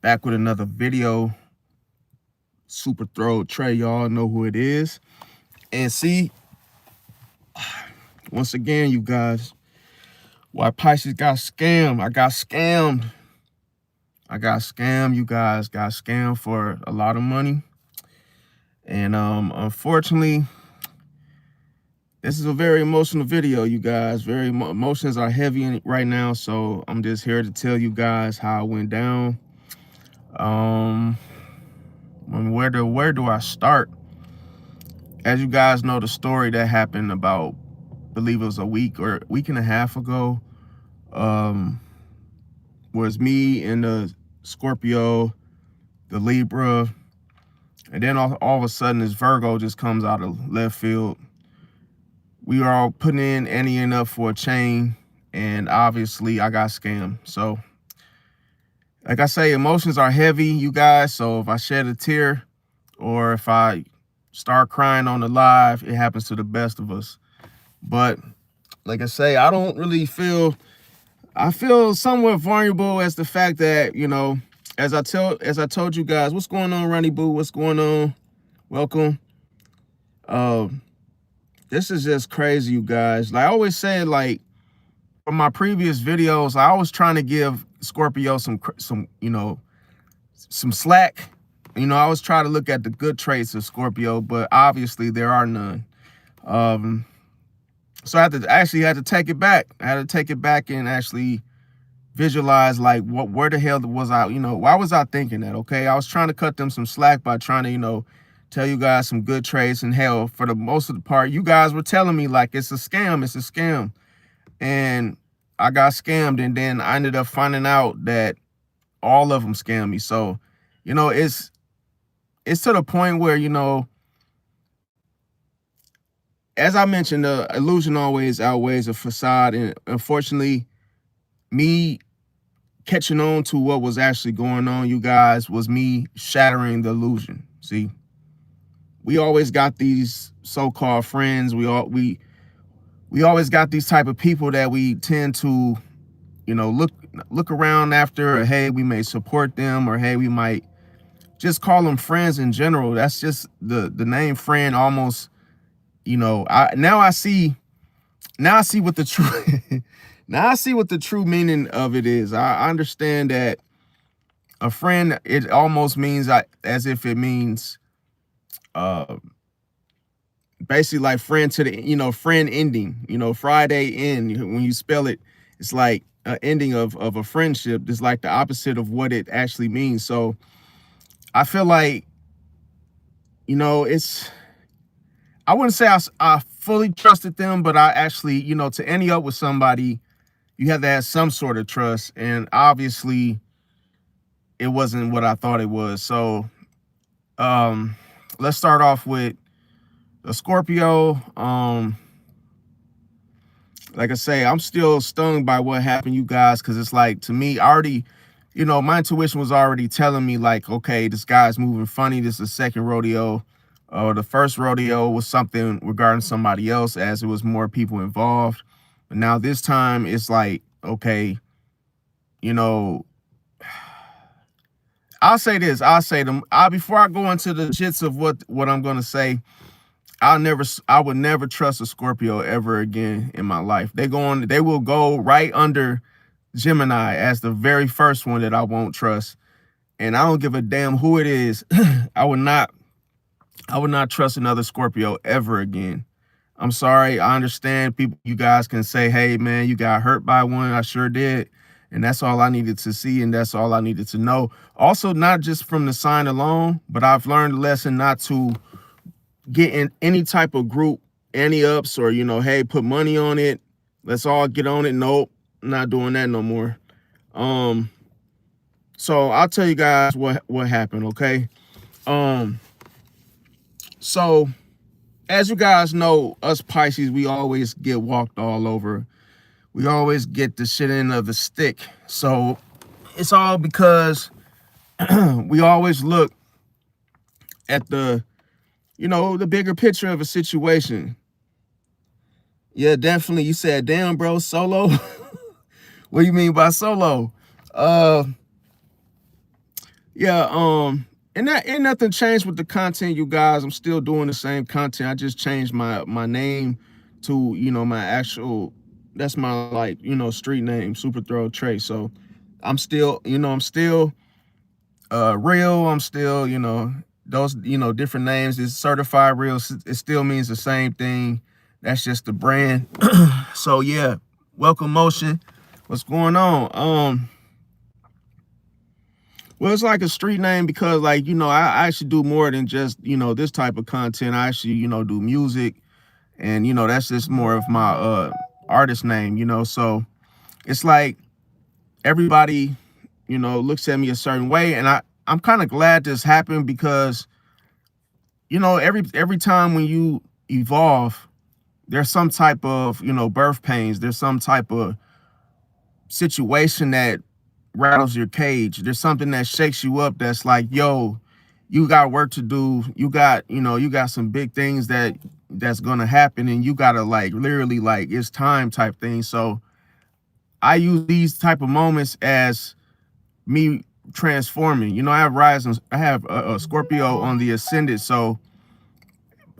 Back with another video. Super Throat Trey, y'all know who it is. And see, once again, you guys, why Pisces got scammed. I got scammed. You guys. Got scammed for a lot of money. And unfortunately, this is a very emotional video, you guys. Emotions are heavy right now, so I'm just here to tell you guys how it went down. Where do I start? As you guys know, the story that happened about, I believe it was a week and a half ago, was me and the Scorpio, the Libra, and then all of a sudden this Virgo just comes out of left field. We were all putting in ante up for a chain, and obviously I got scammed. So, like I say, emotions are heavy, you guys. So if I shed a tear or if I start crying on the live, it happens to the best of us. But like I say, I don't really feel, I feel somewhat vulnerable as the fact that, you know, as I told you guys, what's going on, Ronnie Boo? What's going on? Welcome. This is just crazy, you guys. Like I always say, like from my previous videos, I was trying to give Scorpio some slack. You know, I was trying to look at the good traits of Scorpio, but obviously there are none. So I had to take it back. I had to take it back and actually visualize, like, where the hell was I, why was I thinking that? Okay, I was trying to cut them some slack by trying to, tell you guys some good traits, and hell, for the most of the part, you guys were telling me like it's a scam, and I got scammed, and then I ended up finding out that all of them scammed me. So, it's to the point where, as I mentioned, the illusion always outweighs a facade, and unfortunately, me catching on to what was actually going on, you guys, was me shattering the illusion. See, we always got these so-called friends. We always got these type of people that we tend to, look around after, or hey, we may support them, or hey, we might just call them friends in general. That's just the name friend almost, now I see what the true now I see what the true meaning of it is. I understand that a friend, it almost means as if it means basically like friend to the, friend ending, Friday end. When you spell it, it's like an ending of a friendship. It's like the opposite of what it actually means. So I feel like, I wouldn't say I fully trusted them, but I actually, to ante up with somebody, you have to have some sort of trust. And obviously it wasn't what I thought it was. So let's start off with the Scorpio. Like I say, I'm still stung by what happened, you guys, because it's like, to me, I already, my intuition was already telling me like, okay, this guy's moving funny. This is the second rodeo. The first rodeo was something regarding somebody else, as it was more people involved. But now this time it's like, okay, I'll say this. Before I go into the jits of what I'm gonna say, I would never trust a Scorpio ever again in my life. They will go right under Gemini as the very first one that I won't trust. And I don't give a damn who it is. I would not trust another Scorpio ever again. I'm sorry. I understand people, you guys can say, hey man, you got hurt by one. I sure did. And that's all I needed to see, and that's all I needed to know. Also, not just from the sign alone, but I've learned a lesson not to get in any type of group ante-ups, or, hey, put money on it. Let's all get on it. Nope, I'm not doing that no more. So I'll tell you guys what happened, okay? So as you guys know, us Pisces, we always get walked all over. We always get the shit end of the stick. So it's all because we always look at the bigger picture of a situation. Yeah, definitely. You said, damn, bro, solo. What do you mean by solo? Yeah, and that ain't nothing changed with the content, you guys. I'm still doing the same content. I just changed my name to, my actual, that's my, like, street name, Super Throw Trey. So I'm still, I'm still real. I'm still, those, different names. It's certified real. It still means the same thing. That's just the brand. So yeah, welcome motion. What's going on? Well, it's like a street name because, like, I actually do more than just, this type of content. I actually, do music, and, that's just more of my artist name, So it's like everybody, looks at me a certain way, and I'm kind of glad this happened because, every time when you evolve, there's some type of, birth pains. There's some type of situation that rattles your cage. There's something that shakes you up that's like, yo, you got work to do. You got some big things that's gonna happen, and you gotta, like, literally, like, it's time type thing. So I use these type of moments as me transforming. I have rising, I have a Scorpio on the ascendant, so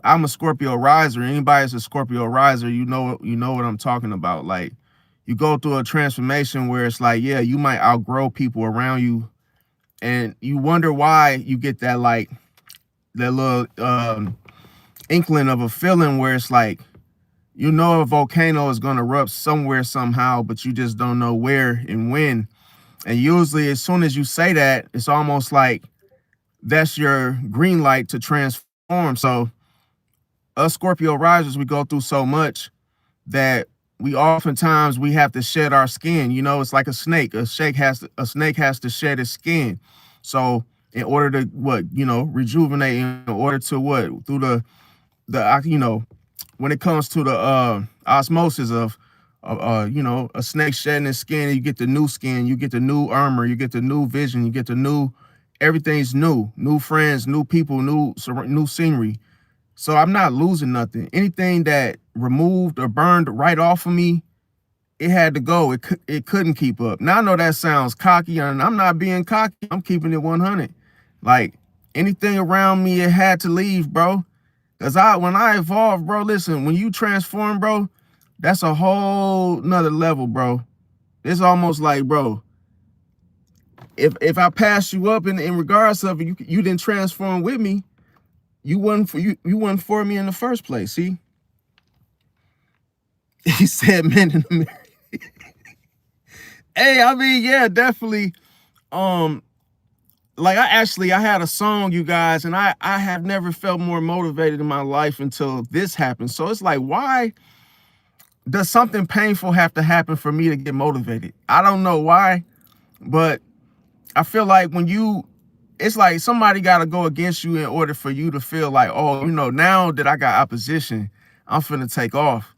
I'm a Scorpio riser. Anybody that's a Scorpio riser, you know what I'm talking about. Like, you go through a transformation where it's like, yeah, you might outgrow people around you, and you wonder why you get that, like, that little inkling of a feeling where it's like, a volcano is going to erupt somewhere somehow, but you just don't know where and when. And usually as soon as you say that, it's almost like that's your green light to transform. So us Scorpio risers, we go through so much that we have to shed our skin. It's like a snake. A snake has to shed its skin. So in order to rejuvenate, in order to through the when it comes to the osmosis of a snake shedding its skin, you get the new skin, you get the new armor, you get the new vision, you get the new, everything's new friends, new people, new scenery. So I'm not losing nothing. Anything that removed or burned right off of me, it had to go. It couldn't keep up. Now I know that sounds cocky, and I'm not being cocky. I'm keeping it 100. Like, anything around me, it had to leave, bro. Cause when I evolved, bro, listen, when you transform, bro, that's a whole nother level, bro. It's almost like, bro, if I pass you up in regards of you didn't transform with me, you wasn't for me in the first place. See, he said, "Man in the mirror." Hey, I mean, yeah, definitely. Like, I had a song, you guys, and I have never felt more motivated in my life until this happened. So it's like, why does something painful have to happen for me to get motivated? I don't know why, but I feel like it's like somebody got to go against you in order for you to feel like, oh, now that I got opposition, I'm finna take off.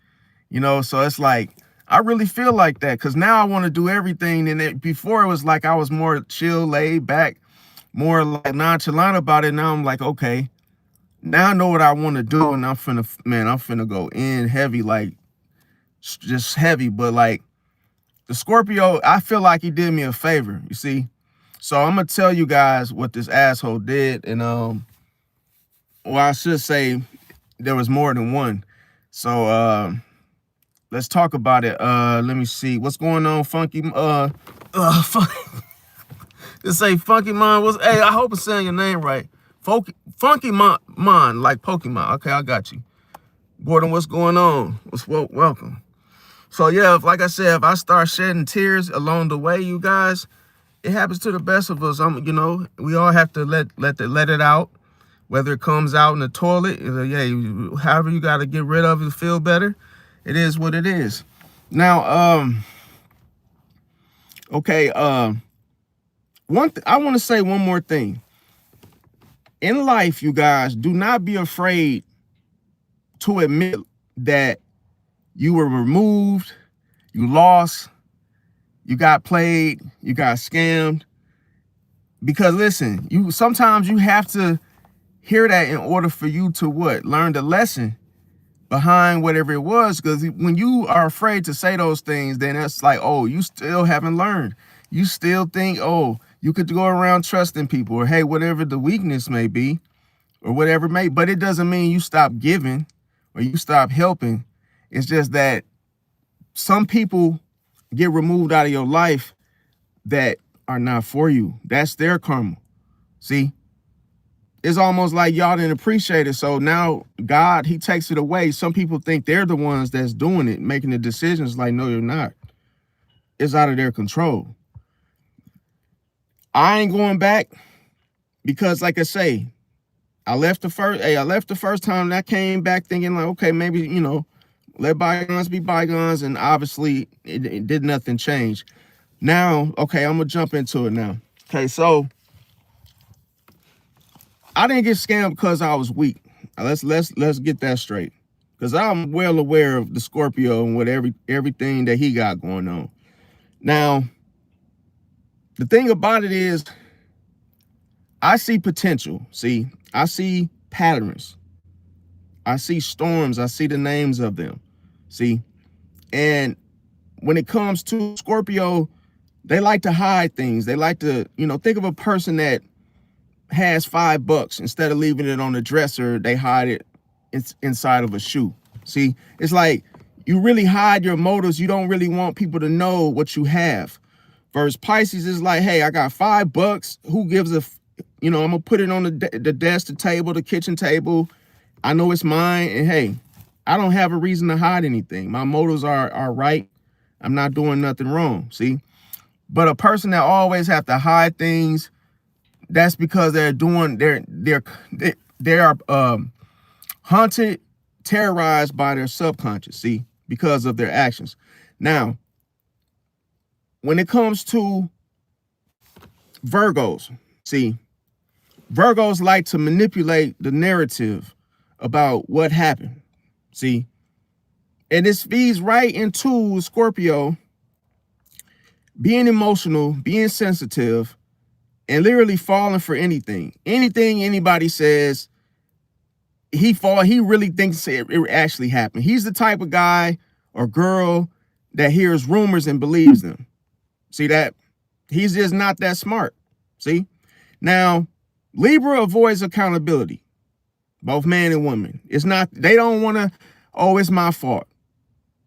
So it's like, I really feel like that, because now I want to do everything. And before, it was like I was more chill, laid back, more like nonchalant about it. Now I'm like, okay, now I know what I want to do, and I'm finna go in heavy, like, just heavy. But, like, the Scorpio, I feel like he did me a favor, you see. So I'm gonna tell you guys what this asshole did, and well, I should say there was more than one. So let's talk about it. Let me see what's going on, Funky. This say Funky Mon. Hey, I hope I'm saying your name right. Funky Mon, like Pokemon. Okay, I got you. Gordon, what's going on? Welcome. So yeah, like I said, if I start shedding tears along the way, you guys, it happens to the best of us. We all have to let it out, whether it comes out in the toilet, yeah, however you got to get rid of it to feel better. It is what it is. Now, okay, I want to say one more thing. In life, you guys, do not be afraid to admit that you were removed, you lost, you got played, you got scammed. Because listen, sometimes you have to hear that in order for you to learn the lesson behind whatever it was. Because when you are afraid to say those things, then it's like, oh, you still haven't learned. You still think, oh, You could go around trusting people, or hey, whatever the weakness may be, or whatever it may, but it doesn't mean you stop giving or you stop helping. It's just that some people get removed out of your life that are not for you. That's their karma. See, it's almost like y'all didn't appreciate it. So now God, he takes it away. Some people think they're the ones that's doing it, making the decisions. Like, no, you're not. It's out of their control. I ain't going back because, like I say, I left the first time, and I came back thinking like, okay, maybe, you know, let bygones be bygones. And obviously it did nothing change. Now, okay, I'm gonna jump into it now. Okay, so I didn't get scammed because I was weak. Let's get that straight. Because I'm well aware of the Scorpio and what everything that he got going on. Now, the thing about it is, I see potential. See, I see patterns. I see storms. I see the names of them. See, and when it comes to Scorpio, they like to hide things. They like to, you know, think of a person that has $5. Instead of leaving it on the dresser, they hide it inside of a shoe. See, it's like you really hide your motives. You don't really want people to know what you have. Versus Pisces is like, hey, I got $5. Who gives a, you know, I'm gonna put it on the desk, the table, the kitchen table. I know it's mine, and hey, I don't have a reason to hide anything. My motives are right. I'm not doing nothing wrong. See, but a person that always have to hide things, that's because they're haunted, terrorized by their subconscious. See, because of their actions. Now, when it comes to Virgos, see, Virgos like to manipulate the narrative about what happened. See, and this feeds right into Scorpio being emotional, being sensitive, and literally falling for anything. Anything anybody says, he really thinks it actually happened. He's the type of guy or girl that hears rumors and believes them. See that? He's just not that smart. See? Now, Libra avoids accountability. Both man and woman. It's not, they don't want to, oh, it's my fault.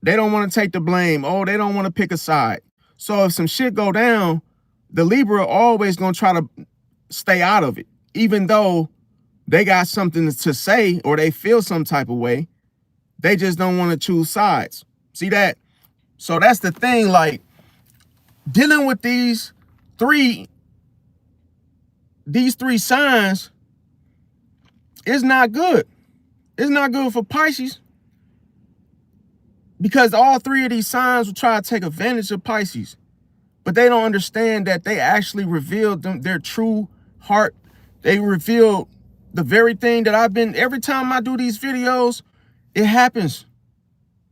They don't want to take the blame. Oh, they don't want to pick a side. So if some shit go down, the Libra always going to try to stay out of it. Even though they got something to say or they feel some type of way, they just don't want to choose sides. See that? So that's the thing, like, dealing with these three signs is not good. It's not good for Pisces, because all three of these signs will try to take advantage of Pisces, but they don't understand that they actually revealed their true heart. They revealed the very thing that every time I do these videos, it happens.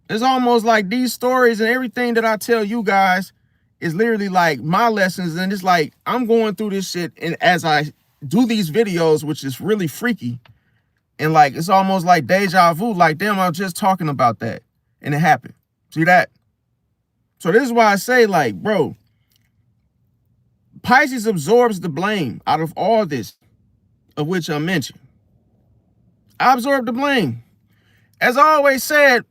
It's almost like these stories and everything that I tell you guys is literally like my lessons. And it's like, I'm going through this shit, and as I do these videos, which is really freaky, and like, it's almost like deja vu, like, damn, I was just talking about that and it happened. See that? So this is why I say, like, bro, Pisces absorbs the blame out of all this, of which I mentioned. I absorb the blame. As I always said,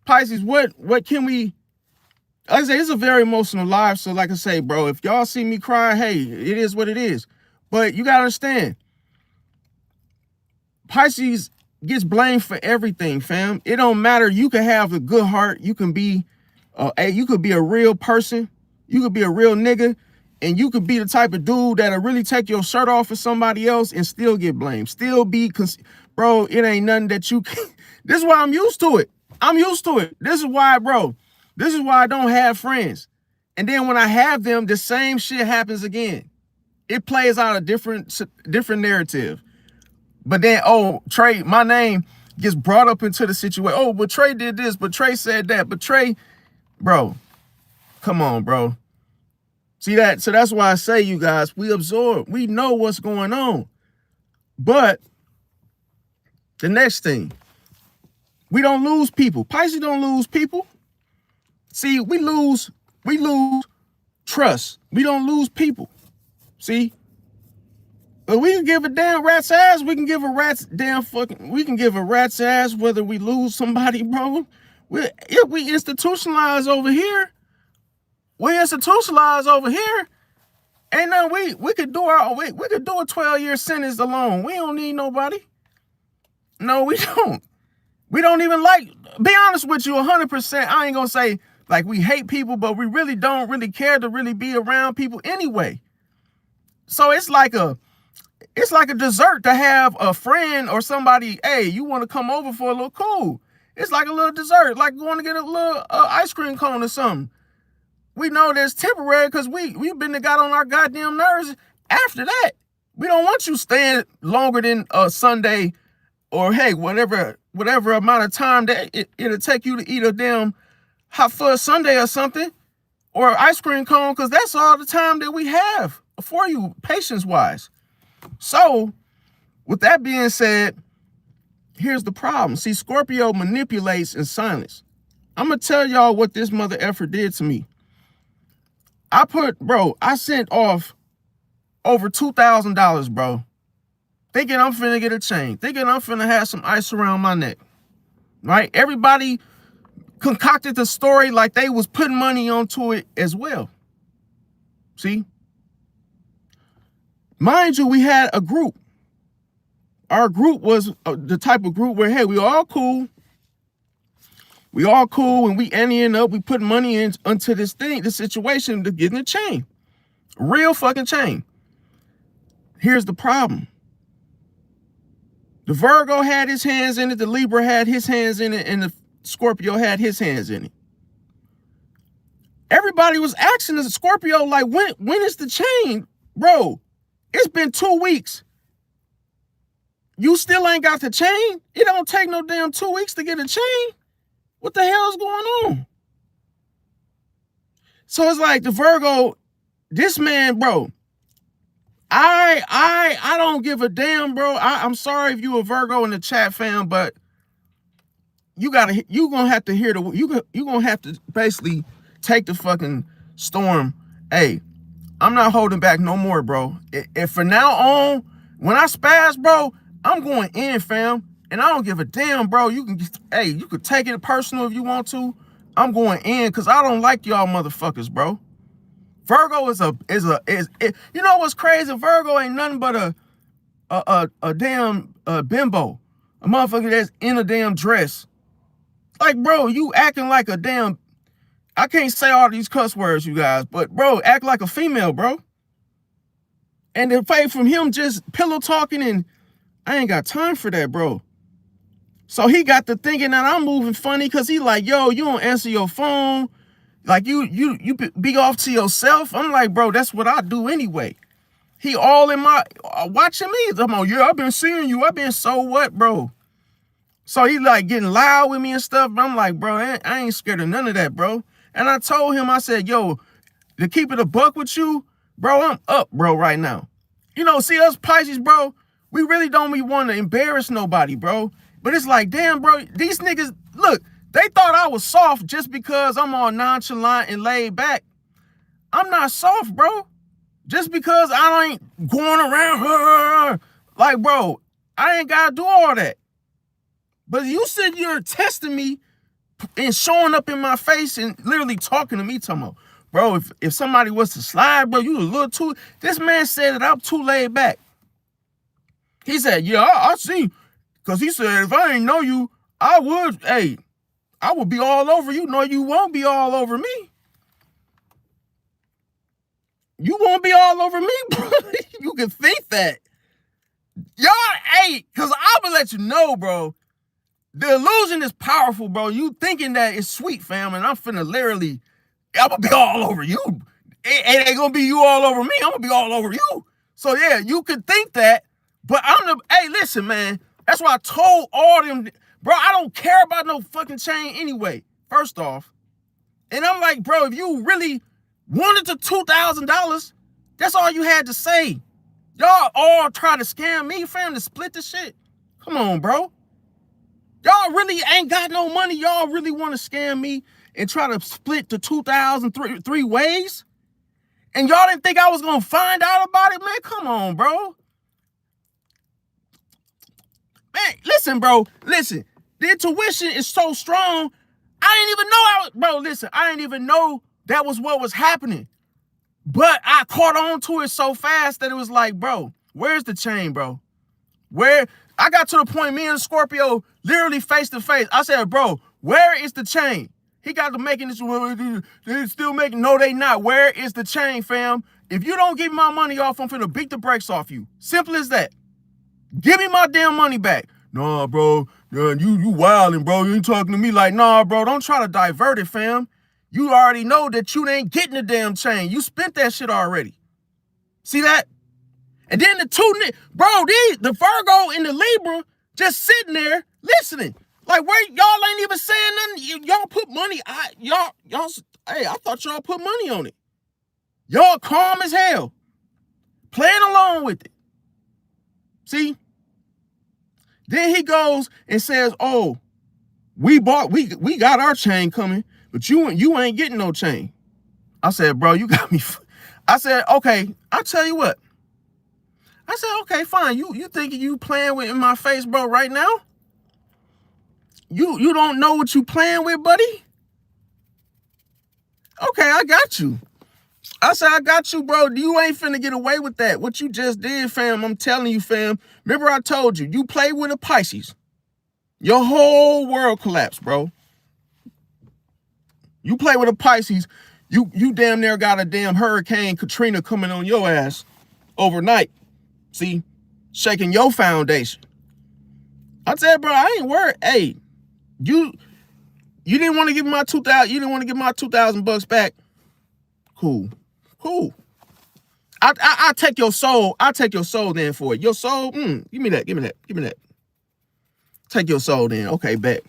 Pisces, what can we, like I say, it's a very emotional life. So like I say, bro, if y'all see me cry, hey, it is what it is. But you gotta understand, Pisces gets blamed for everything, fam. It don't matter. You can have a good heart. You can be a real person. You could be a real nigga. And you could be the type of dude that'll really take your shirt off for somebody else and still get blamed. Still be, bro, it ain't nothing that you can. This is why I'm used to it. I'm used to it. This is why, bro, this is why I don't have friends. And then when I have them, the same shit happens again. It plays out a different narrative. But then, oh, Trey, my name gets brought up into the situation. Oh, but Trey did this, but Trey said that, but Trey, bro, come on, bro. See that? So that's why I say, you guys, we absorb. We know what's going on. But the next thing, we don't lose people. Pisces don't lose people. See, we lose trust. We don't lose people. See, but we can give a damn rat's ass. We can give a rat's damn fucking. We can give a rat's ass whether we lose somebody, bro. We institutionalized over here. We institutionalized over here. Ain't no we could do we could do a 12-year sentence alone. We don't need nobody. No, we don't. We don't even like. Be honest with you, 100%. I ain't gonna say like we hate people, but we really don't really care to really be around people anyway. So it's like a dessert to have a friend or somebody. Hey, you want to come over for a little cool? It's like a little dessert, like going to get a little ice cream cone or something. We know that's temporary because we've been got on our goddamn nerves after that. We don't want you staying longer than a Sunday or, hey, whatever amount of time that it'll take you to eat a damn hot fudge sundae or something or ice cream cone, because that's all the time that we have for you, patience-wise. So, with that being said, here's the problem. See, Scorpio manipulates in silence. I'm going to tell y'all what this mother effer did to me. I sent off over $2,000, bro. Thinking I'm finna get a chain. Thinking I'm finna have some ice around my neck. Right? Everybody concocted the story like they was putting money onto it as well. See? Mind you, we had a group. Our group was the type of group where, hey, we all cool. We all cool, and we ending up, we put money into this situation to get in a chain. Real fucking chain. Here's the problem. The Virgo had his hands in it, the Libra had his hands in it, and the Scorpio had his hands in it. Everybody was asking the Scorpio, like, when is the chain? Bro, it's been 2 weeks. You still ain't got the chain? It don't take no damn 2 weeks to get a chain. What the hell is going on? So it's like the Virgo, this man, bro, I don't give a damn, bro. I'm sorry if you a Virgo in the chat, fam, but you gonna have to hear you gonna have to basically take the fucking storm. Hey, I'm not holding back no more, bro. If from now on, when I spaz, bro, I'm going in, fam. And I don't give a damn, bro. You could take it personal if you want to. I'm going in because I don't like y'all motherfuckers, bro. Virgo is you know what's crazy? Virgo ain't nothing but a damn bimbo. A motherfucker that's in a damn dress. Like, bro, you acting like a damn, I can't say all these cuss words, you guys, but bro, act like a female, bro. And the pay from him just pillow talking, and I ain't got time for that, bro. So he got to thinking that I'm moving funny because he like, yo, you don't answer your phone. Like, you be off to yourself. I'm like, bro, that's what I do anyway. He all in my, watching me. I'm like, yeah, I've been seeing you. I've been, so what, bro? So he like getting loud with me and stuff. I'm like, bro, I ain't scared of none of that, bro. And I told him, I said, yo, to keep it a buck with you, bro, I'm up, bro, right now. You know, see us Pisces, bro, we really don't want to embarrass nobody, bro. But it's like, damn, bro, these niggas, look, they thought I was soft just because I'm all nonchalant and laid back. I'm not soft, bro. Just because I ain't going around, like, bro, I ain't got to do all that. But you said you're testing me and showing up in my face and literally talking to me, talking about, bro, if somebody was to slide, bro, you a little too, this man said that I'm too laid back. He said, yeah, I see. Because he said, if I ain't know you, I would be all over you. No, you won't be all over me. You won't be all over me, bro. You can think that. Y'all, hey, because I will let you know, bro. The illusion is powerful, bro. You thinking that it's sweet, fam, and I'm finna literally, I'm gonna be all over you. It ain't gonna be you all over me. I'm gonna be all over you. So, yeah, you could think that, but hey, listen, man. That's why I told all them, bro, I don't care about no fucking chain anyway, first off. And I'm like, bro, if you really wanted the $2,000, that's all you had to say. Y'all all try to scam me, fam, to split the shit. Come on, bro. Y'all really ain't got no money. Y'all really want to scam me and try to split the $2,000 three ways? And y'all didn't think I was going to find out about it, man? Come on, bro. Man, listen, bro. Listen. The intuition is so strong. I didn't even know I didn't even know that was what was happening. But I caught on to it so fast that it was like, bro, where's the chain, bro? Where I got to the point, me and Scorpio literally face to face. I said, bro, where is the chain? He got to making this, they're still making, no, they not. Where is the chain, fam? If you don't give me my money off, I'm finna beat the brakes off you. Simple as that. Give me my damn money back. Nah, bro, you wildin', bro. You ain't talking to me like, nah, bro, don't try to divert it, fam. You already know that you ain't getting the damn chain. You spent that shit already. See that? And then the the Virgo and the Libra just sitting there listening. Like, where y'all ain't even saying nothing. Y'all put money. I thought y'all put money on it. Y'all calm as hell. Playing along with it. See? Then he goes and says, oh, we got our chain coming, but you ain't getting no chain. I said, bro, you got me. I said, okay, I'll tell you what. I said, okay, fine. You thinking you playing with in my face, bro, right now? You don't know what you playing with, buddy? Okay, I got you. I said, I got you, bro. You ain't finna get away with that. What you just did, fam, I'm telling you, fam. Remember I told you, you play with a Pisces. Your whole world collapsed, bro. You play with a Pisces, you damn near got a damn Hurricane Katrina coming on your ass overnight. See, shaking your foundation. I said, bro, I ain't worried. Hey, you didn't want to give me my 2,000. You didn't want to give my $2,000 back. Cool. I take your soul. I'll take your soul then for it. Your soul. Give me that. Take your soul then. Okay, bet.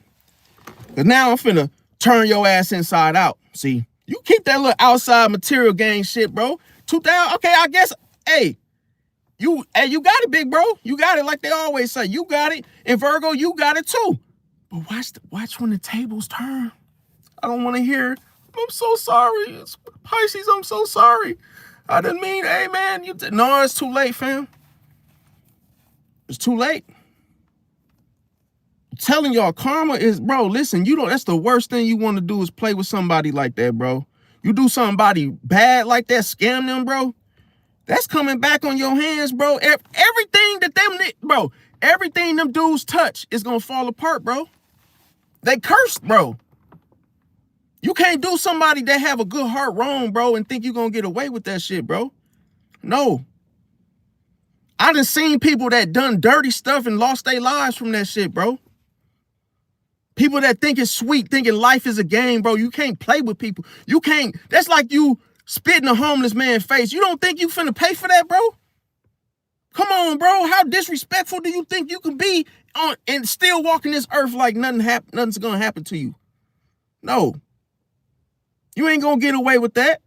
Cause now I'm finna turn your ass inside out. See, you keep that little outside material gang shit, bro. 2,000. Okay, I guess. Hey, you got it, big bro. You got it, like they always say. You got it. And Virgo, you got it too. But watch when the tables turn. I don't want to hear, I'm so sorry. It's Pisces, I'm so sorry. I didn't mean, hey, man. No, it's too late, fam. It's too late. I'm telling y'all, karma is, bro, listen, that's the worst thing you want to do is play with somebody like that, bro. You do somebody bad like that, scam them, bro. That's coming back on your hands, bro. Everything them dudes touch is going to fall apart, bro. They cursed, bro. You can't do somebody that have a good heart wrong, bro, and think you're going to get away with that shit, bro. No. I done seen people that done dirty stuff and lost their lives from that shit, bro. People that think it's sweet, thinking life is a game, bro. You can't play with people. You can't. That's like you spitting a homeless man's face. You don't think you finna pay for that, bro? Come on, bro. How disrespectful do you think you can be on and still walking this earth like nothing's gonna happen to you? No. You ain't gonna get away with that.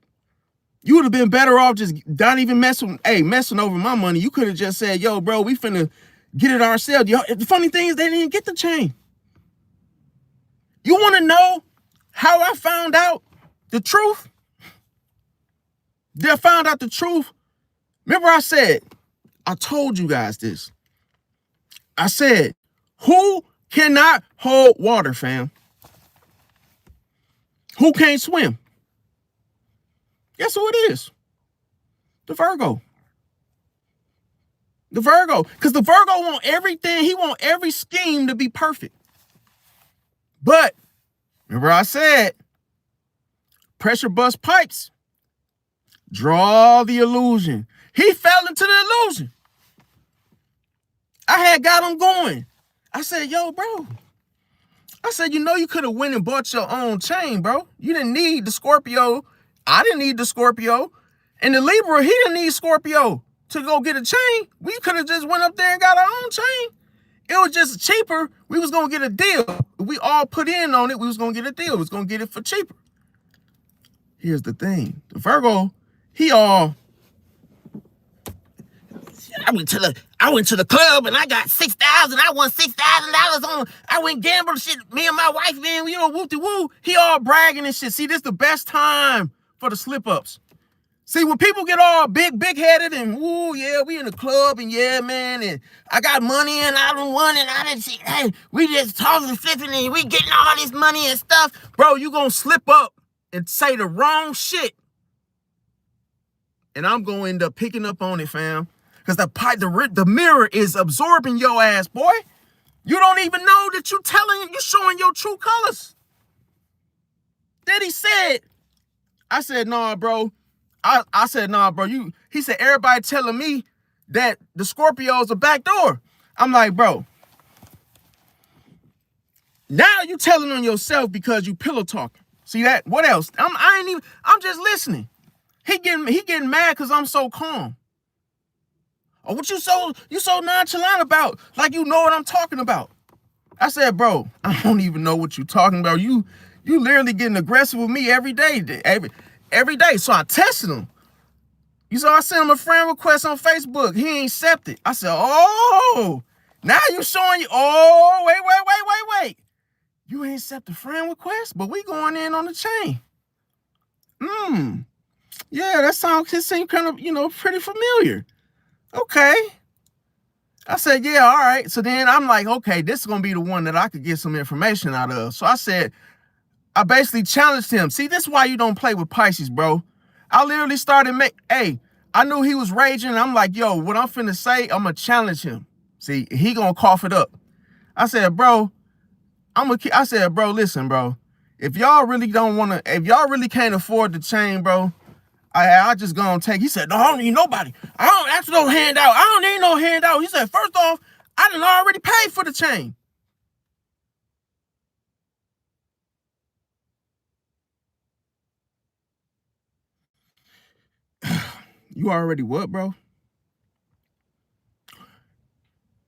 You would have been better off just not even messing over my money. You could have just said, yo, bro, we finna get it ourselves. Yo, the funny thing is they didn't get the chain. You want to know how I found out the truth? They found out the truth. Remember I told you guys this. I said, who cannot hold water, fam? Who can't swim? Guess who it is? The Virgo. The Virgo. Because the Virgo want everything. He want every scheme to be perfect. But remember I said, pressure bust pipes. Draw the illusion. He fell into the illusion. I had got him going. I said, yo, bro. I said, you could have went and bought your own chain, bro. You didn't need the Scorpio. I didn't need the Scorpio. And the Libra, he didn't need Scorpio to go get a chain. We could have just went up there and got our own chain. It was just cheaper. We was going to get a deal. If we all put in on it, we was going to get a deal. We was going to get it for cheaper. Here's the thing. The Virgo, I went to the club and I got 6,000. I won $6,000 on. I went gambling shit. Me and my wife, man, whoop-de-woo. He all bragging and shit. See, this is the best time for the slip-ups. See, when people get all big-headed and, ooh, yeah, we in the club and yeah, man, and I got money and I done won and I done see, hey, we just talking and flipping and we getting all this money and stuff. Bro, you gonna slip up and say the wrong shit. And I'm gonna end up picking up on it, fam. Because the mirror is absorbing your ass, boy. You don't even know that you showing your true colors. Then he said, I said, nah, bro. I said, nah, bro. He said, everybody telling me that the Scorpio's a backdoor. I'm like, bro, now you telling on yourself because you pillow talking. See that? What else? I'm just listening. He getting mad because I'm so calm. Oh, what you so nonchalant about? Like you know what I'm talking about. I said, bro, I don't even know what you're talking about. You literally getting aggressive with me every day. Every day. So I tested him. You saw I sent him a friend request on Facebook. He ain't accepted. I said, oh, now you showing you. Oh, wait. You ain't accept the friend request, but we going in on the chain. Yeah, that seems kind of, pretty familiar. Okay. I said, yeah, all right. So then I'm like, okay, this is going to be the one that I could get some information out of. So I basically challenged him. See, this is why you don't play with Pisces, bro. I literally started I knew he was raging. I'm like, yo, what I'm finna say, I'm going to challenge him. See, he going to cough it up. I said, bro, listen, bro. If y'all really can't afford the chain, bro, I just gonna take. He said, no, I don't need nobody. I don't ask no handout. I don't need no handout. He said, first off, I done already paid for the chain. You already what, bro?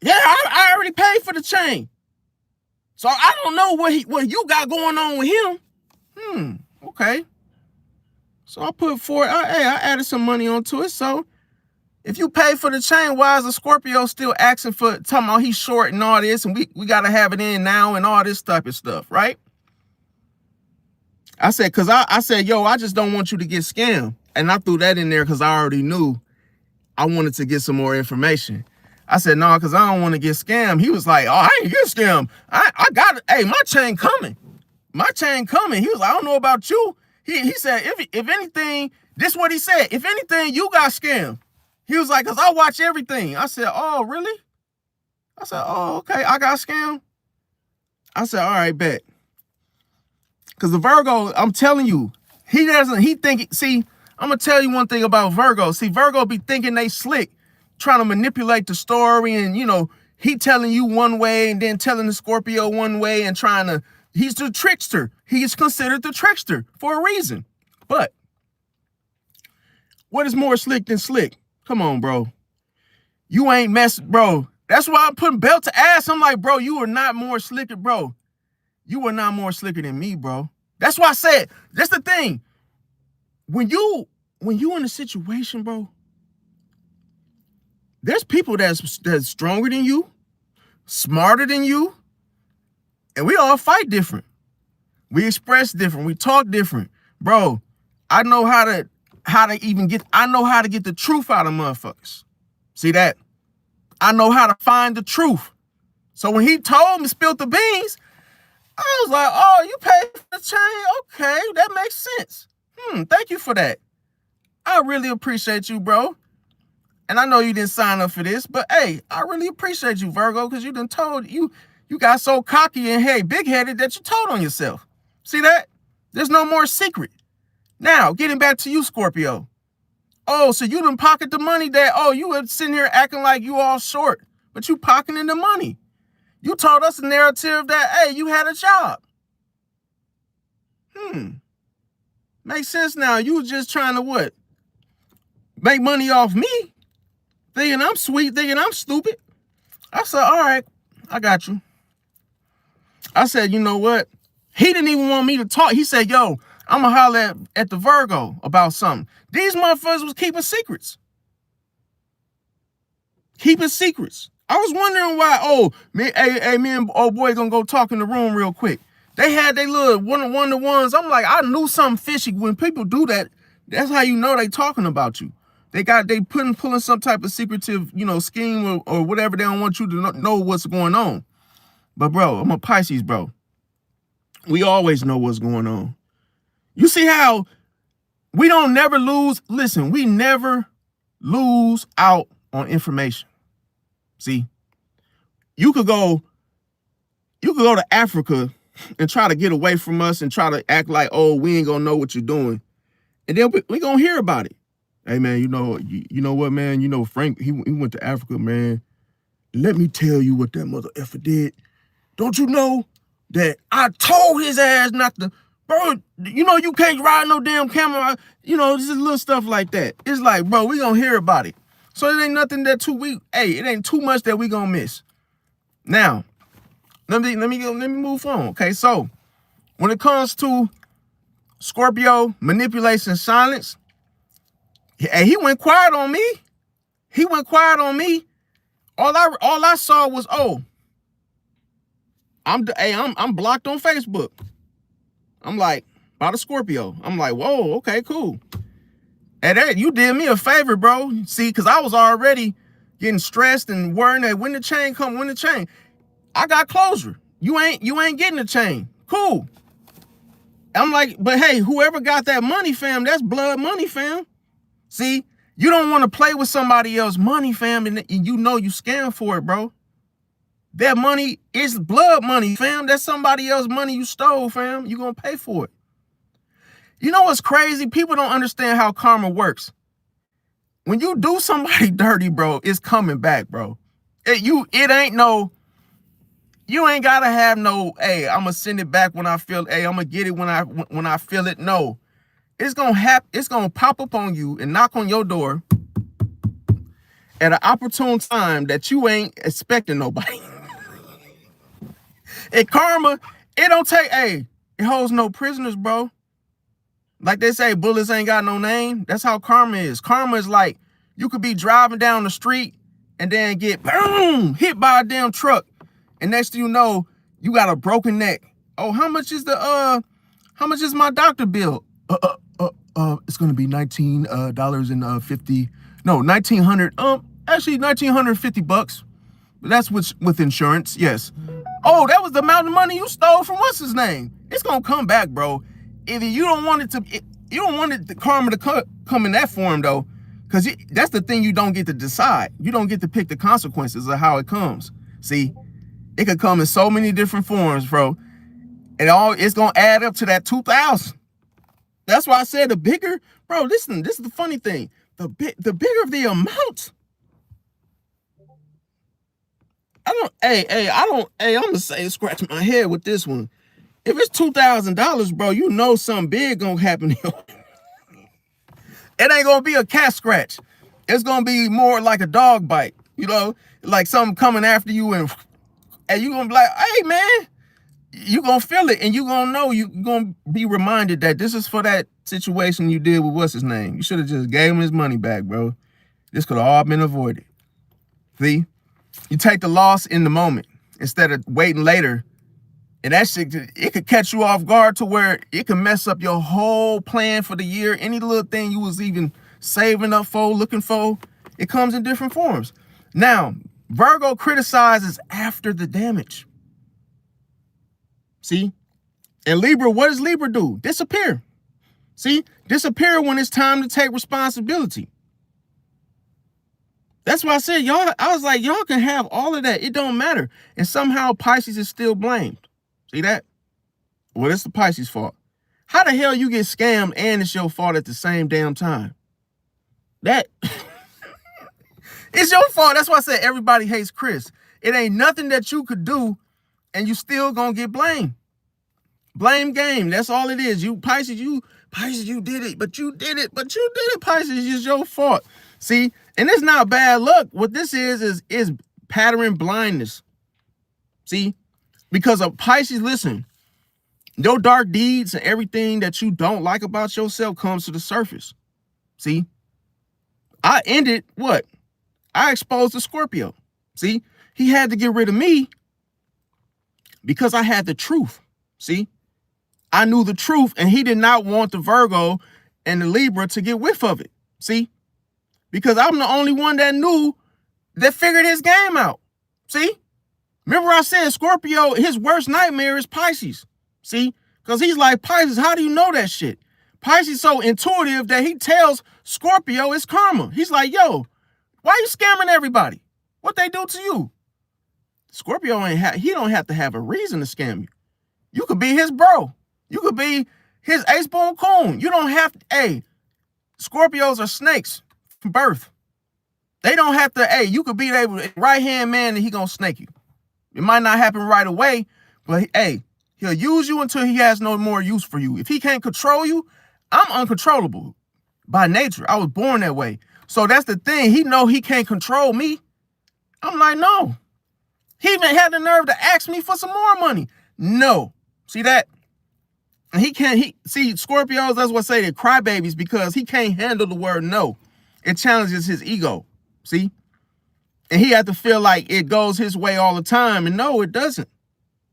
Yeah, I already paid for the chain. So I don't know what you got going on with him. Okay. So I put forward, I added some money onto it. So if you pay for the chain, why is the Scorpio still asking for, talking about he's short and all this, and we got to have it in now and all this type of stuff, right? I said, because I said, yo, I just don't want you to get scammed. And I threw that in there because I already knew I wanted to get some more information. I said, no, because I don't want to get scammed. He was like, oh, I ain't get scammed. I got it. Hey, my chain coming. My chain coming. He was like, I don't know about you. He said, if anything, this is what he said. If anything, you got scammed. He was like, because I watch everything. I said, oh, really? I said, oh, okay, I got scammed. I said, all right, bet. Because the Virgo, I'm telling you, see, I'm going to tell you one thing about Virgo. See, Virgo be thinking they slick, trying to manipulate the story and, he telling you one way and then telling the Scorpio one way and he's the trickster. He is considered the trickster for a reason. But what is more slick than slick? Come on, bro. You ain't messing, bro. That's why I'm putting belt to ass. I'm like, bro, you are not more slicker, bro. You are not more slicker than me, bro. That's why I said, that's the thing. When you in a situation, bro, there's people that's stronger than you, smarter than you, and we all fight different. We express different. We talk different. Bro, I know how to get the truth out of motherfuckers. See that? I know how to find the truth. So when he told me, spilled the beans, I was like, oh, you paid for the chain? Okay, that makes sense. Thank you for that. I really appreciate you, bro. And I know you didn't sign up for this, but hey, I really appreciate you, Virgo, because you done told you got so cocky and big-headed that you told on yourself. See that? There's no more secret. Now, getting back to you, Scorpio. Oh, so you done pocket the money you were sitting here acting like you all short, but you pocketing the money. You told us a narrative that, hey, you had a job. Makes sense now. You was just trying to what? Make money off me? Thinking I'm sweet, thinking I'm stupid. I said, all right, I got you. I said, you know what? He didn't even want me to talk. He said, yo, I'm going to holler at the Virgo about something. These motherfuckers was keeping secrets. Keeping secrets. I was wondering why, me and old boy going to go talk in the room real quick. They had their little one-to-ones. I'm like, I knew something fishy. When people do that, That's how you know they talking about you. They pulling some type of secretive, scheme or whatever. They don't want you to know what's going on. But bro, I'm a Pisces, bro. We always know what's going on. You see how we don't never lose. Listen, we never lose out on information. See, you could go to Africa and try to get away from us and try to act like, oh, we ain't gonna know what you're doing. And then we gonna hear about it. Hey man, you know what, man? Frank, he went to Africa, man. Let me tell you what that mother effer did. Don't you know that I told his ass not to, bro? You can't ride no damn camera. This is little stuff like that. It's like, bro, we gonna hear about it. So it ain't nothing that it ain't too much that we gonna miss. Now, let me move on. Okay, so when it comes to Scorpio manipulation, silence, he went quiet on me. He went quiet on me. All I saw was, oh, I'm blocked on Facebook. I'm like, by the Scorpio. I'm like, whoa, okay, cool. And that, you did me a favor, bro. See, because I was already getting stressed and worrying that when the chain. I got closure. You ain't getting the chain. Cool. I'm like, but hey, whoever got that money, fam, that's blood money, fam. See, you don't want to play with somebody else's money, fam, and you scam for it, bro. That money is blood money, fam. That's somebody else's money you stole, fam. You gonna pay for it. You know what's crazy? People don't understand how karma works. When you do somebody dirty, bro, it's coming back, bro. You ain't gotta have no, hey, I'm gonna send it back when I feel, hey, I'm gonna get it when I feel it. No. It's gonna happen. It's gonna pop up on you and knock on your door at an opportune time that you ain't expecting nobody. And karma, it holds no prisoners, bro. Like they say, bullets ain't got no name. That's how karma is. Karma is like, you could be driving down the street and then get boom, hit by a damn truck. And next thing you know, you got a broken neck. Oh, how much is my doctor bill? It's gonna be $19.50. No, $1,950. But that's with insurance, yes. Oh, that was the amount of money you stole from what's his name. It's gonna come back, bro. If you don't want it the karma to come in that form though, because that's the thing you don't get to decide. You don't get to pick the consequences of how it comes. See, it could come in so many different forms, bro. It's gonna add up to that 2,000. That's why I said the bigger, bro. Listen, this is the funny thing. The bigger the amount. I'm gonna say scratch my head with this one. If it's $2,000, bro, you know something big gonna happen. It ain't gonna be a cat scratch. It's gonna be more like a dog bite, like something coming after you, and you gonna be like, hey man, you gonna feel it, and you gonna know, you gonna be reminded that this is for that situation you did with what's his name. You should have just gave him his money back, bro. This could have all been avoided. See, you take the loss in the moment instead of waiting later. And that shit, it could catch you off guard to where it can mess up your whole plan for the year. Any little thing you was even saving up for, looking for, it comes in different forms. Now, Virgo criticizes after the damage. See? And Libra, what does Libra do? Disappear. See? Disappear when it's time to take responsibility. That's why I said, y'all can have all of that. It don't matter. And somehow Pisces is still blamed. See that? Well, it's the Pisces' fault. How the hell you get scammed and it's your fault at the same damn time? That it's your fault. That's why I said everybody hates Chris. It ain't nothing that you could do and you still gonna get blamed. Blame game. That's all it is. Pisces, you did it, but you did it, Pisces. It's your fault. See, and it's not bad luck. What this is pattern blindness. See? Because of Pisces, listen, your dark deeds and everything that you don't like about yourself comes to the surface. See, I ended what? I exposed the Scorpio. See, he had to get rid of me because I had the truth. See, I knew the truth and he did not want the Virgo and the Libra to get whiff of it. See? Because I'm the only one that figured his game out. See? Remember I said Scorpio, his worst nightmare is Pisces. See? Because he's like, Pisces, how do you know that shit? Pisces so intuitive that he tells Scorpio it's karma. He's like, yo, why you scamming everybody? What they do to you? Scorpio he don't have to have a reason to scam you. You could be his bro. You could be his ace boon coon. You don't have to, Scorpios are snakes from birth. They don't have to, you could be their right-hand man and he gonna snake you. It might not happen right away, but he'll use you until he has no more use for you. If he can't control you, I'm uncontrollable by nature. I was born that way. So that's the thing. He know he can't control me. I'm like, no. He even had the nerve to ask me for some more money. No. See that? And see, Scorpios, that's what I say they're crybabies, because he can't handle the word no. It challenges his ego. See? And he had to feel like it goes his way all the time. And no, it doesn't.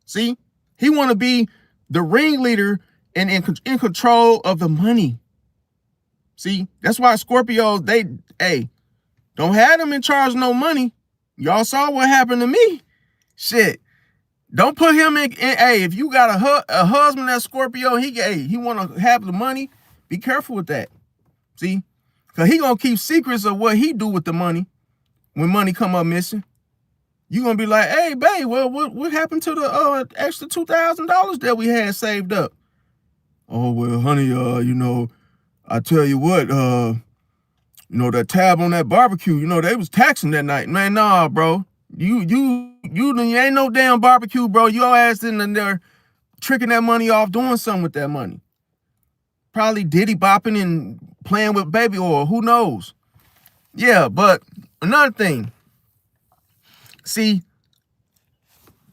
See? He want to be the ringleader and in control of the money. See? That's why Scorpios, they don't have them in charge of no money. Y'all saw what happened to me. Shit. Don't put him in if you got a husband that's Scorpio, he want to have the money, be careful with that. See? Because he going to keep secrets of what he do with the money when money come up missing. You going to be like, hey, babe, well, what happened to the extra $2,000 that we had saved up? Oh, well, honey, I tell you what, that tab on that barbecue, they was taxing that night. Man, nah, bro. You ain't no damn barbecue, bro. Your ass in there tricking that money off, doing something with that money. Probably diddy bopping and playing with baby oil. Who knows? Yeah, but another thing. See,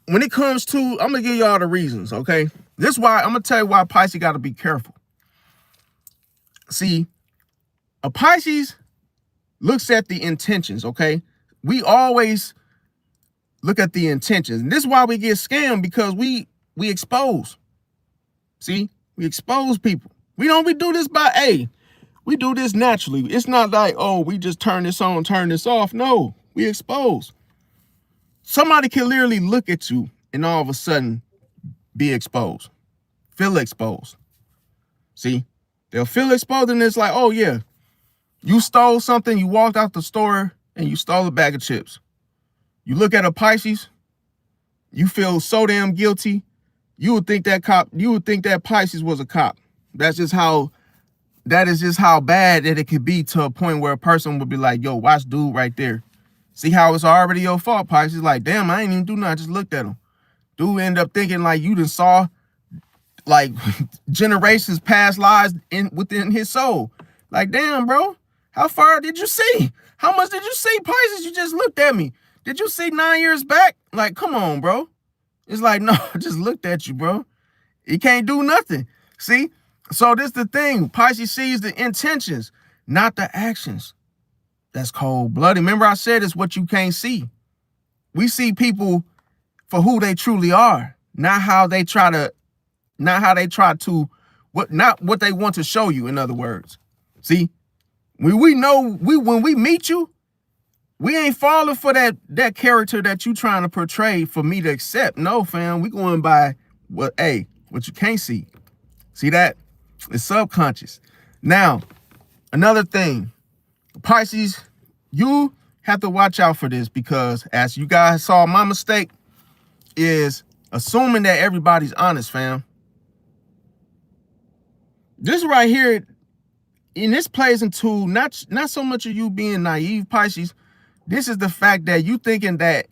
when it comes to, I'm going to give y'all the reasons, okay? This is why, I'm going to tell you why Pisces got to be careful. See, a Pisces looks at the intentions, okay? We always look at the intentions. And this is why we get scammed, because we expose. See, we expose people. We do this we do this naturally. It's not like, oh, we just turn this on, turn this off. No, we expose. Somebody can literally look at you and all of a sudden be exposed, feel exposed. See, they'll feel exposed and it's like, oh yeah, you stole something, you walked out the store and you stole a bag of chips. You look at a Pisces, you feel so damn guilty. You would think that Pisces was a cop. That is just how bad that it could be, to a point where a person would be like, yo, watch dude right there. See how it's already your fault, Pisces? Like, damn, I ain't even do nothing. I just looked at him. Dude end up thinking like you done saw like generations past lives within his soul. Like, damn, bro, how far did you see? How much did you see, Pisces? You just looked at me. Did you see 9 years back? Like, come on, bro. It's like, no, I just looked at you, bro. He can't do nothing. See? So this the thing. Pisces sees the intentions, not the actions. That's cold-blooded. Remember I said it's what you can't see. We see people for who they truly are, not what they want to show you, in other words. See? When we meet you, we ain't falling for that character that you trying to portray for me to accept. No, fam. We going by what you can't see. See that? It's subconscious. Now, another thing. Pisces, you have to watch out for this, because as you guys saw, my mistake is assuming that everybody's honest, fam. This right here, and this plays into not so much of you being naive, Pisces. This is the fact that you thinking that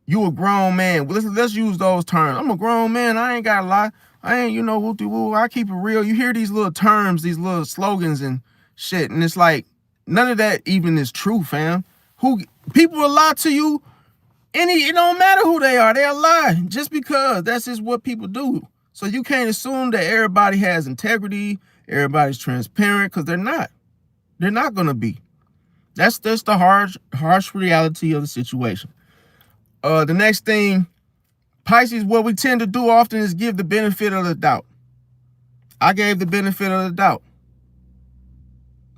you a grown man. Let's use those terms. I'm a grown man. I ain't got a lie. I ain't, woo-de-woo. I keep it real. You hear these little terms, these little slogans and shit, and it's like, none of that even is true, fam. People will lie to you. It don't matter who they are. They'll lie just because that's just what people do. So you can't assume that everybody has integrity, everybody's transparent, because they're not. They're not going to be. That's just the harsh reality of the situation. The next thing, Pisces, what we tend to do often is give the benefit of the doubt. I gave the benefit of the doubt.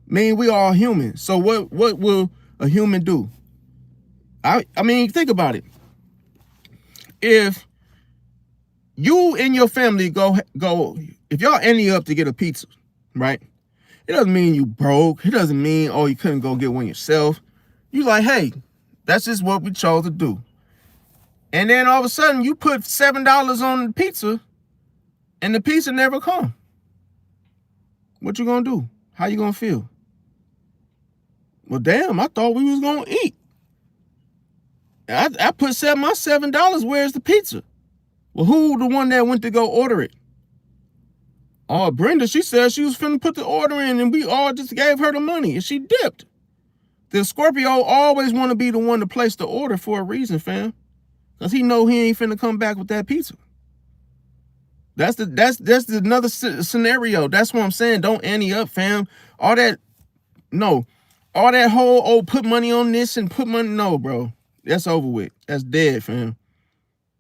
mean, we all human. So what will a human do? I mean, think about it. If you and your family go, if y'all ending up to get a pizza, right? It doesn't mean you broke. It doesn't mean, oh, you couldn't go get one yourself. You like, hey, that's just what we chose to do. And then all of a sudden you put $7 on the pizza and the pizza never come. What you gonna do? How you gonna feel? Well, damn, I thought we was gonna eat. I put my $7. Where's the pizza? Well, who the one that went to go order it? Oh, Brenda, she said she was finna put the order in and we all just gave her the money and she dipped. The Scorpio always want to be the one to place the order for a reason, fam. Because he know he ain't finna come back with that pizza. That's another scenario. That's what I'm saying. Don't ante up, fam. All that whole, put money on this and put money, no, bro. That's over with. That's dead, fam.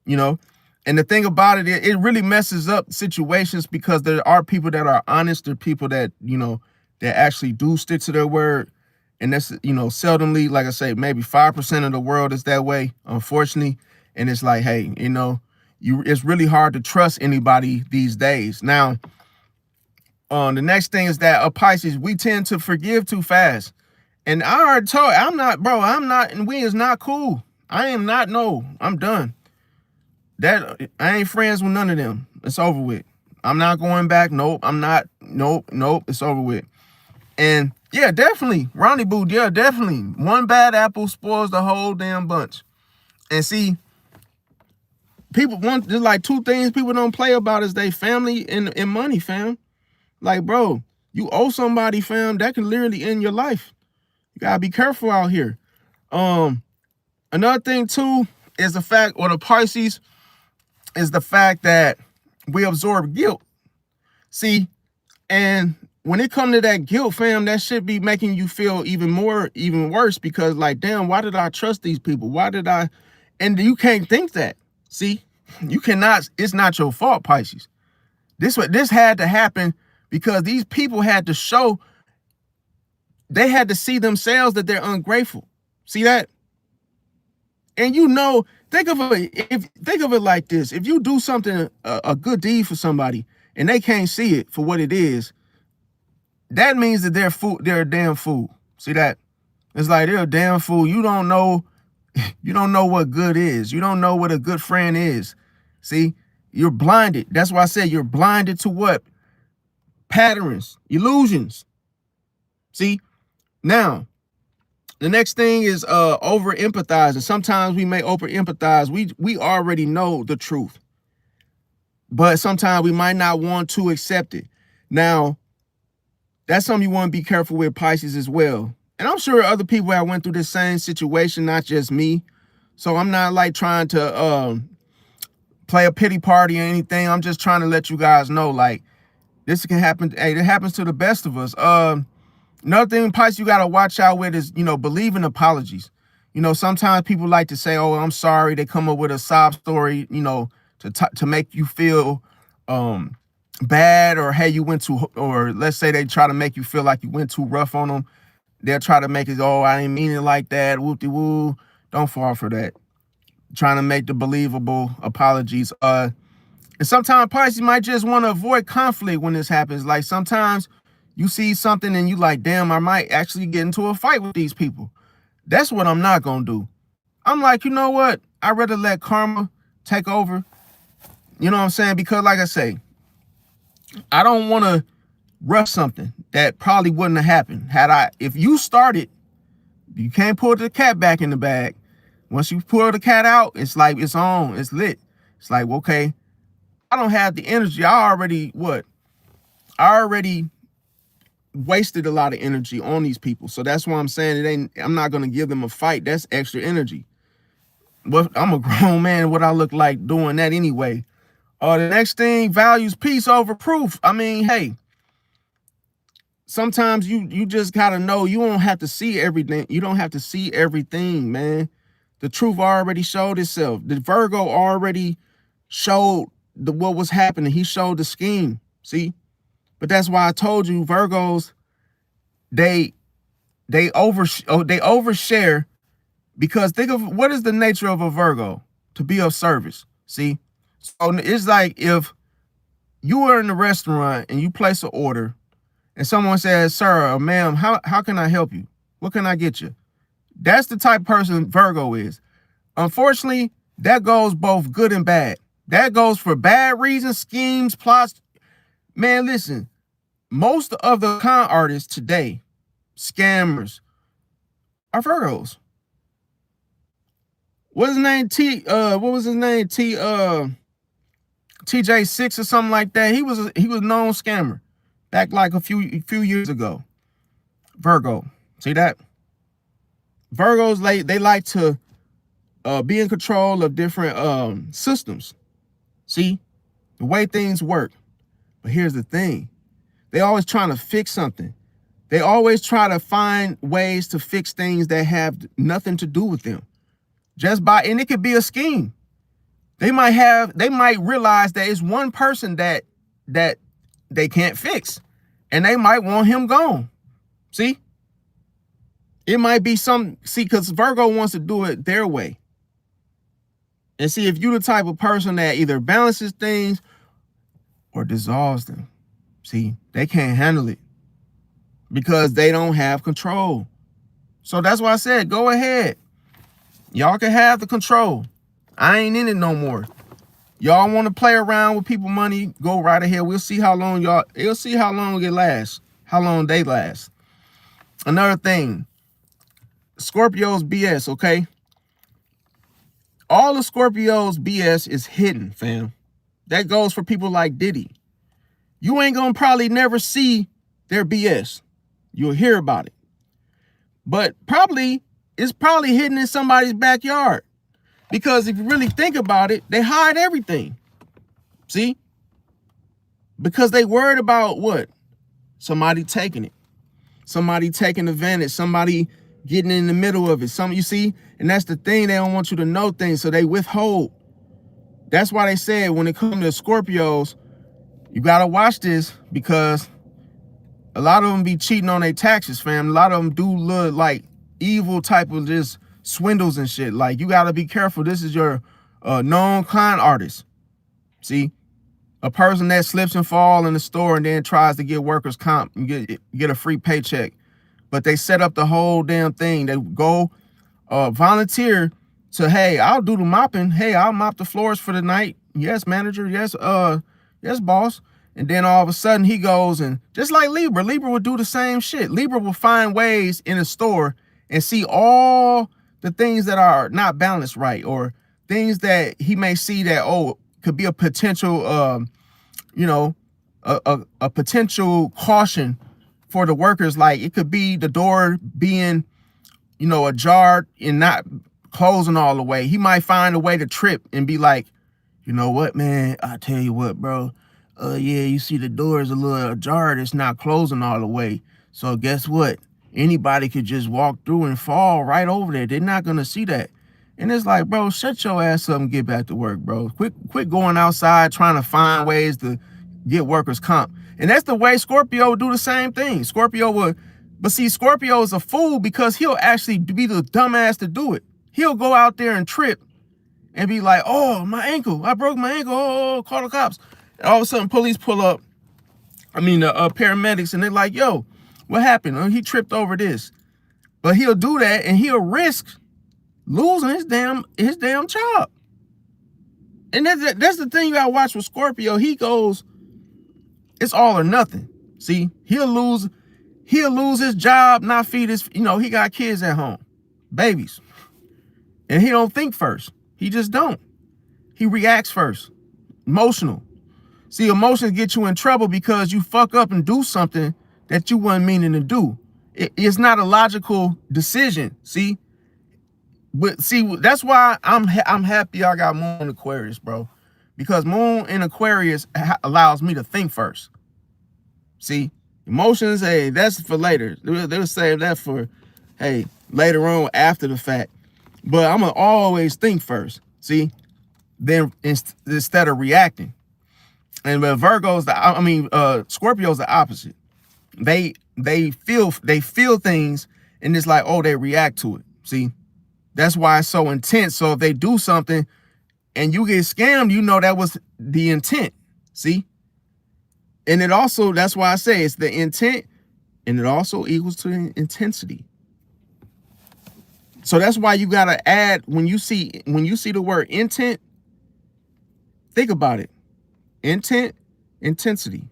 You know? And the thing about it, it really messes up situations because there are people that are honest. There are people that, that actually do stick to their word. And that's, seldomly, like I say, maybe 5% of the world is that way, unfortunately. And it's like, hey, it's really hard to trust anybody these days. Now, the next thing is that Pisces, we tend to forgive too fast. And I already told, I'm not, and we is not cool. I am not, no, I'm done. That I ain't friends with none of them. It's over with. I'm not going back. Nope, I'm not. Nope, it's over with. And yeah, definitely, rendezvous. Yeah, definitely. One bad apple spoils the whole damn bunch. And see, there's like two things people don't play about is they family and money, fam. Like, bro, you owe somebody, fam, that can literally end your life. You gotta be careful out here. Another thing too is the fact, or the Pisces, is the fact that we absorb guilt. See, and when it comes to that guilt, fam, that should be making you feel even worse because, like, damn, why did I trust these people? And you can't think that. See, you cannot, it's not your fault, Pisces. This had to happen because these people had to show, they had to see themselves that they're ungrateful. See that? And think of it like this. If you do something, a good deed for somebody, and they can't see it for what it is, that means that they're a damn fool. See that? It's like they're a damn fool. You don't know what good is. You don't know what a good friend is. See, you're blinded. That's why I said you're blinded to what? Patterns, illusions. See, now, the next thing is over empathizing. Sometimes we may over empathize. We already know the truth, but sometimes we might not want to accept it. Now, that's something you want to be careful with, Pisces, as well. And I'm sure other people have went through the same situation, not just me. So I'm not like trying to play a pity party or anything. I'm just trying to let you guys know, like, this can happen. Hey, it happens to the best of us. Another thing, Pisces, you got to watch out with is, believe in apologies. Sometimes people like to say, oh, I'm sorry. They come up with a sob story, to make you feel bad, or hey, or let's say they try to make you feel like you went too rough on them. They'll try to make it, oh, I didn't mean it like that. Whoop-de-woo. Don't fall for that. Trying to make the believable apologies. And sometimes Pisces might just want to avoid conflict when this happens. Like sometimes you see something and you like, damn, I might actually get into a fight with these people. That's what I'm not going to do. I'm like, you know what? I'd rather let karma take over. You know what I'm saying? Because like I say, I don't want to rush something that probably wouldn't have happened. If you started, you can't pull the cat back in the bag. Once you pull the cat out, it's like, it's on, it's lit. It's like, okay, I don't have the energy. I already wasted a lot of energy on these people. So that's why I'm saying I'm not going to give them a fight. That's extra energy. But I'm a grown man. What I look like doing that anyway. The next thing, values peace over proof. I mean, hey, sometimes you just got to know you don't have to see everything. You don't have to see everything, man. The truth already showed itself. The Virgo already showed what was happening. He showed the scheme. See? But that's why I told you, Virgos, they overshare, because think of what is the nature of a Virgo? To be of service. See? So it's like if you are in the restaurant and you place an order and someone says, sir or ma'am, how can I help you? What can I get you? That's the type of person Virgo is. Unfortunately, that goes both good and bad. That goes for bad reasons, schemes, plots. Man, listen, most of the con artists today, scammers, are Virgos. What's his name? What was his name? TJ6 or something like that. He was a known scammer back like a few years ago. Virgo. See that? Virgos, they like to be in control of different systems. See? The way things work. But here's the thing. They always trying to fix something. They always try to find ways to fix things that have nothing to do with them. And it could be a scheme. They might realize that it's one person that they can't fix, and they might want him gone. See? It might be because Virgo wants to do it their way. And see, if you're the type of person that either balances things or dissolves them, see, they can't handle it because they don't have control. So that's why I said, go ahead. Y'all can have the control. I ain't in it no more. Y'all want to play around with people money, go right ahead. We'll see how long it'll see how long it lasts, how long they last. Another thing, Scorpio's BS, okay? All the Scorpio's BS is hidden, fam. That goes for people like Diddy. You ain't gonna probably never see their BS. You'll hear about it. But it's probably hidden in somebody's backyard. Because if you really think about it, they hide everything. See? Because they worried about what? Somebody taking it. Somebody taking advantage. Somebody getting in the middle of it. You see? And that's the thing. They don't want you to know things, so they withhold. That's why they said when it comes to Scorpios, you got to watch this, because a lot of them be cheating on their taxes, fam. A lot of them do look like evil type of just swindles and shit. Like, you got to be careful. This is your known con artist. See? A person that slips and falls in the store and then tries to get workers' comp and get a free paycheck. But they set up the whole damn thing. They go volunteer to, hey, I'll do the mopping. Hey, I'll mop the floors for the night. Yes, manager. Yes, yes, boss. And then all of a sudden he goes, and just like Libra would do the same shit. Libra will find ways in a store and see all the things that are not balanced right, or things that he may see that, could be a potential, a potential caution for the workers. Like, it could be the door being, ajar and not closing all the way. He might find a way to trip and be like, you know what, man, I tell you what, bro. Yeah, you see the door is a little ajar. It's not closing all the way. So guess what? Anybody could just walk through and fall right over there. They're not going to see that. And it's like, bro, shut your ass up and get back to work, bro. Quit going outside trying to find ways to get workers' comp. And that's the way Scorpio would do the same thing. But see, Scorpio is a fool because he'll actually be the dumbass to do it. He'll go out there and trip and be like, oh, my ankle. I broke my ankle. Oh, call the cops. And all of a sudden, police pull up. Paramedics, and they're like, yo, what happened? He tripped over this. But he'll do that, and he'll risk losing his damn job. And that's the thing you gotta watch with Scorpio. He goes, it's all or nothing. See, he'll lose his job, not feed his, he got kids at home, babies. And he don't think first. He just don't. He reacts first. Emotional. See, emotions get you in trouble because you fuck up and do something that you weren't meaning to do. It's not a logical decision. See, but see, that's why I'm happy I got Moon in Aquarius, bro, because Moon in Aquarius allows me to think first. See, emotions, hey, that's for later. They'll save that for, hey, later on after the fact. But I'm gonna always think first. See, then instead of reacting. And Scorpio's the opposite. They they feel things, and it's like, oh, they react to it. See, that's why it's so intense. So if they do something and you get scammed, you know that was the intent. See, and it also, that's why I say it's the intent, and it also equals to intensity. So that's why you gotta add, when you see the word intent, think about it. Intent, intensity.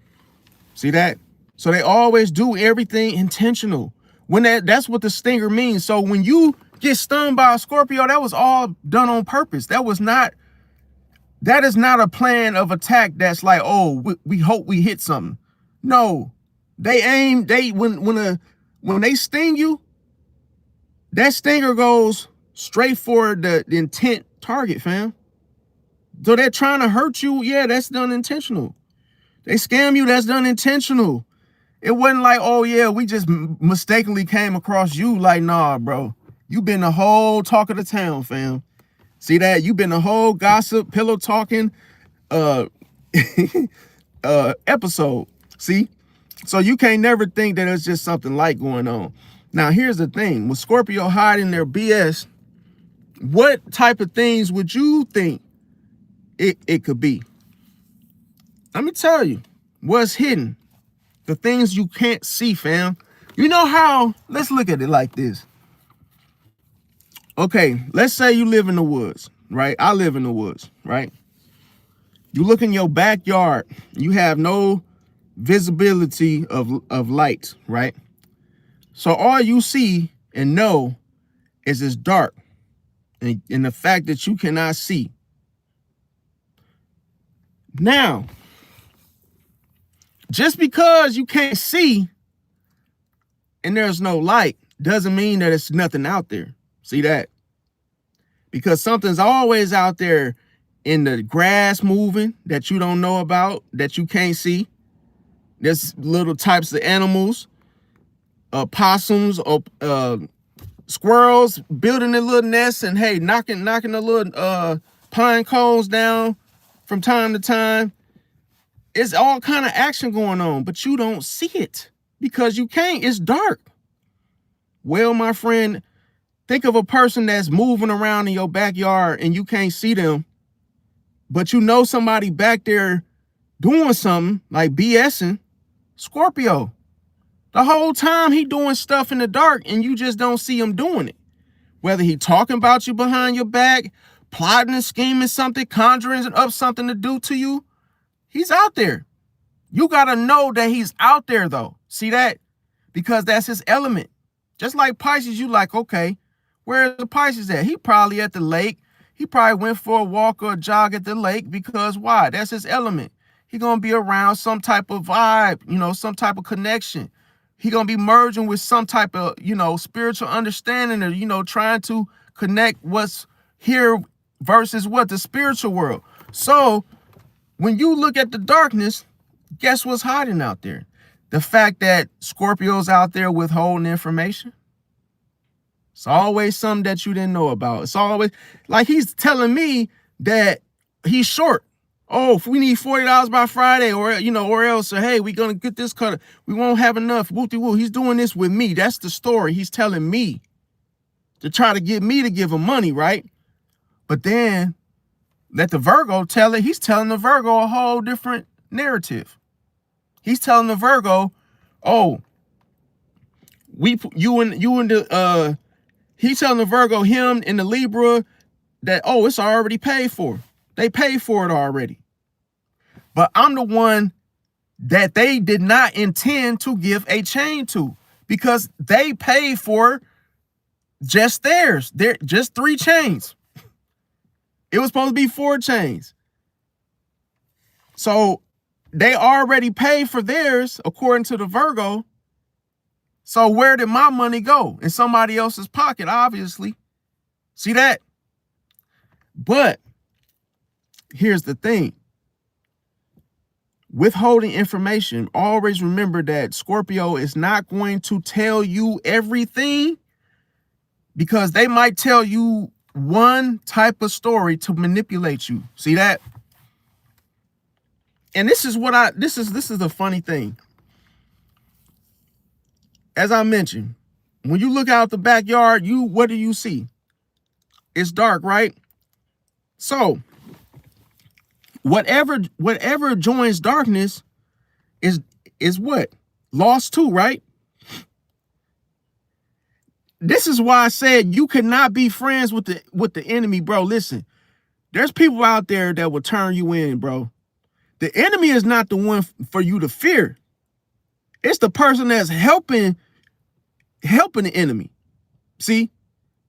See that? So they always do everything intentional. When that's what the stinger means. So when you get stung by a Scorpio, that was all done on purpose. That is not a plan of attack that's like, oh, we hope we hit something. No. When they sting you, that stinger goes straight for the intent target, fam. So they're trying to hurt you. Yeah, that's done intentional. They scam you. That's done intentional. It wasn't like, oh, yeah, we just mistakenly came across you. Like, nah, bro. You been the whole talk of the town, fam. See that? You been the whole gossip, pillow talking episode. See? So you can't never think that it's just something light going on. Now, here's the thing. With Scorpio hiding their BS, what type of things would you think it could be? Let me tell you what's hidden. The things you can't see, fam. You know how, let's look at it like this. Okay, let's say you live in the woods, right? I live in the woods, right? You look in your backyard, you have no visibility of light, right? So all you see and know is it's dark, and the fact that you cannot see. Now, just because you can't see and there's no light doesn't mean that it's nothing out there. See that? Because something's always out there in the grass moving that you don't know about, that you can't see. There's little types of animals, possums, or squirrels building their little nests and, hey, knocking the little pine cones down from time to time. It's all kind of action going on, but you don't see it because you can't. It's dark. Well, my friend, think of a person that's moving around in your backyard and you can't see them, but you know somebody back there doing something like BSing. Scorpio. The whole time he doing stuff in the dark and you just don't see him doing it. Whether he talking about you behind your back, plotting and scheming something, conjuring up something to do to you, he's out there. You got to know that he's out there, though. See that? Because that's his element. Just like Pisces, you like, okay, where's the Pisces at? He probably at the lake. He probably went for a walk or a jog at the lake because why? That's his element. He going to be around some type of vibe, some type of connection. He going to be merging with some type of, spiritual understanding or, trying to connect what's here versus what? The spiritual world. So when you look at the darkness, guess what's hiding out there? The fact that Scorpio's out there withholding information. It's always something that you didn't know about. It's always like he's telling me that he's short. Oh, if we need $40 by Friday or else, hey, we're going to get this cut. We won't have enough. Woo-de-woo. He's doing this with me. That's the story he's telling me to try to get me to give him money, right? But then let the Virgo tell it. He's telling the Virgo a whole different narrative. He's telling the Virgo, oh, he's telling the Virgo, him and the Libra, that, oh, it's already paid for. They paid for it already. But I'm the one that they did not intend to give a chain to because they paid for just theirs. They're just 3 chains. It was supposed to be 4 chains. So they already paid for theirs, according to the Virgo. So where did my money go? In somebody else's pocket, obviously. See that? But here's the thing. Withholding information, always remember that Scorpio is not going to tell you everything because they might tell you one type of story to manipulate you. See that? And this is the funny thing. as I mentioned, when you look out the backyard, what do you see? It's dark, right? So whatever joins darkness is what? Lost too, right? This is why I said you cannot be friends with the enemy, bro. Listen, there's people out there that will turn you in, bro. The enemy is not the one for you to fear. It's the person that's helping the enemy. See,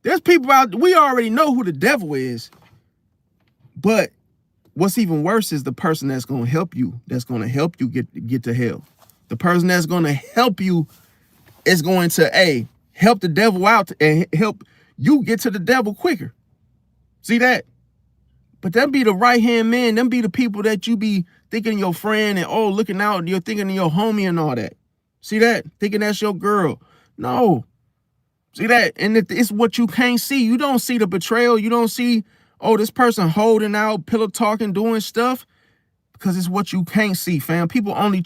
there's people out there, we already know who the devil is, but what's even worse is the person that's going to help you, get to hell. The person that's going to help you is going to help the devil out and help you get to the devil quicker. See that? But them be the right-hand man. Them be the people that you be thinking your friend and, looking out. You're thinking of your homie and all that. See that? Thinking that's your girl. No. See that? And it's what you can't see. You don't see the betrayal. You don't see, this person holding out, pillow talking, doing stuff. Because it's what you can't see, fam. People only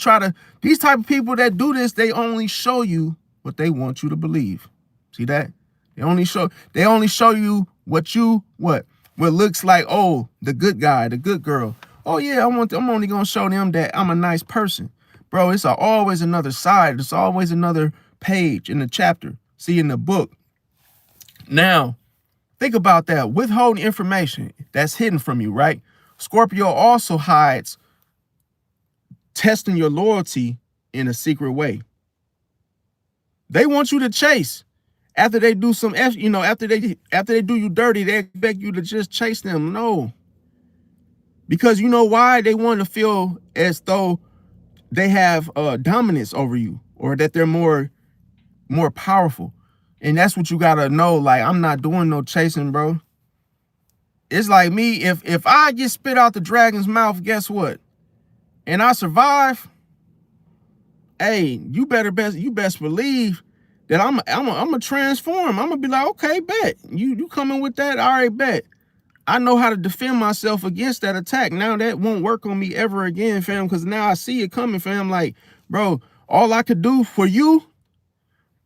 these type of people that do this, they only show you what they want you to believe. See that? They only show you what looks like, the good guy, the good girl. Oh yeah, I'm only gonna show them that I'm a nice person. Bro, it's always another side. It's always another page in the chapter. See, in the book. Now, think about that. Withholding information that's hidden from you, right? Scorpio also hides testing your loyalty in a secret way. They want you to chase. After they do after they do you dirty, they expect you to just chase them. No. Because you know why? They want to feel as though they have dominance over you, or that they're more powerful. And that's what you gotta know. Like, I'm not doing no chasing, bro. It's like me, if I get spit out the dragon's mouth, guess what? And I survive, you best believe that I'm a transform. I'm gonna be like, okay, bet. You coming with that? All right, bet. I know how to defend myself against that attack. Now that won't work on me ever again, fam, because now I see it coming, fam. Like, bro, all I could do for you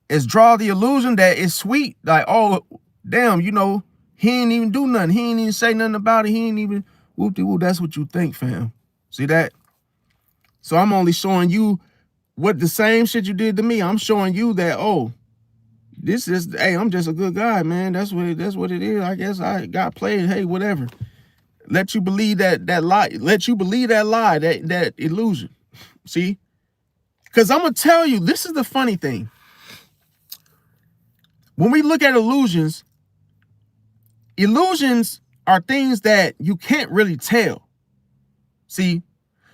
is draw the illusion that it's sweet. Like, oh, damn, he ain't even do nothing. He ain't even say nothing about it. He ain't even whoop-de-whoop. That's what you think, fam. See that? So I'm only showing you what the same shit you did to me. I'm showing you that, this is, I'm just a good guy, man. That's what it is. I guess I got played. Hey, whatever. Let you believe that lie. Let you believe that lie, that illusion. See? Because I'm going to tell you, this is the funny thing. When we look at illusions are things that you can't really tell. See?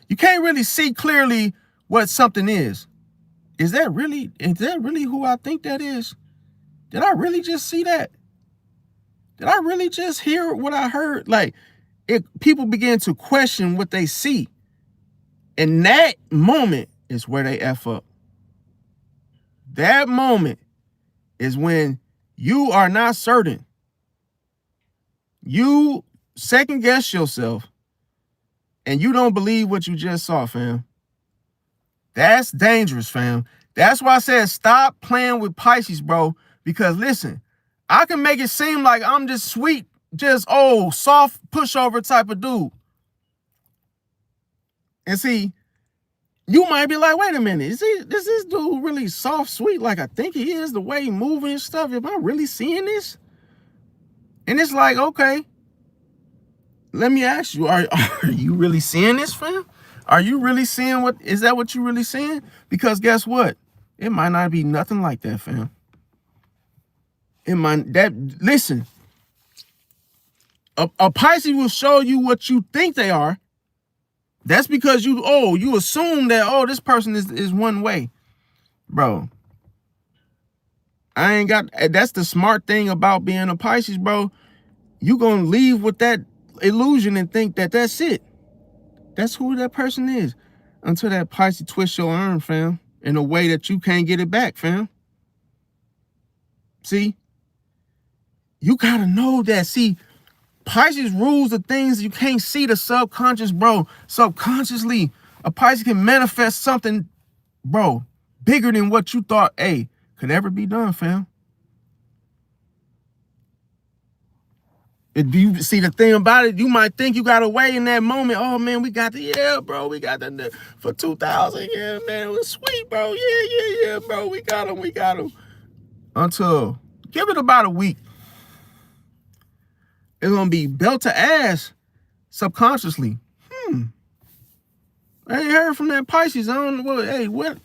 You can't really see clearly what something is. Is that really who I think that is? Did I really just see that? Did I really just hear what I heard? Like, people begin to question what they see. And that moment is where they F up. That moment is when you are not certain. You second guess yourself and you don't believe what you just saw, fam. That's dangerous, fam. That's why I said stop playing with Pisces, bro. Because listen, I can make it seem like I'm just sweet, just soft pushover type of dude. And see, you might be like, wait a minute, is this dude really soft, sweet like I think he is, the way he moving and stuff? Am I really seeing this? And it's like, okay, let me ask you, are you really seeing this, fam? Are you really seeing is that what you really seeing? Because guess what? It might not be nothing like that, fam. Listen, a Pisces will show you what you think they are. That's because you assume that, this person is one way. Bro, that's the smart thing about being a Pisces, bro. You gonna leave with that illusion and think that that's it. That's who that person is. Until that Pisces twists your arm, fam, in a way that you can't get it back, fam. See? You gotta know that. See, Pisces rules the things you can't see, the subconscious, bro. Subconsciously, a Pisces can manifest something, bro, bigger than what you thought. could ever be done, fam. Do you see the thing about it? You might think you got away in that moment. Oh man, we got the, yeah, bro, we got the for 2,000. Yeah, man, it was sweet, bro. Yeah, bro, we got him. Until give it about a week, it's gonna be belt to ass subconsciously. I ain't heard from that Pisces. I don't know what. Hey, what?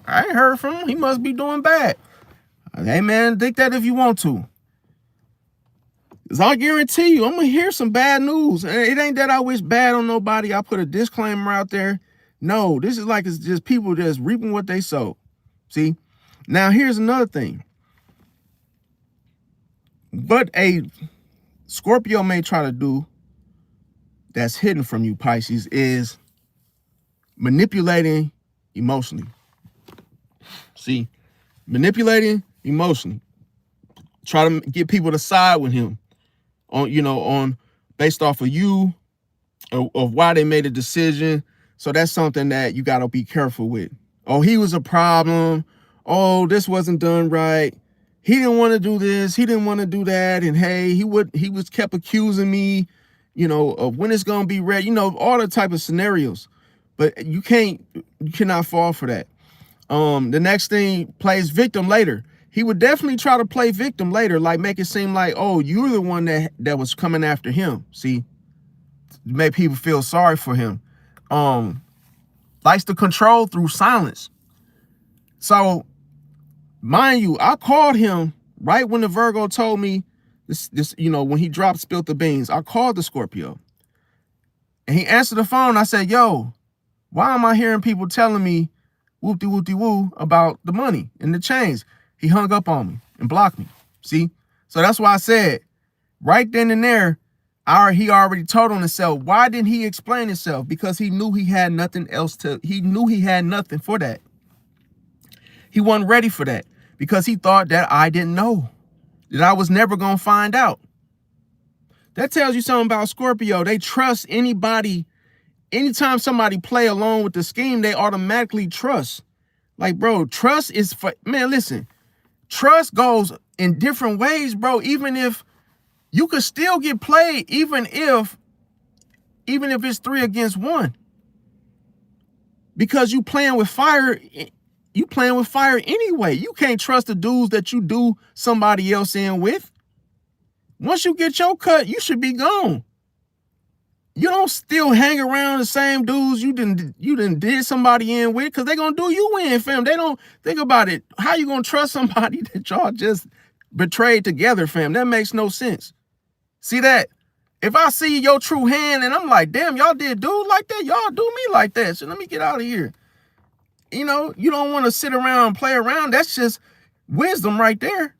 I ain't heard from him. He must be doing bad. Hey man, think that if you want to. Cause I guarantee you, I'm gonna hear some bad news. It ain't that I wish bad on nobody. I put a disclaimer out there. No, this is like it's just people just reaping what they sow. See? Now here's another thing. What a Scorpio may try to do that's hidden from you, Pisces, is manipulating emotionally. See? Manipulating emotionally. Try to get people to side with him. On based off of you of why they made a decision. So that's something that you got to be careful with. Oh, he was a problem. Oh, this wasn't done right. He didn't want to do this. He didn't want to do that. And hey, he was kept accusing me, of when it's going to be ready, all the type of scenarios. But you cannot fall for that. The next thing, plays victim later. He would definitely try to play victim later, like make it seem like, oh, you're the one that was coming after him. See, make people feel sorry for him. Likes to control through silence. So, mind you, I called him right when the Virgo told me this, when he spilled the beans. I called the Scorpio, and he answered the phone. I said, yo, why am I hearing people telling me whoop-de-whoop-de-woo about the money and the chains? He hung up on me and blocked me. See? So that's why I said right then and there, he already told on himself. Why didn't he explain himself? Because he knew he had nothing he knew he had nothing for that. He wasn't ready for that because he thought that I didn't know, that I was never going to find out. That tells you something about Scorpio. They trust anybody. Anytime somebody play along with the scheme, they automatically trust. Like, bro, trust is for, man, listen. Trust goes in different ways, bro. Even if you could still get played, even if it's 3 against 1, because you playing with fire. You playing with fire anyway. You can't trust the dudes that you do somebody else in with. Once you get your cut, you should be gone. You don't still hang around the same dudes you didn't did somebody in with, because they're going to do you in, fam. They don't think about it. How you going to trust somebody that y'all just betrayed together, fam? That makes no sense. See that? If I see your true hand and I'm like, damn, y'all did dude like that. Y'all do me like that. So let me get out of here. You don't want to sit around and play around. That's just wisdom right there.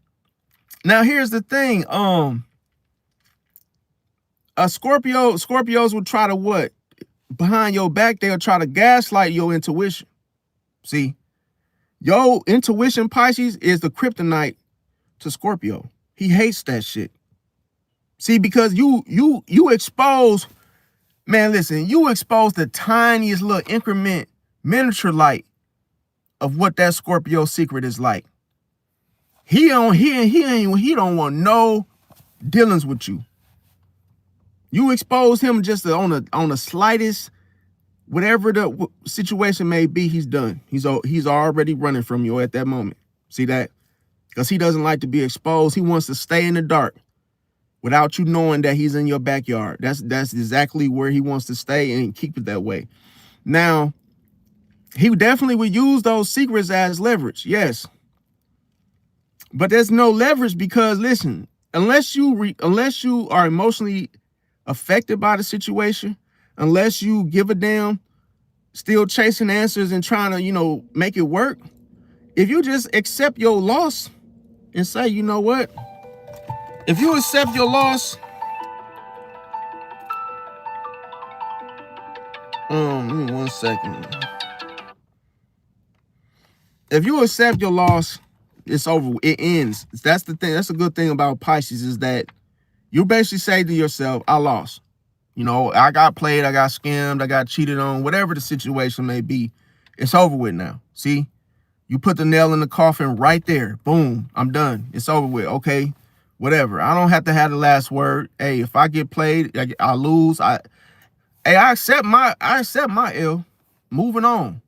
Now, here's the thing. Scorpios will try to what? Behind your back, they'll try to gaslight your intuition. See, your intuition, Pisces, is the kryptonite to Scorpio. He hates that shit. See, because you expose, man, listen, you expose the tiniest little increment, miniature light of what that Scorpio secret is like. He don't want no dealings with you. You expose him just on the slightest, whatever the situation may be, he's done. He's already running from you at that moment. See that? Because he doesn't like to be exposed. He wants to stay in the dark without you knowing that he's in your backyard. That's exactly where he wants to stay and keep it that way. Now, he definitely would use those secrets as leverage. Yes. But there's no leverage because, listen, unless you are emotionally affected by the situation, unless you give a damn, still chasing answers and trying to, make it work. If you just accept your loss and say, you know what? If you accept your loss, give me 1 second. If you accept your loss, it's over. It ends. That's the thing. That's a good thing about Pisces, is that you basically say to yourself, I lost. I got played, I got scammed, I got cheated on, whatever the situation may be. It's over with now. See? You put the nail in the coffin right there. Boom, I'm done. It's over with. Okay, whatever. I don't have to have the last word. Hey, if I get played, I lose. I accept my L. Moving on.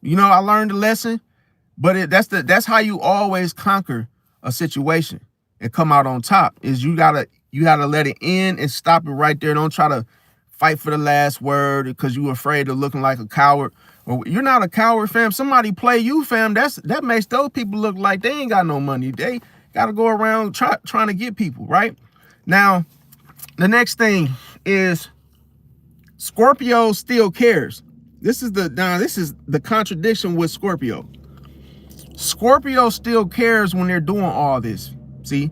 You know, I learned the lesson, but that's how you always conquer a situation and come out on top. Is you gotta let it in and stop it right there. Don't try to fight for the last word because you're afraid of looking like a coward. Or you're not a coward, fam. Somebody play you, fam. That makes those people look like they ain't got no money. They gotta go around trying to get people, right? Now, the next thing is Scorpio still cares. This is the contradiction with Scorpio. Scorpio still cares when they're doing all this. See?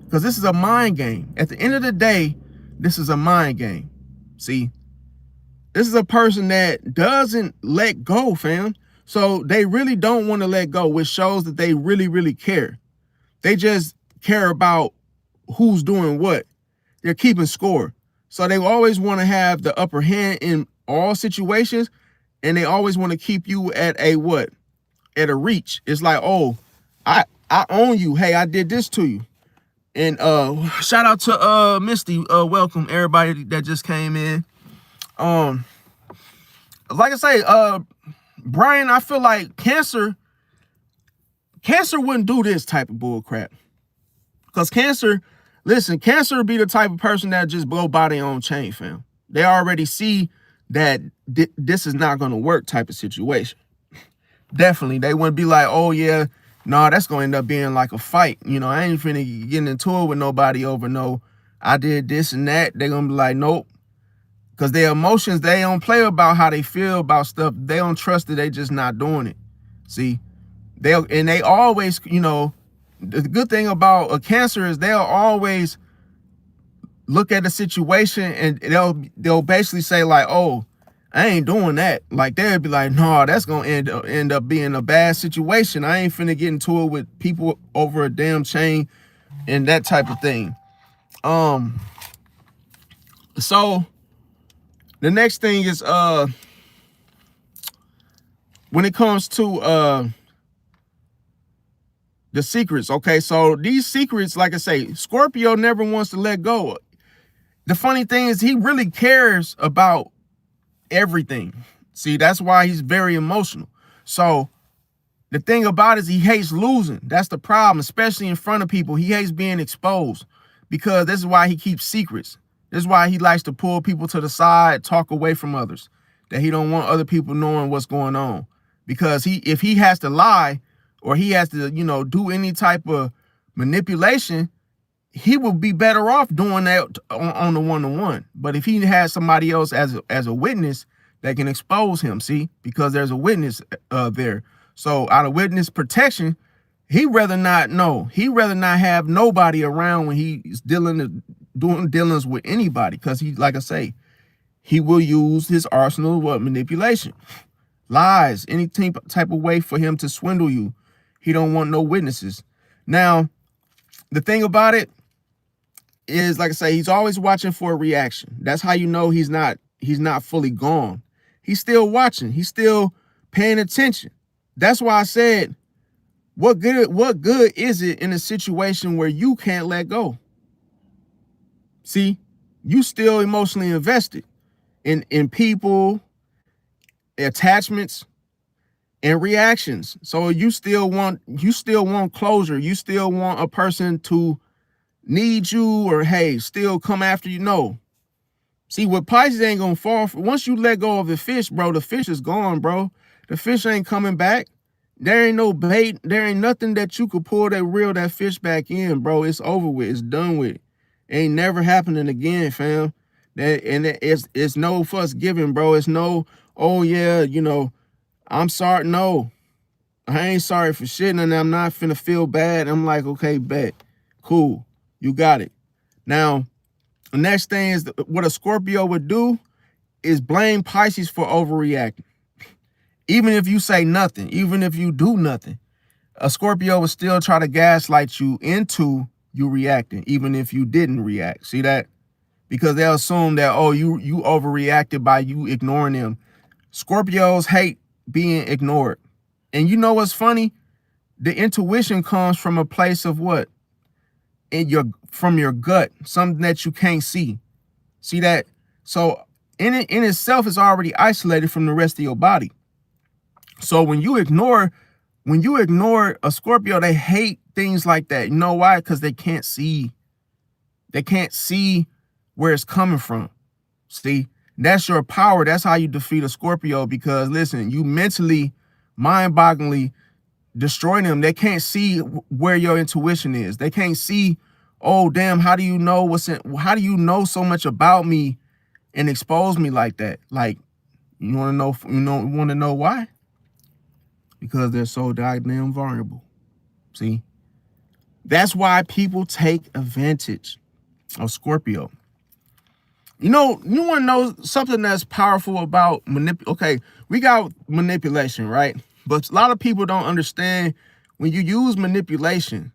Because this is a mind game. At the end of the day, this is a mind game. See? This is a person that doesn't let go, fam. So they really don't want to let go, which shows that they really, really care. They just care about who's doing what. They're keeping score. So they always want to have the upper hand in all situations, and they always want to keep you at a what? At a reach. It's like, oh, I own you. Hey, I did this to you. And shout out to Misty. Welcome everybody that just came in. Like I say, Brian, I feel like Cancer wouldn't do this type of bull crap. Because Cancer would be the type of person that just blow by their own chain, fam. They already see that this is not going to work type of situation. Definitely. They wouldn't be like, oh, yeah, no, that's going to end up being like a fight. You know, I ain't finna get into it with nobody over no, I did this and that. They're going to be like, nope. Because their emotions, they don't play about how they feel about stuff. They don't trust it. They just not doing it. See, they always, you know, the good thing about a Cancer is they'll always look at the situation and they'll basically say like, oh, I ain't doing that. Like they'll be like, no, that's gonna end up being a bad situation. I ain't finna get into it with people over a damn chain and that type of thing. So the next thing is when it comes to the secrets. Okay, so these secrets, like I say, Scorpio never wants to let go. The funny thing is he really cares about everything. See, that's why he's very emotional. So the thing about it is he hates losing. That's the problem, especially in front of people. He hates being exposed because this is why he keeps secrets. This is why he likes to pull people to the side, talk away from others, that he don't want other people knowing what's going on. Because if he has to lie or he has to, you know, do any type of manipulation, he would be better off doing that on the one-to-one. But if he has somebody else as a witness that can expose him, see, because there's a witness there. So out of witness protection, he'd rather not know. He'd rather not have nobody around when he's doing dealings with anybody. Because he, like I say, he will use his arsenal of manipulation, lies, any type of way for him to swindle you. He don't want no witnesses. Now, the thing about it is, like I say, he's always watching for a reaction. That's how you know he's not fully gone. He's still watching. He's still paying attention. That's why I said, what good is it in a situation where you can't let go? See, you still emotionally invested in people, attachments, and reactions. So you still want closure. You still want a person to need you or, hey, still come after you. No. See, what Pisces ain't gonna fall for. Once you let go of the fish, bro, the fish is gone, bro. The fish ain't coming back. There ain't no bait. There ain't nothing that you could pull that reel that fish back in, bro. It's over with. It's done with. Ain't never happening again, fam. It's no fuss giving, bro. It's no, oh yeah, you know, I'm sorry. No, I ain't sorry for shit, and I'm not finna feel bad. I'm like, okay, bet. Cool. You got it. Now, the next thing is what a Scorpio would do is blame Pisces for overreacting. Even if you say nothing, even if you do nothing, a Scorpio would still try to gaslight you into you reacting, even if you didn't react. See that? Because they'll assume that, oh, you overreacted by you ignoring them. Scorpios hate being ignored. And you know what's funny? The intuition comes from a place of what? From your gut, something that you can't see. See that? So in itself is already isolated from the rest of your body. So when you ignore a Scorpio, they hate things like that. You know why? Because they can't see. They can't see where it's coming from. See, that's your power. That's how you defeat a Scorpio. Because listen, you mentally, mind-bogglingly destroy them. They can't see where your intuition is. They can't see, oh damn, how do you know how do you know so much about me and expose me like that? Like, you want to know why? Because they're so goddamn vulnerable. See, that's why people take advantage of Scorpio. You want to know something that's powerful about okay, we got manipulation, right? But a lot of people don't understand when you use manipulation.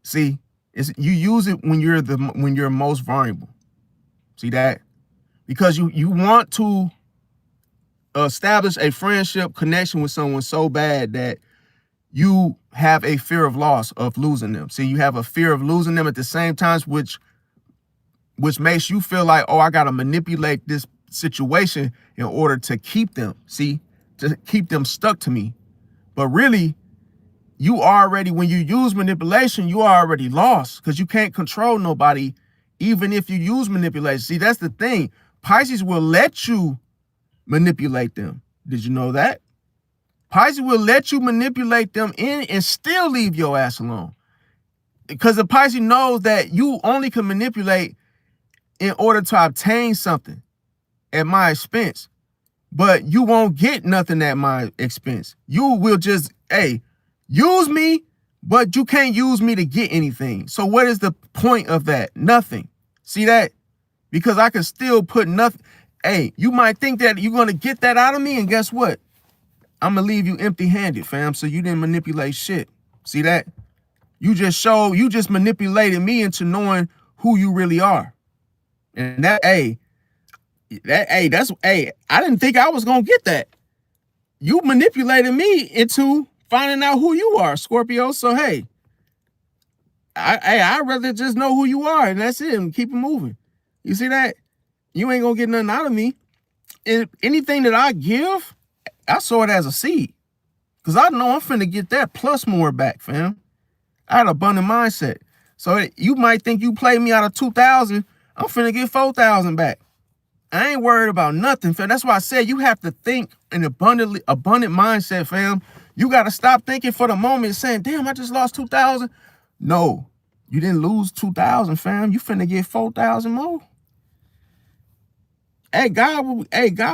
See, you use it when you're most vulnerable. See that? Because you want to establish a friendship connection with someone so bad that you have a fear of loss, of losing them. See, you have a fear of losing them at the same time, which makes you feel like, oh, I got to manipulate this situation in order to keep them, to keep them stuck to me. But really, when you use manipulation, you are already lost because you can't control nobody, even if you use manipulation. See, that's the thing. Pisces will let you manipulate them. Did you know that? Pisces will let you manipulate them in and still leave your ass alone. Because the Pisces knows that you only can manipulate in order to obtain something at my expense. But you won't get nothing at my expense. You will just, use me, but you can't use me to get anything. So what is the point of that? Nothing. See that? Because I can still put nothing. You might think that you're going to get that out of me, and guess what? I'm going to leave you empty-handed, fam, so you didn't manipulate shit. See that? You just manipulated me into knowing who you really are. And I didn't think I was going to get that. You manipulated me into finding out who you are, Scorpio. So, I'd rather just know who you are, and that's it, and keep it moving. You see that? You ain't going to get nothing out of me. And anything that I give, I saw it as a seed. Because I know I'm finna get that plus more back, fam. I had an abundant mindset. So you might think you played me out of 2,000. I'm finna get 4,000 back. I ain't worried about nothing, fam. That's why I said you have to think an abundant mindset, fam. You got to stop thinking for the moment saying, damn, I just lost 2,000. No, you didn't lose 2,000, fam. You finna get 4,000 more. God will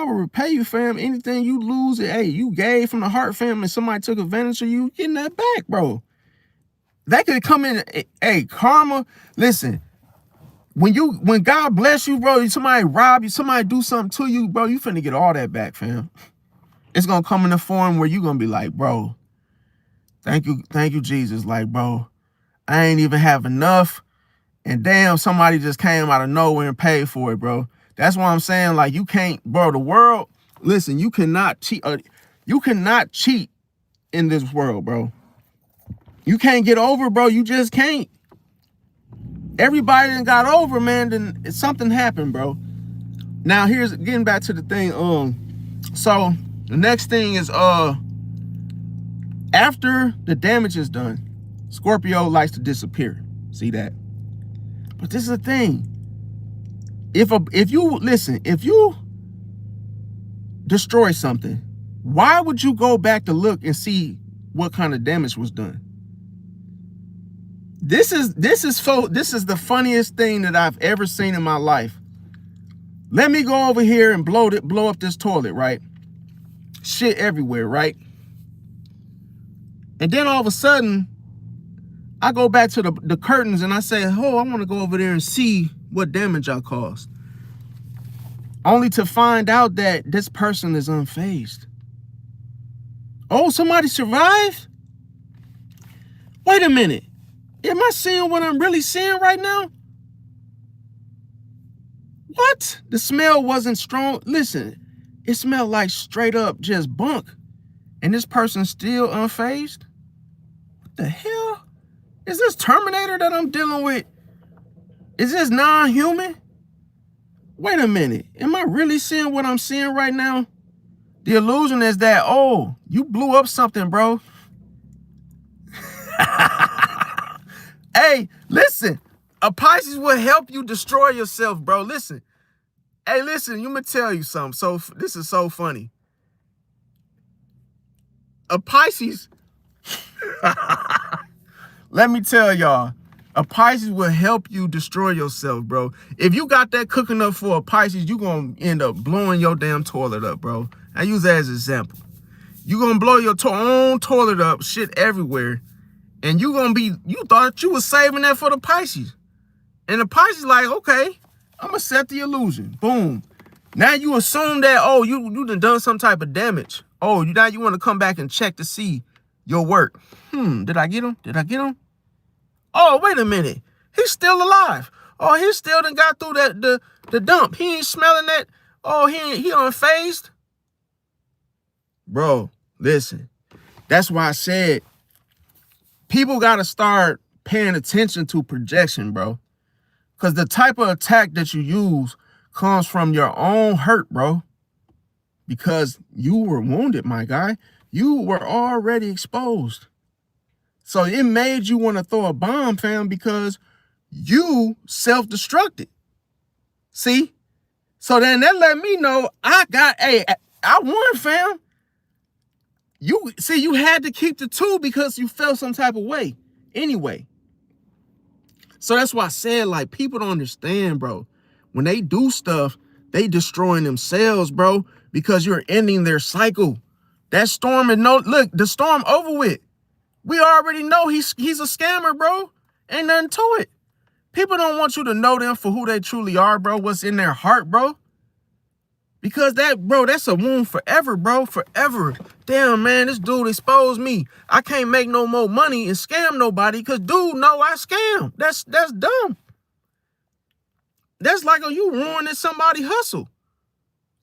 repay you, fam. Anything you lose, you gave from the heart, fam, and somebody took advantage of you, getting that back, bro. That could come in, karma. Listen, when God bless you, bro, somebody rob you, somebody do something to you, bro, you finna get all that back, fam. It's gonna come in a form where you're gonna be like, bro, thank you, Jesus. Like, bro, I ain't even have enough. And damn, somebody just came out of nowhere and paid for it, bro. That's why I'm saying, like, you can't, bro, the world, listen, you cannot cheat. You cannot cheat in this world, bro. You can't get over, bro. You just can't. Everybody that got over, man, then something happened, bro. Now, here's getting back to the thing. So the next thing is, after the damage is done, Scorpio likes to disappear. See that? But this is the thing. If you destroy something, why would you go back to look and see what kind of damage was done? This is the funniest thing that I've ever seen in my life. Let me go over here and blow up this toilet, right? Shit everywhere, right? And then all of a sudden, I go back to the curtains and I say, oh, I want to go over there and see what damage I caused. Only to find out that this person is unfazed. Oh, somebody survived? Wait a minute. Am I seeing what I'm really seeing right now? What? The smell wasn't strong. Listen, it smelled like straight up just bunk. and this person's still unfazed? What the hell? Is this Terminator that I'm dealing with? Is this non-human? Wait a minute. Am I really seeing what I'm seeing right now? The illusion is that, oh, you blew up something, bro. Hey, listen. A Pisces will help you destroy yourself, bro. Listen. Hey, listen, let me tell you something. So this is so funny. A Pisces, let me tell y'all, a Pisces will help you destroy yourself, bro. If you got that cooking up for a Pisces, you gonna end up blowing your damn toilet up, bro. I use that as an example. You gonna blow your own toilet up, shit everywhere, and you thought you was saving that for the Pisces. And the Pisces like, okay, I'm gonna set the illusion. Boom. Now you assume that, oh, you done some type of damage. Oh, now you want to come back and check to see your work. Did I get him? Did I get him? Oh, wait a minute. He's still alive. Oh, he still done got through the dump. He ain't smelling that. Oh, he unfazed. Bro, listen. That's why I said people got to start paying attention to projection, bro. Because the type of attack that you use comes from your own hurt, bro. Because you were wounded, my guy. You were already exposed. So it made you want to throw a bomb, fam, because you self-destructed. See? So then that let me know I won, fam. You had to keep the two because you felt some type of way anyway. So that's why I said, like, people don't understand, bro. When they do stuff, they destroying themselves, bro, because you're ending their cycle. That storm is look, the storm over with. We already know he's a scammer, bro. Ain't nothing to it. People don't want you to know them for who they truly are, bro. What's in their heart, bro. Because that's a wound forever, bro. Forever. Damn, man, this dude exposed me. I can't make no more money and scam nobody because dude know I scam. That's dumb. That's like you ruining somebody's hustle.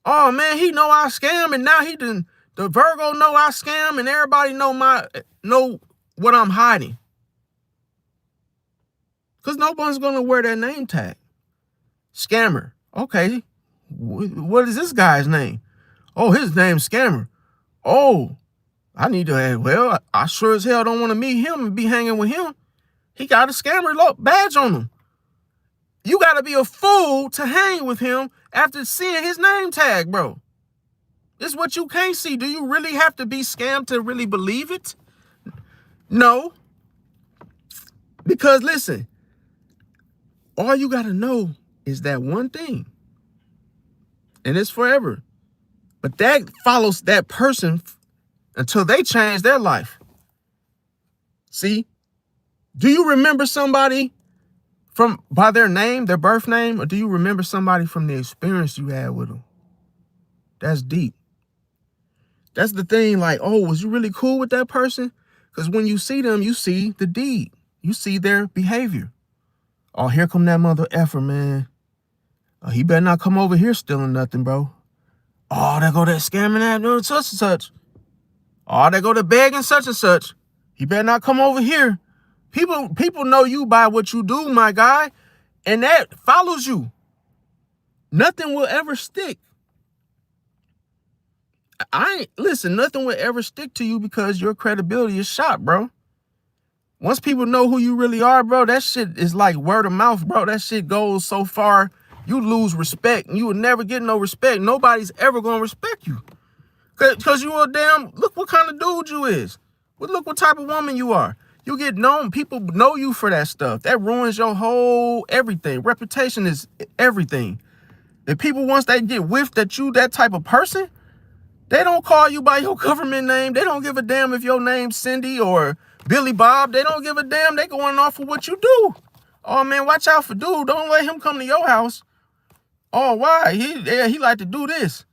Oh, man, he know I scam, and now the Virgo know I scam, and everybody know what I'm hiding. Because no one's going to wear that name tag. Scammer. Okay. What is this guy's name? Oh, his name's Scammer. Oh, I need to, well, I sure as hell don't want to meet him and be hanging with him. He got a scammer badge on him. You got to be a fool to hang with him after seeing his name tag, bro. It's what you can't see. Do you really have to be scammed to really believe it? No. Because listen, all you got to know is that one thing. And it's forever. But that follows that person until they change their life. See? Do you remember somebody by their name, their birth name, or do you remember somebody from the experience you had with them? That's deep. That's the thing, like, oh, was you really cool with that person? Because when you see them, you see the deed. You see their behavior. Oh, here come that mother effer, man. Oh, he better not come over here stealing nothing, bro. Oh, there go that scamming at such and such. Oh, there go the begging such and such. He better not come over here. People know you by what you do, my guy, and that follows you. Nothing will ever stick. Listen, nothing will ever stick to you because your credibility is shot, bro. Once people know who you really are, bro, that shit is like word of mouth, bro. That shit goes so far, you lose respect. You will never get no respect. Nobody's ever going to respect you. Because you a look what kind of dude you is. Look what type of woman you are. You get known. People know you for that stuff. That ruins your whole everything. Reputation is everything. If people, once they get whiffed that you that type of person, they don't call you by your government name. They don't give a damn if your name's Cindy or Billy Bob. They don't give a damn. They going off of what you do. Oh, man, watch out for dude. Don't let him come to your house. Oh, why? He like to do this.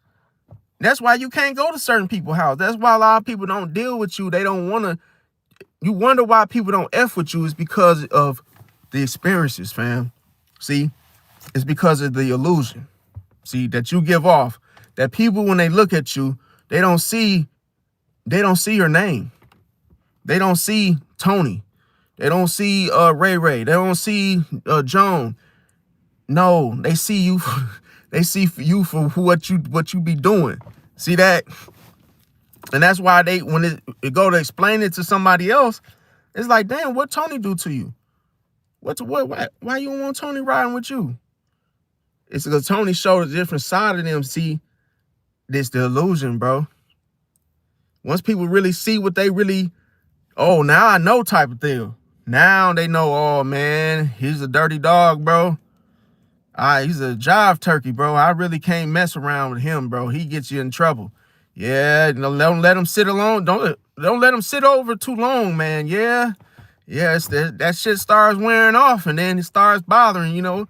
That's why you can't go to certain people's house. That's why a lot of people don't deal with you. They don't want to. You wonder why people don't F with you is because of the experiences, fam. See? It's because of the illusion. See, that you give off. That people, when they look at you, they don't see They don't see your name. They don't see Tony. They don't see Ray Ray. They don't see Joan. No, they see you. They see you for what you be doing. See that? And that's why they, when it go to explain it to somebody else, it's like, damn, what Tony do to you? Why you don't want Tony riding with you? It's because Tony showed a different side of them. See, this the illusion, bro. Once people really see what they really, oh, now I know type of thing. Now they know, oh man, he's a dirty dog, bro. He's a jive turkey, bro. I really can't mess around with him, bro. He gets you in trouble. Yeah, don't let him sit alone. Don't let him sit over too long, man. Yeah, that shit starts wearing off, and then it starts bothering. You know,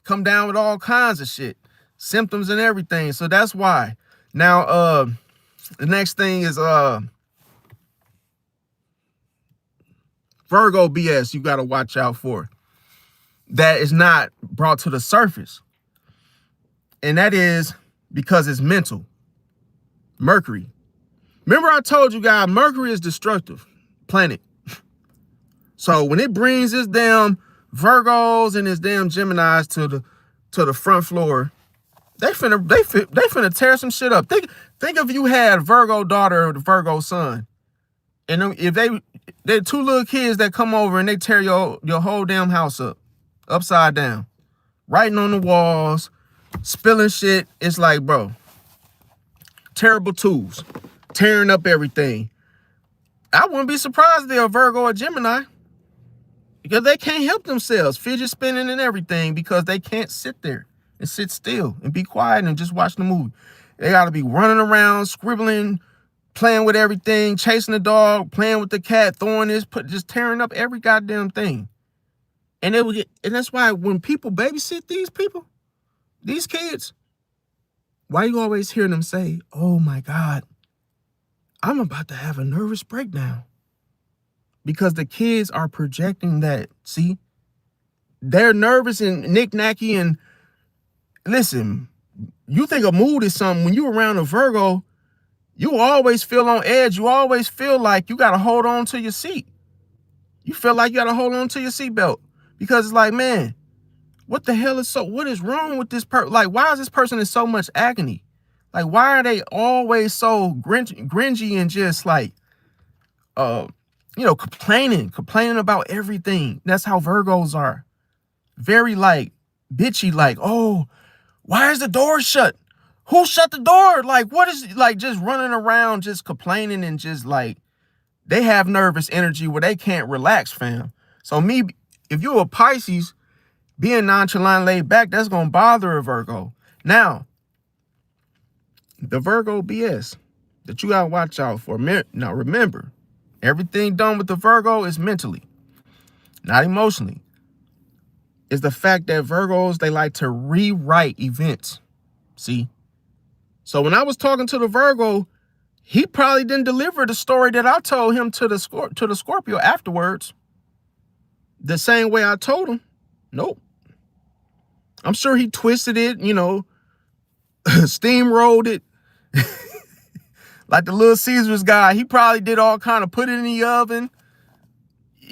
come down with all kinds of shit, symptoms and everything. So that's why. Now, the next thing is Virgo BS. You got to watch out for. That is not brought to the surface. And that is because it's mental. Mercury. Remember I told you guys, Mercury is destructive planet. So when it brings its damn Virgos and its damn Geminis to the front floor, they finna tear some shit up. Think if you had a Virgo daughter or the Virgo son, and if they're two little kids that come over and they tear your whole damn house up. Upside down, writing on the walls, spilling shit. It's like, bro, terrible tools, tearing up everything. I wouldn't be surprised if they're a Virgo or Gemini, because they can't help themselves, fidget spinning and everything, because they can't sit there and sit still and be quiet and just watch the movie. They got to be running around, scribbling, playing with everything, chasing the dog, playing with the cat, throwing this, just tearing up every goddamn thing. And and that's why when people babysit these kids, why you always hear them say, oh my God, I'm about to have a nervous breakdown? Because the kids are projecting that. See, they're nervous and knick-knacky. And listen, you think a mood is something. When you're around a Virgo, you always feel on edge. You always feel like you got to hold on to your seat. You feel like you got to hold on to your seatbelt. Because it's like, man, what the hell what is wrong with this person? Like, why is this person in so much agony? Like, why are they always so gringy and just like, complaining about everything? That's how Virgos are. Very like bitchy, like, oh, why is the door shut? Who shut the door? Like, what is, like, just running around, just complaining, and just like, they have nervous energy where they can't relax, fam. So if you're a Pisces, being nonchalant, laid back, that's going to bother a Virgo. Now, the Virgo BS that you got to watch out for. Now, remember, everything done with the Virgo is mentally, not emotionally. It's the fact that Virgos, they like to rewrite events. See? So when I was talking to the Virgo, he probably didn't deliver the story that I told him to the Scorpio afterwards the same way I told him. Nope. I'm sure he twisted it, steamrolled it. Like the Little Caesars guy, he probably did all kind of, put it in the oven,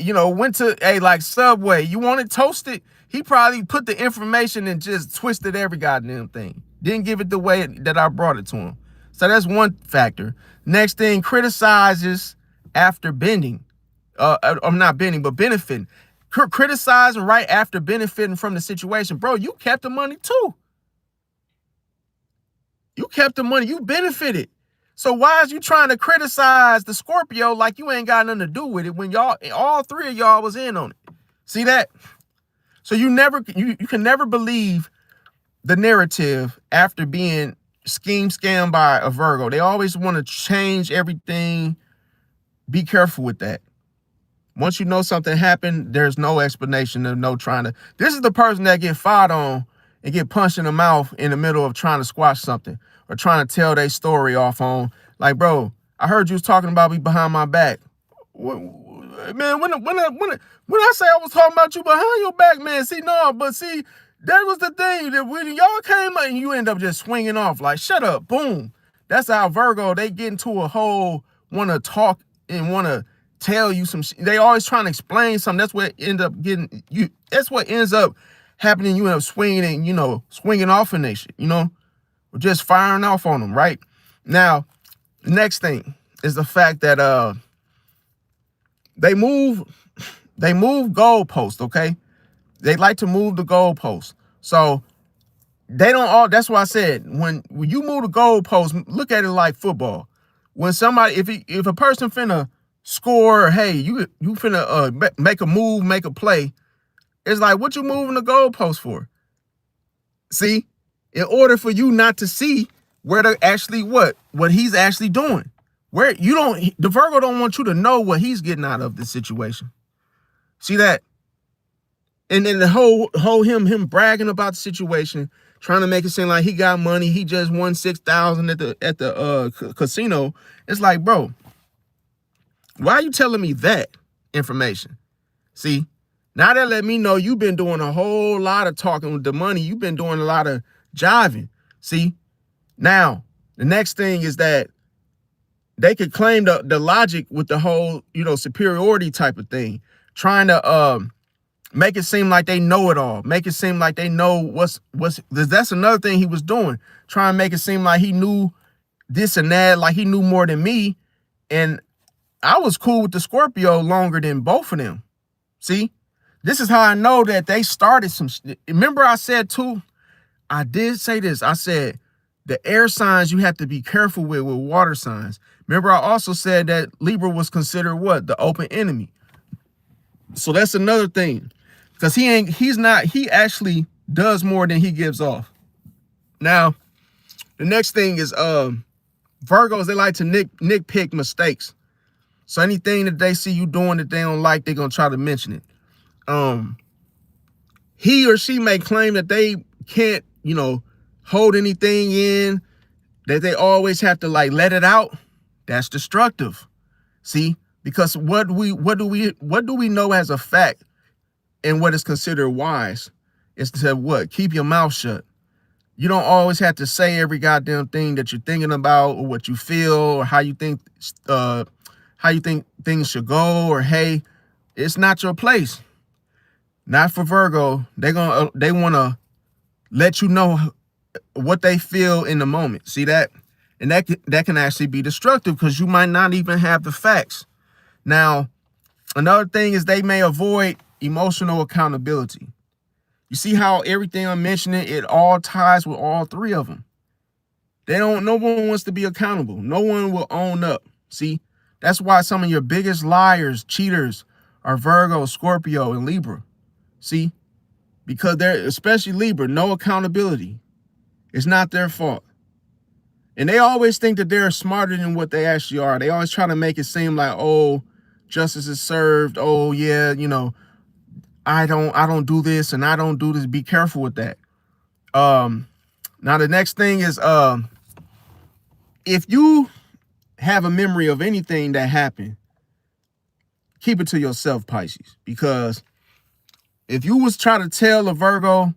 went to like Subway. You want it toasted? He probably put the information and just twisted every goddamn thing. Didn't give it the way that I brought it to him. So that's one factor. Next thing, criticizes after bending. I'm not bending, but benefiting. Criticizing right after benefiting from the situation. Bro, you kept the money too. You kept the money. You benefited. So why is you trying to criticize the Scorpio like you ain't got nothing to do with it when all three of y'all was in on it? See that? So you can never believe the narrative after being scammed by a Virgo. They always want to change everything. Be careful with that. Once you know something happened, there's no explanation of no trying to. This is the person that get fired on and get punched in the mouth in the middle of trying to squash something or trying to tell their story off on. Like, bro, I heard you was talking about me behind my back. Man, when I say I was talking about you behind your back, man, that was the thing, that when y'all came up and you end up just swinging off, like, shut up, boom. That's how Virgo, they get into a whole want to talk and want to tell you some shit. They always trying to explain something. That's what end up getting you. That's what ends up happening. You end up swinging and, you know, swinging off in they shit, you know, or just firing off on them. Right now, the next thing is the fact that they move goalposts. Okay, they like to move the goalposts. So they don't all. That's why I said when you move the goalposts, look at it like football. When somebody, if a person finna score, or, hey, you finna make a move, make a play, it's like, what you moving the goalpost for? See, in order for you not to see where they're actually what he's actually doing, where you don't, the Virgo don't want you to know what he's getting out of this situation. See that? And then the whole him bragging about the situation, trying to make it seem like he got money. He just won 6,000 at the casino. It's like, bro, why are you telling me that information? See, now that let me know you've been doing a whole lot of talking with the money. You've been doing a lot of jiving. See, now the next thing is that they could claim the logic with the whole, you know, superiority type of thing, trying to make it seem like they know it all. Make it seem like they know what's. That's another thing he was doing, trying to make it seem like he knew this and that, like he knew more than me. And I was cool with the Scorpio longer than both of them. See, this is how I know that they started some. Remember, I said too. I did say this. I said the air signs you have to be careful with water signs. Remember, I also said that Libra was considered what? The open enemy. So that's another thing. Because he actually does more than he gives off. Now, the next thing is Virgos, they like to nitpick mistakes. So anything that they see you doing that they don't like, they're gonna try to mention it. He or she may claim that they can't, you know, hold anything in, that they always have to like let it out. That's destructive. See, because what do we know as a fact and what is considered wise is to what? Keep your mouth shut. You don't always have to say every goddamn thing that you're thinking about or what you feel or how you think things should go, or hey, it's not your place. Not for Virgo. They want to let you know what they feel in the moment. See that? And that can actually be destructive because you might not even have the facts. Now, another thing is they may avoid emotional accountability. You see how everything I'm mentioning, it all ties with all three of them. No one wants to be accountable. No one will own up. See, that's why some of your biggest liars, cheaters are Virgo, Scorpio, and Libra. See, because they're, especially Libra, no accountability. It's not their fault. And they always think that they're smarter than what they actually are. They always try to make it seem like, oh, justice is served. Oh, yeah, you know, I don't do this and I don't do this. Be careful with that. Now the next thing is if you have a memory of anything that happened, keep it to yourself, Pisces, because if you was trying to tell a Virgo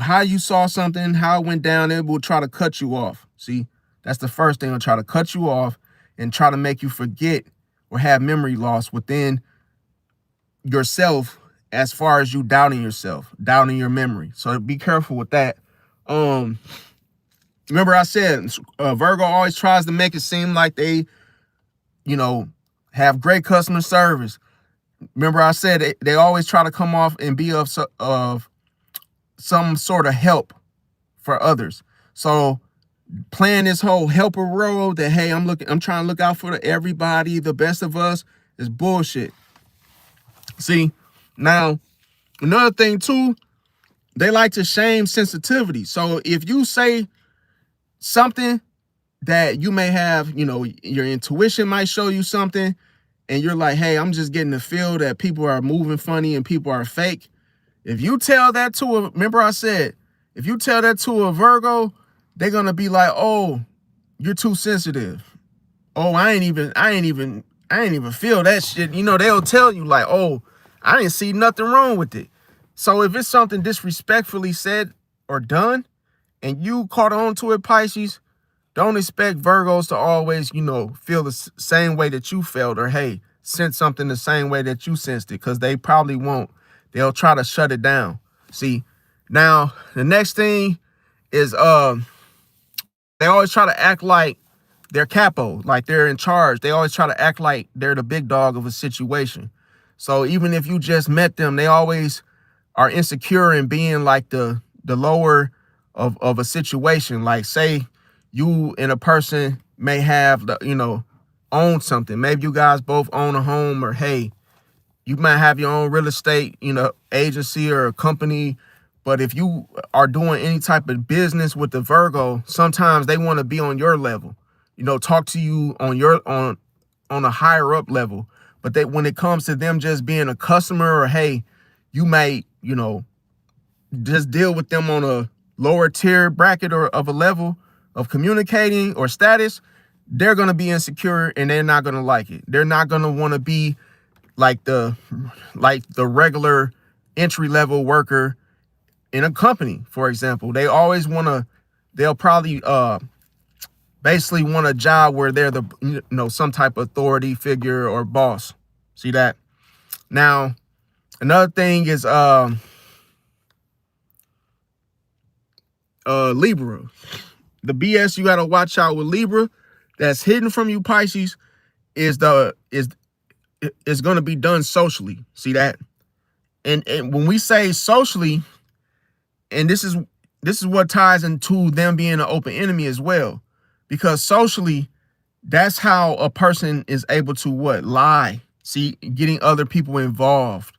how you saw something, how it went down, it will try to cut you off. See, that's the first thing. It'll try to cut you off and try to make you forget or have memory loss within yourself as far as you doubting yourself, doubting your memory. So be careful with that. Remember I said Virgo always tries to make it seem like they, you know, have great customer service. Remember I said they always try to come off and be of some sort of help for others. So playing this whole helper role that, hey, I'm trying to look out for everybody, the best of us, is bullshit. See, now another thing too, they like to shame sensitivity. So if you say something that you may have, you know, your intuition might show you something, and you're like, hey, I'm just getting the feel that people are moving funny and people are fake. If you tell that to remember I said, if you tell that to a Virgo, they're gonna be like, oh, you're too sensitive. Oh, I ain't even feel that shit. You know, they'll tell you like, oh, I didn't see nothing wrong with it. So if it's something disrespectfully said or done and you caught on to it, Pisces, Don't expect Virgos to always, you know, feel the same way that you felt, or hey, sense something the same way that you sensed it, because they probably won't. They'll try to shut it down. See, now the next thing is they always try to act like they're capo, like they're in charge. They always try to act like they're the big dog of a situation. So even if you just met them, they always are insecure in being like the lower of a situation. Like, say you and a person may have the, you know, own something. Maybe you guys both own a home, or hey, you might have your own real estate, you know, agency or a company. But if you are doing any type of business with the Virgo, sometimes they want to be on your level, you know, talk to you on your on a higher up level. But they, when it comes to them just being a customer, or hey, you may, you know, just deal with them on a lower tier bracket or of a level of communicating or status, they're going to be insecure and they're not going to like it. They're not going to want to be like the regular entry level worker in a company, for example. They always want to, they'll probably basically want a job where they're the, you know, some type of authority figure or boss. See that? Now, another thing is Libra. The BS you got to watch out with Libra that's hidden from you, Pisces, is going to be done socially. See that? And when we say socially, and this is what ties into them being an open enemy as well, because socially, that's how a person is able to what? Lie. See, getting other people involved.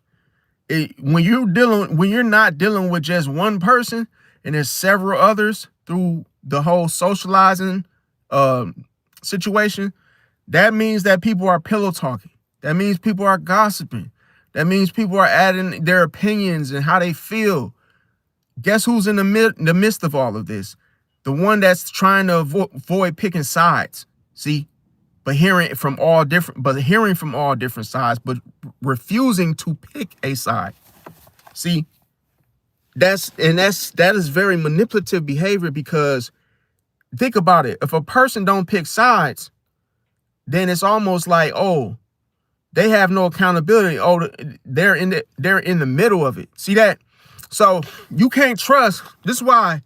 When you're not dealing with just one person and there's several others through the whole socializing situation, that means that people are pillow talking. That means people are gossiping. That means people are adding their opinions and how they feel. Guess who's in the midst of all of this? The one that's trying to avoid picking sides. See, but hearing from all different sides, but refusing to pick a side. See, that is very manipulative behavior, because think about it. If a person don't pick sides, then it's almost like, oh, they have no accountability. Oh, they're in the middle of it. See that? So you can't trust. This is why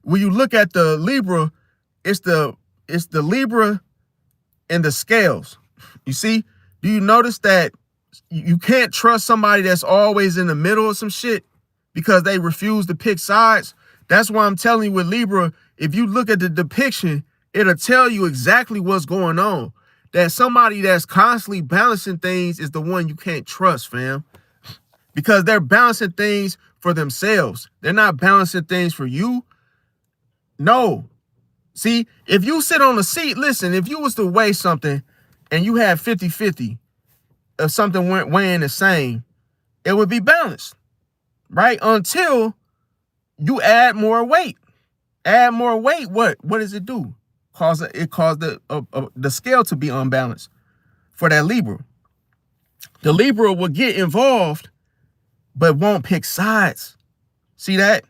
when you look at the Libra, it's the Libra and the scales. You see? Do you notice that you can't trust somebody that's always in the middle of some shit because they refuse to pick sides? That's why I'm telling you with Libra, if you look at the depiction, it'll tell you exactly what's going on. That somebody that's constantly balancing things is the one you can't trust, fam. Because they're balancing things for themselves. They're not balancing things for you. No. See, if you sit on a seat, listen, if you was to weigh something and you had 50-50 of something weighing the same, it would be balanced, right? Until you add more weight. Add more weight, what does it do? It caused the scale to be unbalanced for that Libra. The Libra will get involved, but won't pick sides. See that?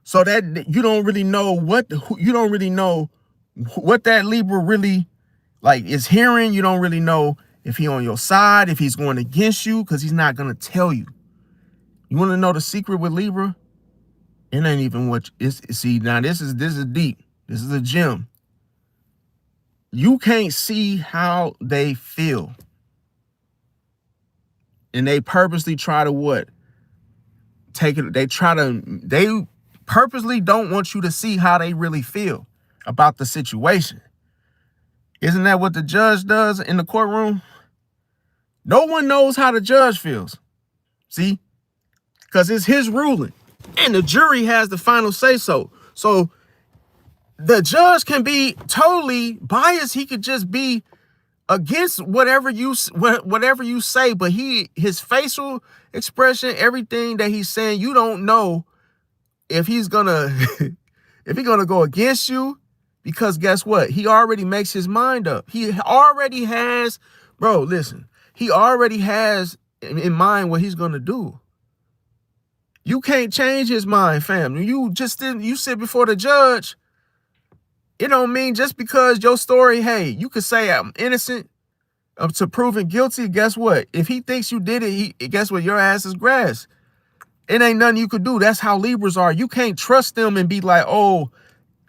So that you don't really know what that Libra really like is hearing. You don't really know if he's on your side, if he's going against you, because he's not going to tell you. You want to know the secret with Libra? It ain't even what is. See, now this is deep. This is a gem. You can't see how they feel. And they purposely try to what? They purposely don't want you to see how they really feel about the situation. Isn't that what the judge does in the courtroom? No one knows how the judge feels. See? Because it's his ruling. And the jury has the final say so. So the judge can be totally biased. He could just be against whatever you say, but his facial expression, everything that he's saying, you don't know if he's gonna go against you, because guess what? He already makes his mind up. He already has in mind what he's gonna do. You can't change his mind, fam. You sit before the judge. It don't mean just because your story, hey, you could say I'm innocent up to proven guilty. Guess what? If he thinks you did it, guess what? Your ass is grass. It ain't nothing you could do. That's how Libras are. You can't trust them and be like, oh,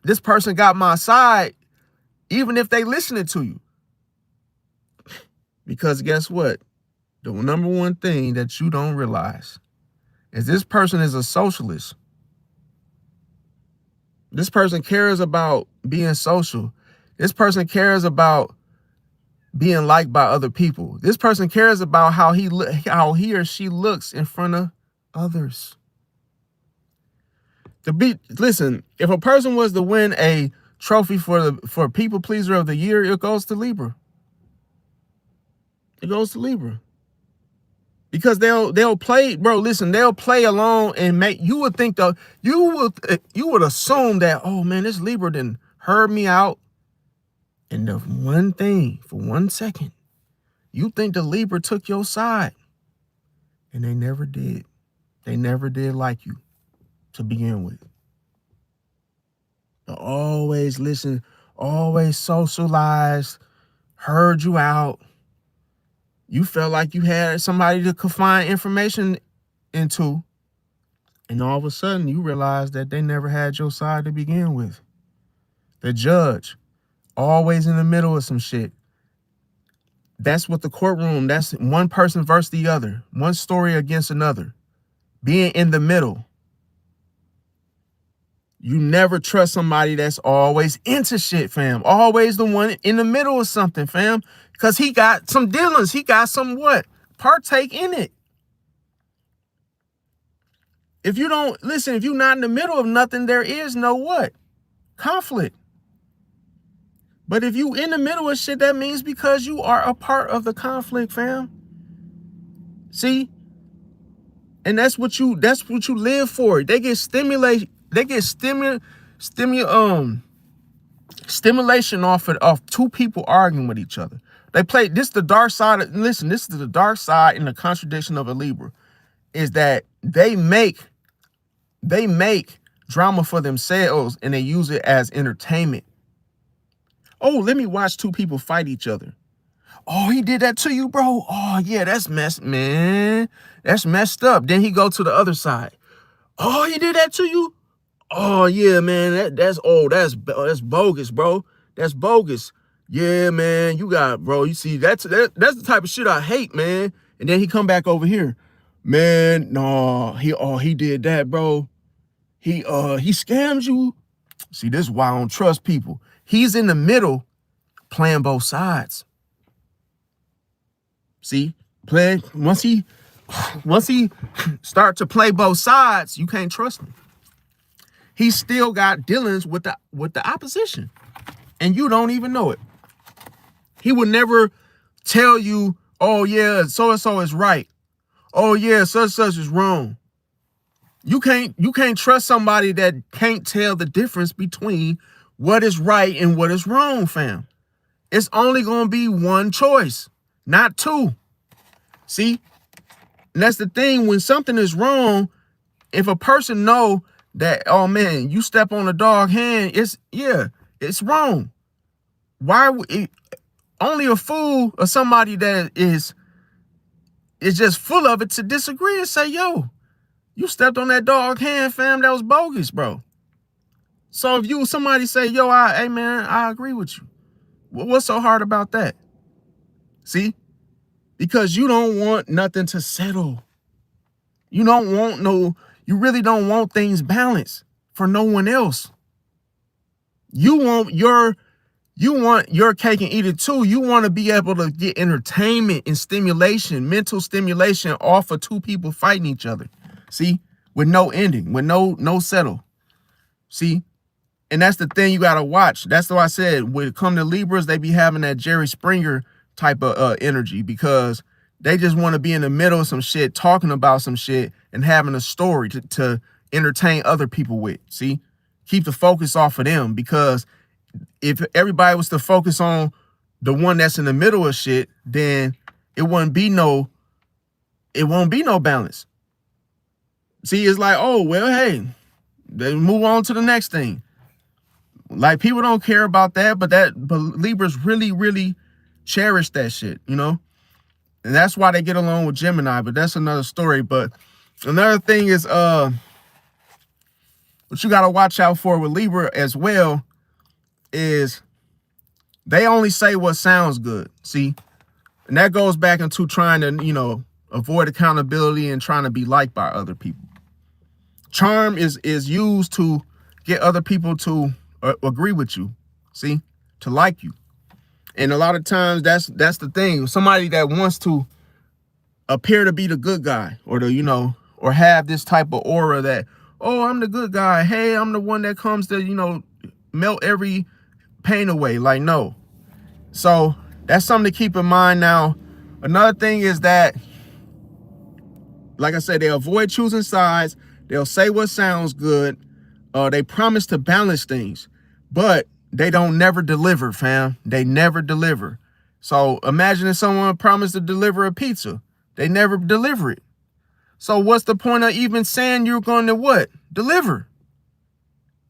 this person got my side, even if they listening to you. Because guess what? The number one thing that you don't realize is this person is a socialist. This person cares about being social. This person cares about being liked by other people. This person cares about how he or she looks in front of others. Listen, if a person was to win a trophy for people pleaser of the year, it goes to Libra. It goes to Libra. Because they'll play, bro. Listen, they'll play along and make you would think you would assume that, oh man, this Libra done heard me out. And the one thing for 1 second, you think the Libra took your side, and they never did. They never did like you to begin with. They always listen, always socialized, heard you out. You felt like you had somebody to confide information into. And all of a sudden, you realize that they never had your side to begin with. The judge, always in the middle of some shit. That's what the courtroom, that's one person versus the other. One story against another. Being in the middle. You never trust somebody that's always into shit, fam. Always the one in the middle of something, fam. Because he got some dealings. He got some what? Partake in it. If you don't, listen, if you're not in the middle of nothing, there is no what? Conflict. But if you in the middle of shit, that means because you are a part of the conflict, fam. See? And that's what you live for. They get stimulation. They get stimulation off two people arguing with each other. They play this the dark side. Listen, this is the dark side in the contradiction of a Libra, is that they make drama for themselves and they use it as entertainment. Oh, let me watch two people fight each other. Oh, he did that to you, bro. Oh, yeah, that's man. That's messed up. Then he go to the other side. Oh, he did that to you? Oh, yeah, man. That's bogus, bro. That's bogus. Yeah, man. You bro. You see, that's the type of shit I hate, man. And then he come back over here. Man, no, he did that, bro. He scammed you. See, this is why I don't trust people. He's in the middle playing both sides. See, once he start to play both sides, you can't trust him. He still got dealings with the opposition, and you don't even know it. He would never tell you, oh yeah, so and so is right. Oh yeah, such and such is wrong. You can't trust somebody that can't tell the difference between what is right and what is wrong, fam. It's only gonna be one choice, not two. See? And that's the thing, when something is wrong, if a person know that, oh man, you step on a dog hand, it's wrong. Why only a fool or somebody that is just full of it to disagree and say, yo, you stepped on that dog hand, fam, that was bogus, bro. So if somebody say, yo, hey man, I agree with you. What's so hard about that? See? Because you don't want nothing to settle. You really don't want things balanced for no one else. You want your cake and eat it too. You want to be able to get entertainment and stimulation, mental stimulation off of two people fighting each other. See? With no ending, with no settle. See? And that's the thing you got to watch. That's why I said, when it come to Libras, they be having that Jerry Springer type of energy, because they just want to be in the middle of some shit, talking about some shit and having a story to entertain other people with. See? Keep the focus off of them, because if everybody was to focus on the one that's in the middle of shit, then it won't be no balance. See, it's like, oh, well, hey, then move on to the next thing. Like, people don't care about that, but Libras really, really cherish that shit, you know? And that's why they get along with Gemini, but that's another story. But another thing is what you gotta watch out for with Libra as well is they only say what sounds good. See? And that goes back into trying to, you know, avoid accountability and trying to be liked by other people. Charm is used to get other people to agree with you, see, to like you. And a lot of times that's the thing. Somebody that wants to appear to be the good guy, or the, you know, or have this type of aura that, oh, I'm the good guy. Hey, I'm the one that comes to, you know, melt every pain away. Like, no. So that's something to keep in mind. Now, another thing is that, like I said, they avoid choosing sides. They'll say what sounds good. They promise to balance things, but they don't never deliver, fam. They never deliver. So imagine if someone promised to deliver a pizza. They never deliver it. So what's the point of even saying you're going to what? Deliver.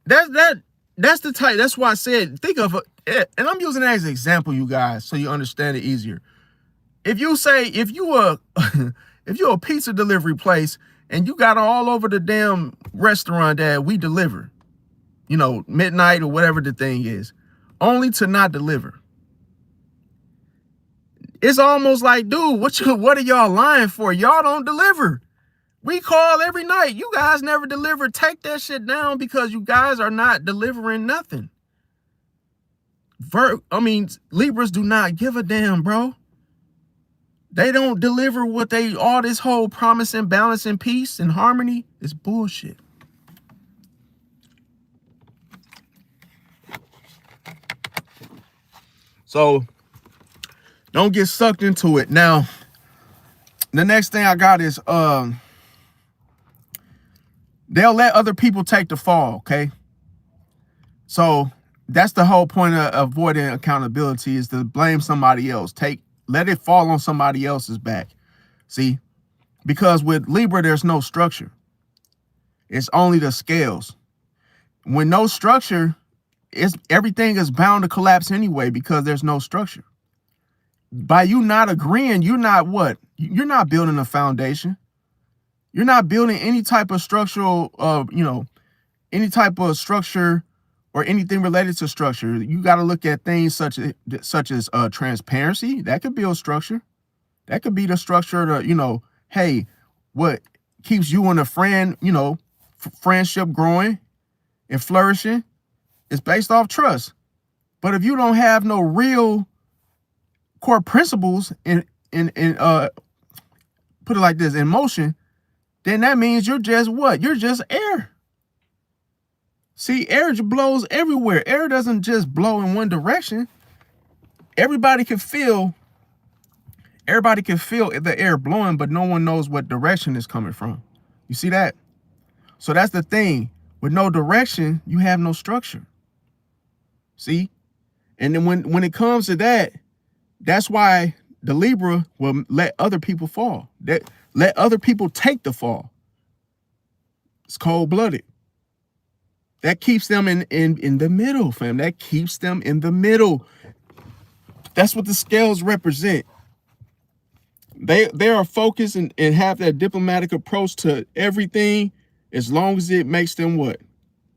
That's the type. That's why I said, think of it, and I'm using that as an example, you guys, so you understand it easier. If you say, if you're a pizza delivery place and you got all over the damn restaurant that we deliver, you know, midnight or whatever the thing is, only to not deliver. It's almost like, dude, what are y'all lying for? Y'all don't deliver. We call every night. You guys never deliver. Take that shit down, because you guys are not delivering nothing. Libras do not give a damn, bro. They don't deliver what all this whole promise and balance and peace and harmony is bullshit. So don't get sucked into it. Now, the next thing I got is they'll let other people take the fall, okay? So that's the whole point of avoiding accountability, is to blame somebody else. Let it fall on somebody else's back. See? Because with Libra, there's no structure. It's only the scales. When no structure, everything is bound to collapse anyway, because there's no structure. By you not agreeing, you're not what? You're not building a foundation. You're not building any type of structural, any type of structure or anything related to structure. You got to look at things such as transparency. That could build structure. That could be the structure to, hey, what keeps you and a friend, friendship growing and flourishing is based off trust. But if you don't have no real core principles in put it like this, in motion, then that means you're just what? You're just air. See, air blows everywhere. Air doesn't just blow in one direction. Everybody can feel the air blowing, but no one knows what direction it's coming from. You see that? So that's the thing. With no direction, you have no structure. See? And then when it comes to that, that's why the Libra will let other people fall. Let other people take the fall. It's cold-blooded. That keeps them in the middle, fam. That keeps them in the middle. That's what the scales represent. They are focused and have that diplomatic approach to everything, as long as it makes them what?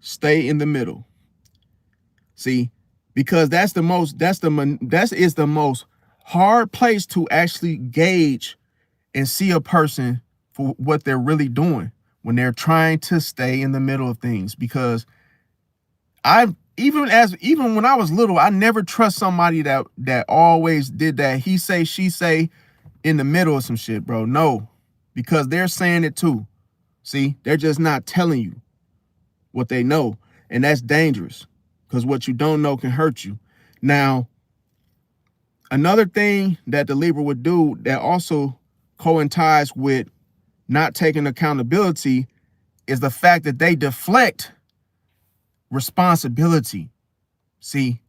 Stay in the middle. See, because that is the most hard place to actually gauge and see a person for what they're really doing when they're trying to stay in the middle of things. Because even when I was little, I never trust somebody that always did that he say, she say in the middle of some shit, bro. No, because they're saying it too. See, they're just not telling you what they know. And that's dangerous, because what you don't know can hurt you. Now, another thing that the Libra would do that also coincides with not taking accountability is the fact that they deflect responsibility. See,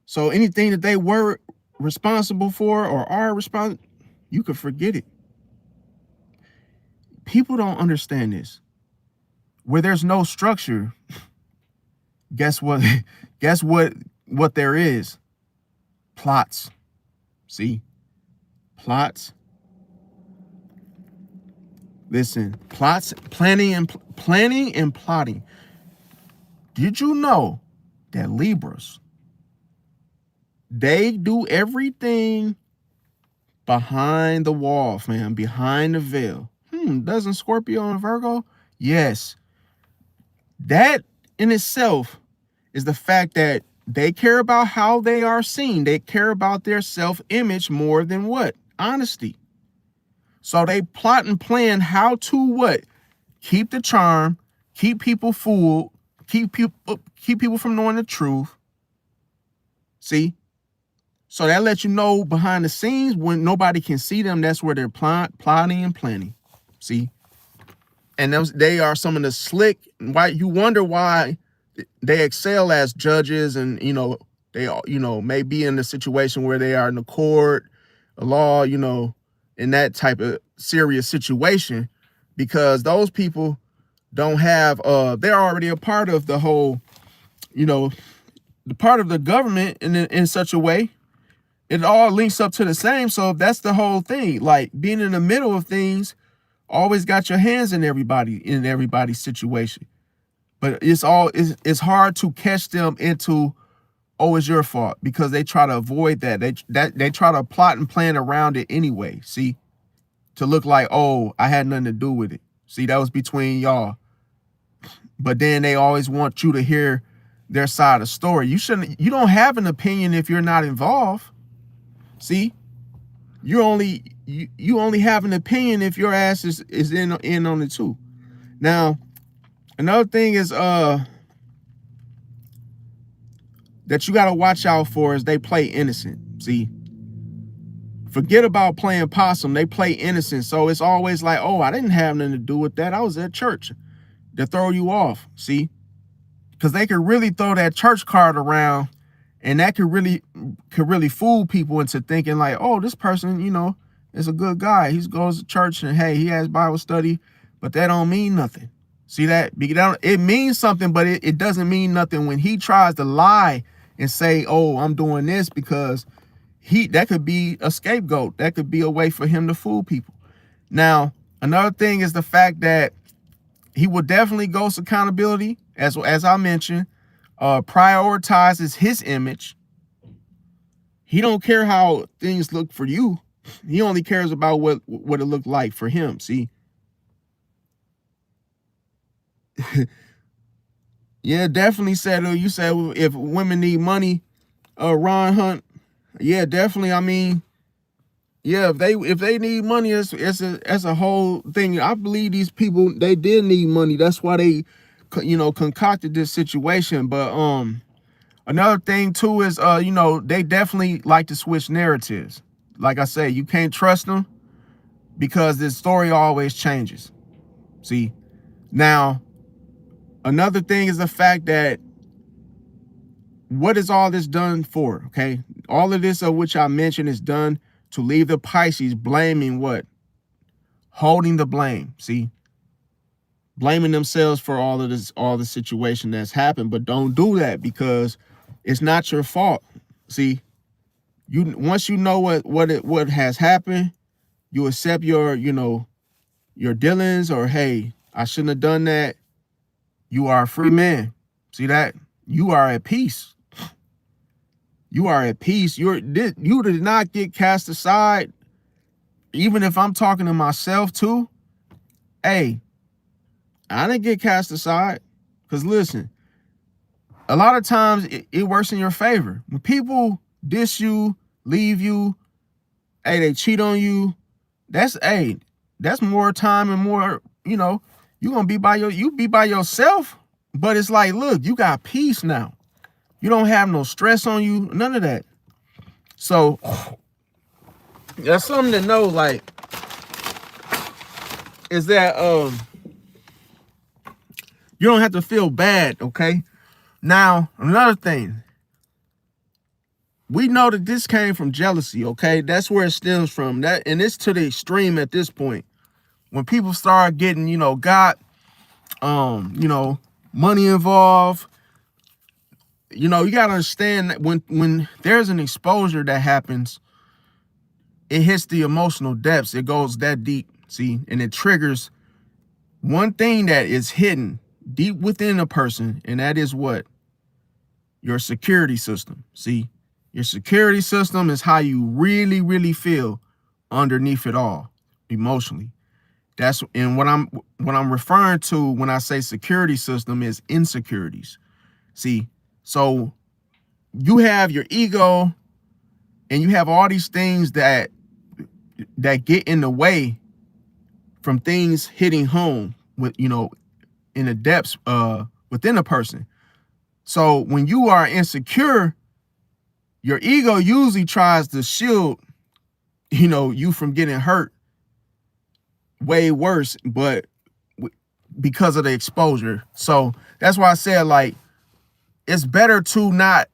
so anything that they were responsible for or are responsible, you could forget it. People don't understand this. Where there's no structure, Guess what? Guess what there is? Plots. See? Plots. Listen, plots, planning and plotting. Did you know that Libras, they do everything behind the wall, fam, behind the veil? Doesn't Scorpio and Virgo? Yes. That in itself is the fact that they care about how they are seen. They care about their self-image more than what? Honesty. So they plot and plan how to what? Keep the charm, keep people fooled, keep people from knowing the truth. See? So that lets you know behind the scenes when nobody can see them, that's where they're plotting and planning. See? And they are some of the slick, why you wonder why they excel as judges, and they may be in the situation where they are in the court, a law, in that type of serious situation, because those people don't have they're already a part of the whole, the part of the government in such a way. It all links up to the same. So that's the whole thing. Like being in the middle of things, always got your hands in everybody's situation. But it's hard to catch them into, oh, it's your fault, because they try to avoid that. They try to plot and plan around it anyway. See, to look like, oh, I had nothing to do with it. See, that was between y'all. But then they always want you to hear their side of the story. You don't have an opinion if you're not involved. See, you only have an opinion if your ass is in on it too. Now, another thing is that you got to watch out for is they play innocent. See, forget about playing possum. They play innocent. So it's always like, oh, I didn't have nothing to do with that. I was at church. To throw you off. See, because they could really throw that church card around, and that could really fool people into thinking like, oh, this person, is a good guy. He goes to church and hey, he has Bible study, but that don't mean nothing. See that? It means something, but it doesn't mean nothing when he tries to lie and say, oh, I'm doing this, because that could be a scapegoat. That could be a way for him to fool people. Now, another thing is the fact that he will definitely ghost accountability, as I mentioned, prioritizes his image. He don't care how things look for you. He only cares about what it looked like for him. See? Yeah, definitely said, you said if women need money, Ron Hunt. Yeah, definitely. I mean, yeah, if they need money, it's a whole thing. I believe these people, they did need money. That's why they, concocted this situation. But another thing too is they definitely like to switch narratives. Like I say, you can't trust them because this story always changes. See, now another thing is the fact that what is all this done for? Okay, all of this of which I mentioned is done to leave the Pisces blaming what? Holding the blame. See, blaming themselves for all of this, all the situation that's happened. But don't do that, because it's not your fault. See, once you know what has happened, you accept your dealings, or hey, I shouldn't have done that. You are a free man. See that? You are at peace. You are at peace. You did not get cast aside. Even if I'm talking to myself too, hey, I didn't get cast aside. Because listen, a lot of times it works in your favor. When people diss you, leave you, hey, they cheat on you, that's more time and more, you're gonna be by yourself. But it's like, look, you got peace now. You don't have no stress on you, none of that. So that's something to know, like, is that you don't have to feel bad, okay? Now, another thing, we know that this came from jealousy, okay? That's where it stems from. That, and it's to the extreme at this point. When people start getting, money involved, you know, you got to understand that when there's an exposure that happens, it hits the emotional depths. It goes that deep, see, and it triggers one thing that is hidden deep within a person, and that is what? Your security system. See, your security system is how you really, really feel underneath it all, emotionally. That's and what I'm referring to when I say security system is insecurities. See, so you have your ego and you have all these things that get in the way from things hitting home with, you know, in the depths within a person. So when you are insecure, your ego usually tries to shield, you know, you from getting hurt way worse, but because of the exposure. So that's why I said, like, it's better to not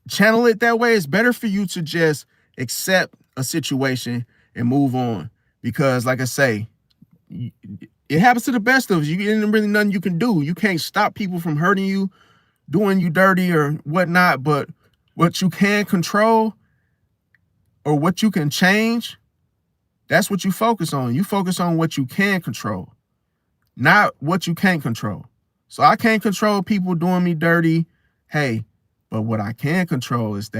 channel it that way. It's better for you to just accept a situation and move on, because like I say, it happens to the best of us. You ain't really nothing you can do. You can't stop people from hurting you, doing you dirty or whatnot, but what you can control or what you can change, that's what you focus on. You focus on what you can control, not what you can't control. So I can't control people doing me dirty. Hey, but what I can control is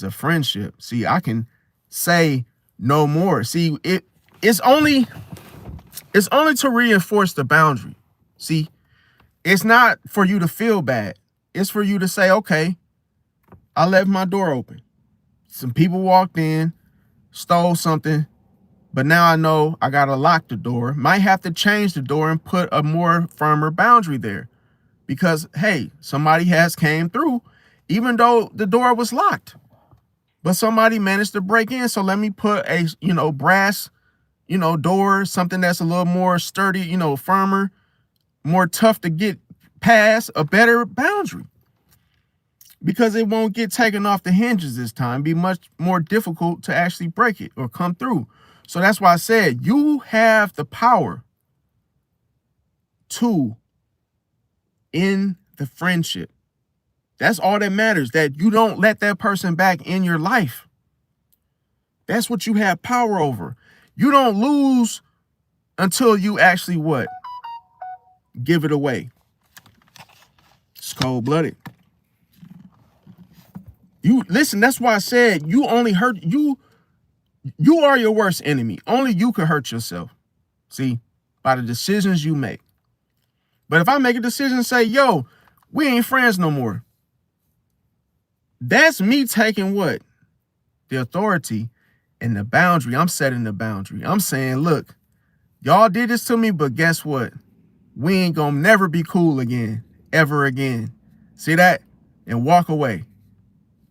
a friendship. See, I can say no more. See, it's only to reinforce the boundary. See, it's not for you to feel bad. It's for you to say, okay, I left my door open. Some people walked in, stole something, but now I know I got to lock the door. Might have to change the door and put a more firmer boundary there, because, hey, somebody has came through, even though the door was locked, but somebody managed to break in. So let me put a, you know, brass, you know, door, something that's a little more sturdy, you know, firmer, more tough to get past, a better boundary, because it won't get taken off the hinges this time. Be much more difficult to actually break it or come through. So that's why I said you have the power to end the friendship. That's all that matters, that you don't let that person back in your life. That's what you have power over. You don't lose until you actually what? Give it away. It's cold-blooded. You listen, that's why I said you only hurt you. You are your worst enemy. Only you can hurt yourself. See, by the decisions you make. But if I make a decision and say, yo, we ain't friends no more, that's me taking what? The authority and the boundary. I'm setting the boundary. I'm saying, look, y'all did this to me, but guess what? We ain't gonna never be cool again, ever again. See that? And walk away.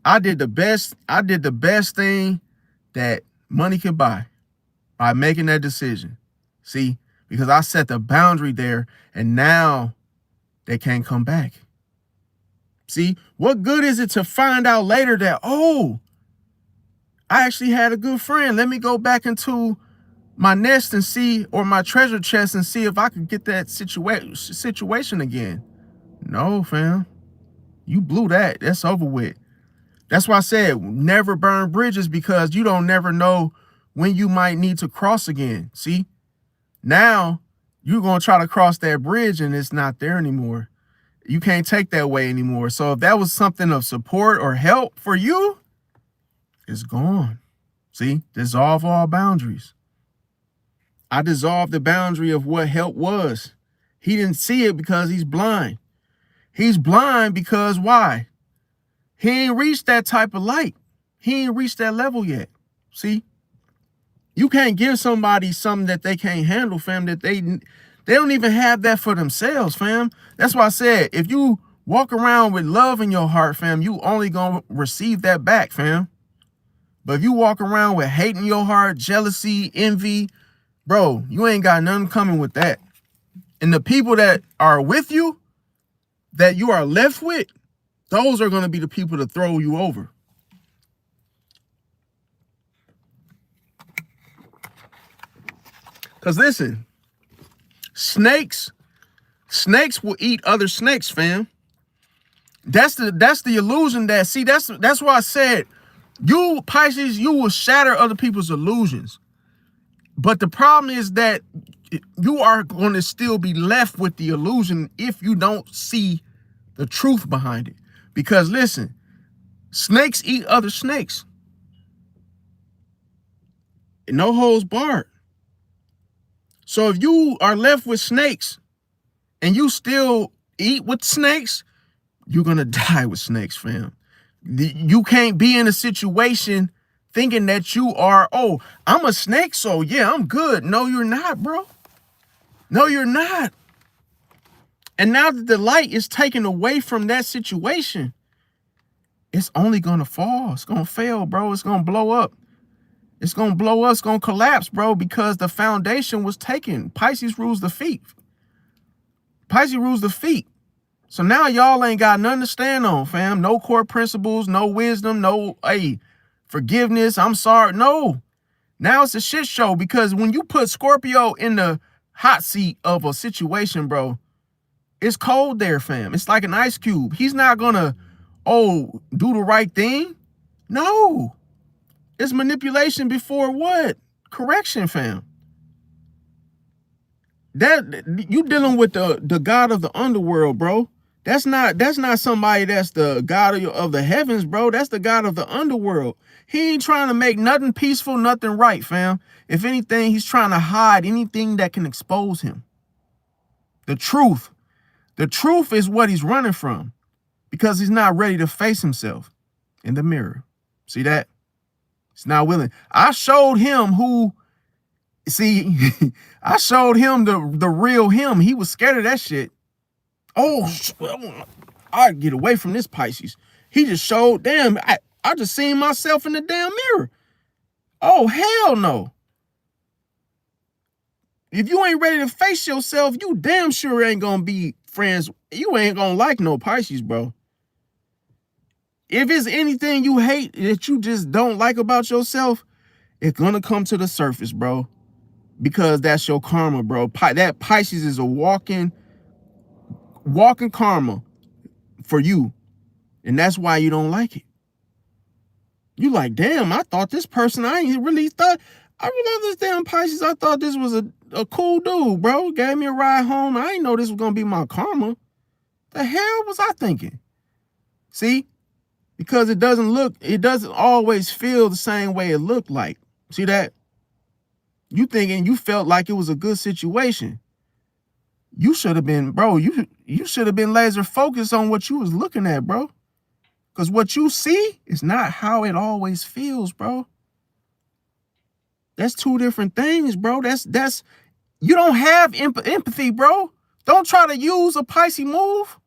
I did the best thing that money could buy by making that decision. See, because I set the boundary there, and now they can't come back. See, what good is it to find out later that, oh, I actually had a good friend. Let me go back into my nest and see, or my treasure chest, and see if I could get that situation again. No, fam. You blew that. That's over with. That's why I said never burn bridges, because you don't never know when you might need to cross again. See, now you're going to try to cross that bridge and it's not there anymore. You can't take that way anymore. So if that was something of support or help for you, it's gone. See, dissolve all boundaries. I dissolved the boundary of what help was. He didn't see it because he's blind. He's blind because why? He ain't reached that type of light. He ain't reached that level yet. See, you can't give somebody something that they can't handle, fam, that they don't even have that for themselves, fam. That's why I said, if you walk around with love in your heart, fam, you only gonna receive that back, fam. But if you walk around with hate in your heart, jealousy, envy, bro, you ain't got nothing coming with that. And the people that are with you, that you are left with, those are going to be the people to throw you over. Because listen, snakes will eat other snakes, fam. That's the illusion that, see, that's why I said, you Pisces, you will shatter other people's illusions. But the problem is that you are going to still be left with the illusion if you don't see the truth behind it. Because listen, snakes eat other snakes. No holds barred. So if you are left with snakes and you still eat with snakes, you're going to die with snakes, fam. You can't be in a situation thinking that you are, oh, I'm a snake, so yeah, I'm good. No, you're not, bro. No, you're not. And now that the light is taken away from that situation, it's only going to fall. It's going to fail, bro. It's going to blow up. It's going to blow up. It's going to collapse, bro, because the foundation was taken. Pisces rules the feet. Pisces rules the feet. So now y'all ain't got nothing to stand on, fam. No core principles, no wisdom, no, hey, forgiveness, I'm sorry. No. Now it's a shit show, because when you put Scorpio in the hot seat of a situation, bro, it's cold there, fam. It's like an ice cube. He's not gonna, oh, do the right thing. No. It's manipulation before what? Correction, fam. That you dealing with the god of the underworld, bro. That's not somebody that's the god of the heavens, bro. That's the god of the underworld. He ain't trying to make nothing peaceful, nothing right, fam. If anything, he's trying to hide anything that can expose him. The truth. The truth is what he's running from, because he's not ready to face himself in the mirror. See that? He's not willing. I showed him who, see, I showed him the real him. He was scared of that shit. Oh, I get away from this Pisces. He just showed, damn, I just seen myself in the damn mirror. Oh, hell no. If you ain't ready to face yourself, you damn sure ain't gonna be friends. You ain't gonna like no Pisces, bro. If it's anything you hate that you just don't like about yourself, it's gonna come to the surface, bro. Because that's your karma, bro. That Pisces is a walking karma for you. And that's why you don't like it. You like, damn, I thought this person, I really love this damn Pisces. I thought this was a cool dude, bro. Gave me a ride home. I didn't know this was going to be my karma. The hell was I thinking? See? Because it doesn't always feel the same way it looked like. See that? You thinking you felt like it was a good situation. You should have been, bro, you should have been laser focused on what you was looking at, bro. Because what you see is not how it always feels, bro. That's two different things, bro. That's you don't have empathy, bro. Don't try to use a Pisces move.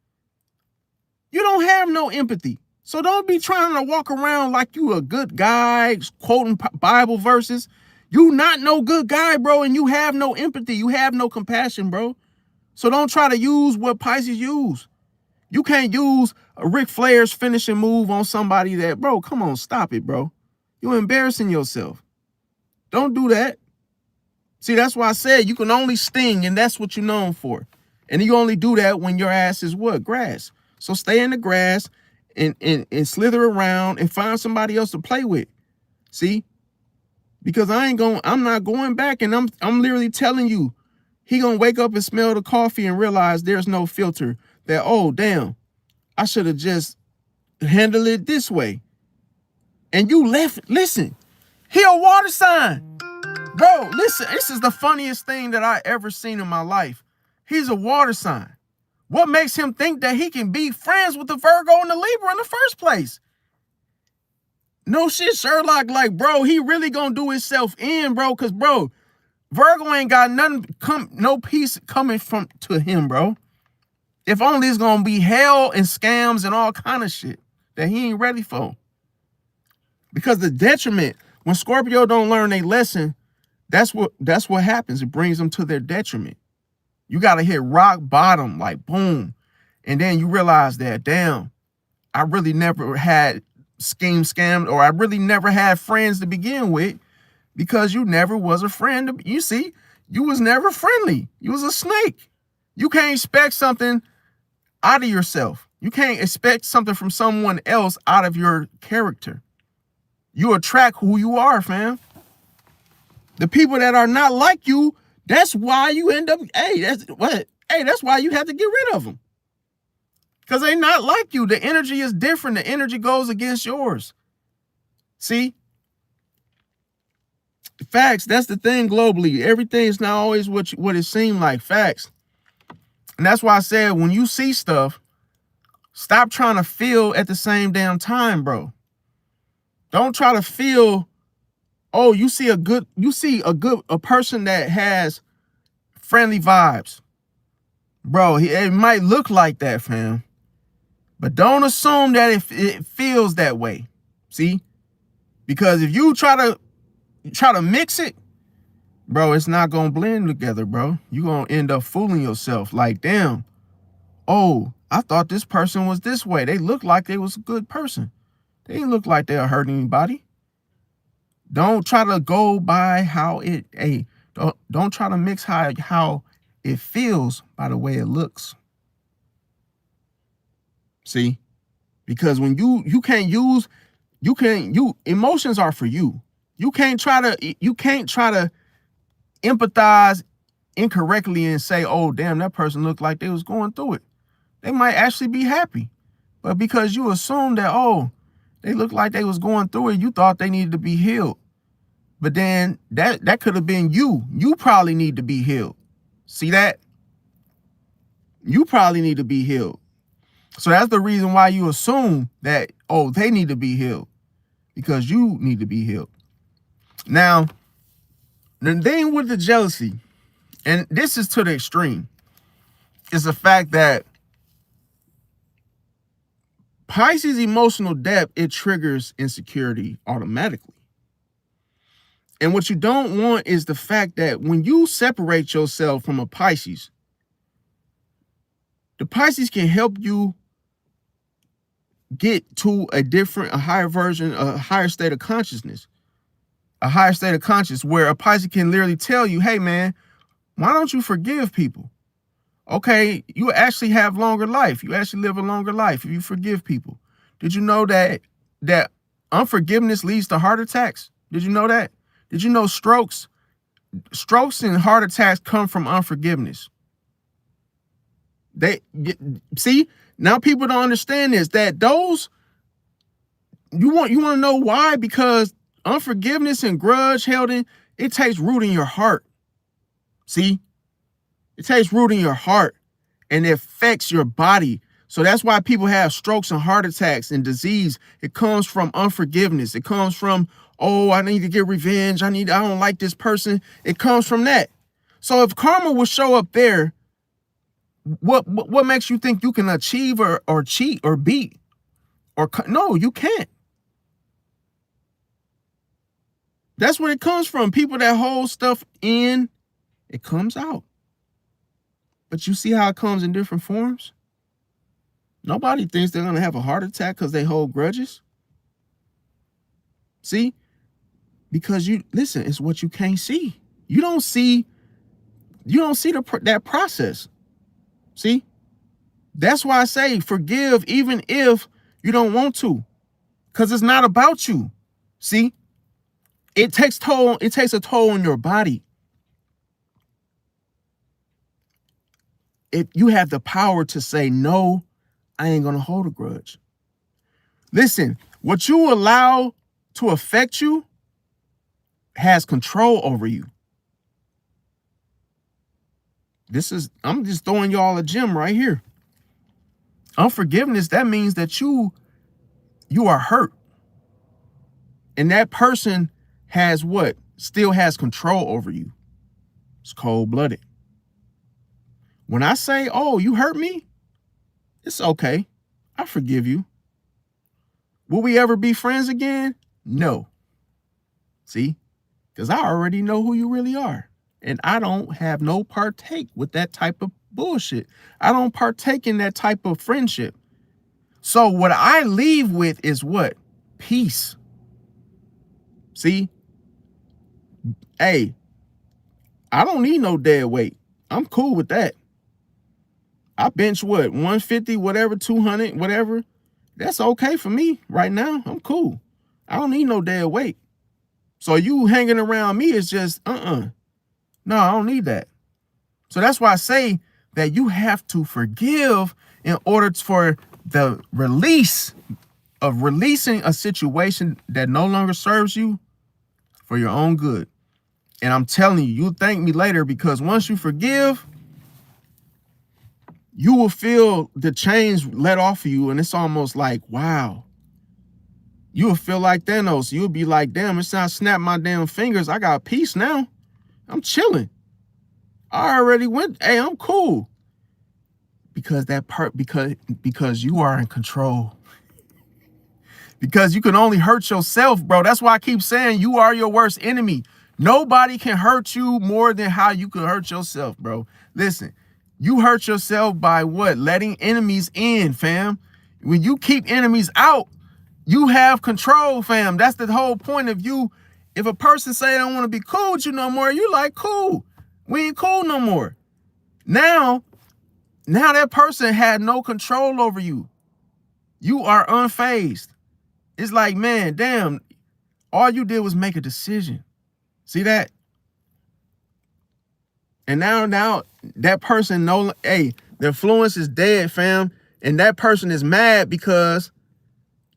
You don't have no empathy. So don't be trying to walk around like you a good guy, quoting Bible verses. You not no good guy, bro, and you have no empathy. You have no compassion, bro. So don't try to use what Pisces use. You can't use a Ric Flair's finishing move on somebody that, bro, come on, stop it, bro. You're embarrassing yourself. Don't do that. See, that's why I said you can only sting, and that's what you're known for. And you only do that when your ass is what? Grass. So stay in the grass and slither around and find somebody else to play with. See? Because I'm not going back, and I'm literally telling you, he gonna wake up and smell the coffee and realize there's no filter. That, oh, damn, I should have just handled it this way. And you left, listen, he a water sign. Bro, listen, this is the funniest thing that I ever seen in my life. He's a water sign. What makes him think that he can be friends with the Virgo and the Libra in the first place? No shit, Sherlock, like, bro, he really gonna do himself in, bro, because, bro, Virgo ain't got nothing, no peace coming to him, bro. If only it's gonna be hell and scams and all kind of shit that he ain't ready for. Because the detriment, when Scorpio don't learn a lesson, that's what happens. It brings them to their detriment. You gotta hit rock bottom, like boom. And then you realize that, damn, I really never had scammed, or I really never had friends to begin with, because you never was a friend. You see, you was never friendly. You was a snake. You can't expect something out of yourself. You can't expect something from someone else out of your character. You attract who you are, fam. The people that are not like you, that's why you end up, that's why you have to get rid of them. Because they're not like you. The energy is different. The energy goes against yours. See? Facts. That's the thing globally. Everything is not always what it seemed like. Facts. And that's why I said when you see stuff, stop trying to feel at the same damn time, bro. Don't try to feel, oh, you see a person that has friendly vibes. Bro, it might look like that, fam. But don't assume that it feels that way. See? Because if you try to mix it, bro, it's not gonna blend together, bro. You're gonna end up fooling yourself. Like, damn, oh, I thought this person was this way. They looked like they was a good person. They didn't look like they'll hurt anybody. Don't try to go by how don't try to mix how it feels by the way it looks. See? Because when you emotions are for you. You can't try to empathize incorrectly and say, oh, damn, that person looked like they was going through it. They might actually be happy. But because you assume that, oh, they looked like they was going through it, you thought they needed to be healed. But then that could have been you. You probably need to be healed. See that? You probably need to be healed. So that's the reason why you assume that, oh, they need to be healed. Because you need to be healed. Now, the thing with the jealousy, and this is to the extreme, is the fact that Pisces emotional depth, it triggers insecurity automatically. And what you don't want is the fact that when you separate yourself from a Pisces, the Pisces can help you get to a higher version, a higher state of consciousness. A higher state of consciousness where a Pisces can literally tell you, hey, man, why don't you forgive people? Okay, you actually have longer life. You actually live a longer life if you forgive people. Did you know that unforgiveness leads to heart attacks? Did you know that? Did you know strokes and heart attacks come from unforgiveness? See, now people don't understand this, that those, you want to know why? Because unforgiveness and grudge holding, it takes root in your heart. See, it takes root in your heart and it affects your body. So that's why people have strokes and heart attacks and disease. It comes from unforgiveness. It comes from, oh, I need to get revenge. I don't like this person. It comes from that. So if karma will show up there, what makes you think you can achieve or cheat or beat? No, you can't. That's where it comes from. People that hold stuff in, it comes out. But you see how it comes in different forms? Nobody thinks they're going to have a heart attack because they hold grudges. See? Because listen, it's what you can't see. You don't see that process. See? That's why I say forgive even if you don't want to. Because it's not about you. See? It takes a toll on your body. If you have the power to say, no, I ain't going to hold a grudge. Listen, what you allow to affect you has control over you. I'm just throwing y'all a gem right here. Unforgiveness, that means that you are hurt. And that person has what? Still has control over you. It's cold-blooded. When I say, oh, you hurt me, it's okay. I forgive you. Will we ever be friends again? No. See? Because I already know who you really are. And I don't have no partake with that type of bullshit. I don't partake in that type of friendship. So what I leave with is what? Peace. See? Hey, I don't need no dead weight. I'm cool with that. I bench what, 150, whatever, 200, whatever. That's okay for me right now. I'm cool. I don't need no dead weight. So you hanging around me is just, no, I don't need that. So that's why I say that you have to forgive in order for the release of releasing a situation that no longer serves you for your own good. And I'm telling you, you'll thank me later, because once you forgive, you will feel the chains let off of you. And it's almost like, wow, you will feel like Thanos. You'll be like, damn, it's not snap my damn fingers. I got peace now. I'm chilling. I already went. Hey, I'm cool. Because because you are in control. Because you can only hurt yourself, bro. That's why I keep saying you are your worst enemy. Nobody can hurt you more than how you can hurt yourself, bro. Listen, you hurt yourself by what? Letting enemies in, fam. When you keep enemies out, you have control, fam. That's the whole point of you. If a person say I don't want to be cool with you no more, you like, cool. We ain't cool no more. Now that person had no control over you. You are unfazed. It's like, man, damn, all you did was make a decision. See that? And now that person hey, the influence is dead, fam. And that person is mad because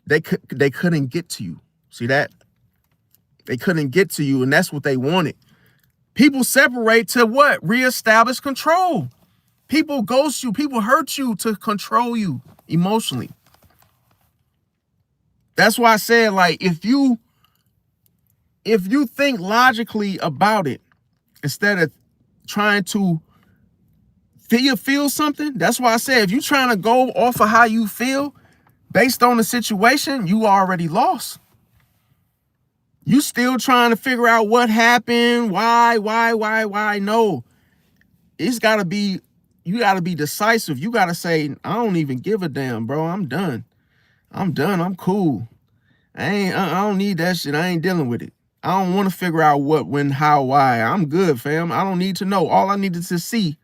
they couldn't get to you. See that? They couldn't get to you, and that's what they wanted. People separate to what? Reestablish control. People ghost you. People hurt you to control you emotionally. That's why I said, like, if you think logically about it, instead of trying to feel something, that's why I said, if you're trying to go off of how you feel based on the situation, you already lost. You still trying to figure out what happened, why. No, it's gotta be, you gotta be decisive. You gotta say, I don't even give a damn, bro. I'm done. I'm cool. I don't need that shit. I ain't dealing with it. I don't want to figure out what, when, how, why. I'm good, fam. I don't need to know. All I needed to see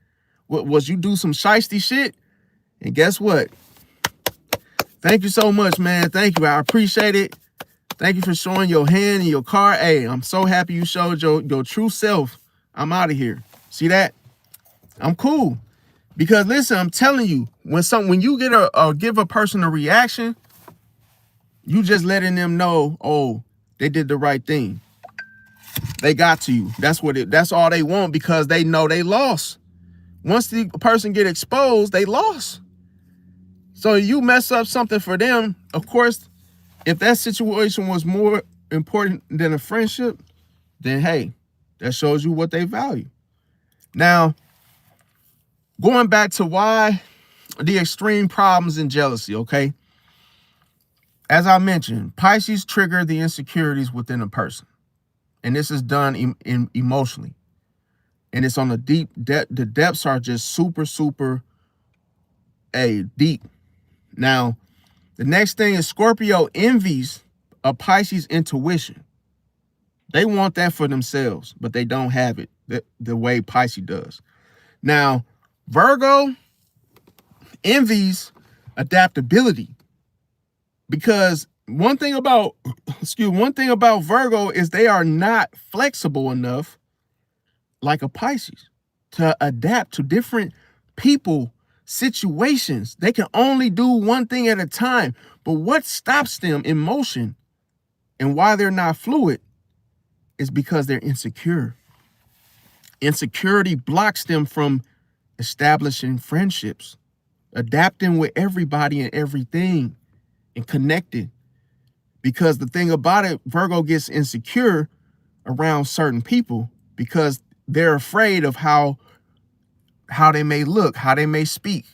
was you do some shiesty shit. And guess what? Thank you so much, man. Thank you. I appreciate it. Thank you for showing your hand and your card. Hey, I'm so happy you showed your true self. I'm out of here. See that? I'm cool. Because listen, I'm telling you, when you get give a person a reaction, you just letting them know, oh, they did the right thing. They got to you. That's all they want, because they know they lost. Once the person get exposed, they lost. So you mess up something for them. Of course, if that situation was more important than a friendship, then hey, that shows you what they value. Now, going back to why the extreme problems in jealousy, okay? As I mentioned, Pisces trigger the insecurities within a person. And this is done emotionally. And it's on the deep depth. The depths are just super, super deep. Now, the next thing is Scorpio envies a Pisces intuition. They want that for themselves, but they don't have it the way Pisces does. Now, Virgo envies adaptability, because one thing about Virgo is they are not flexible enough like a Pisces to adapt to different people, situations. They can only do one thing at a time. But what stops them in motion and why they're not fluid is because they're insecure. Insecurity blocks them from establishing friendships, adapting with everybody and everything, and connecting. Because the thing about it, Virgo gets insecure around certain people because they're afraid of how they may look, how they may speak.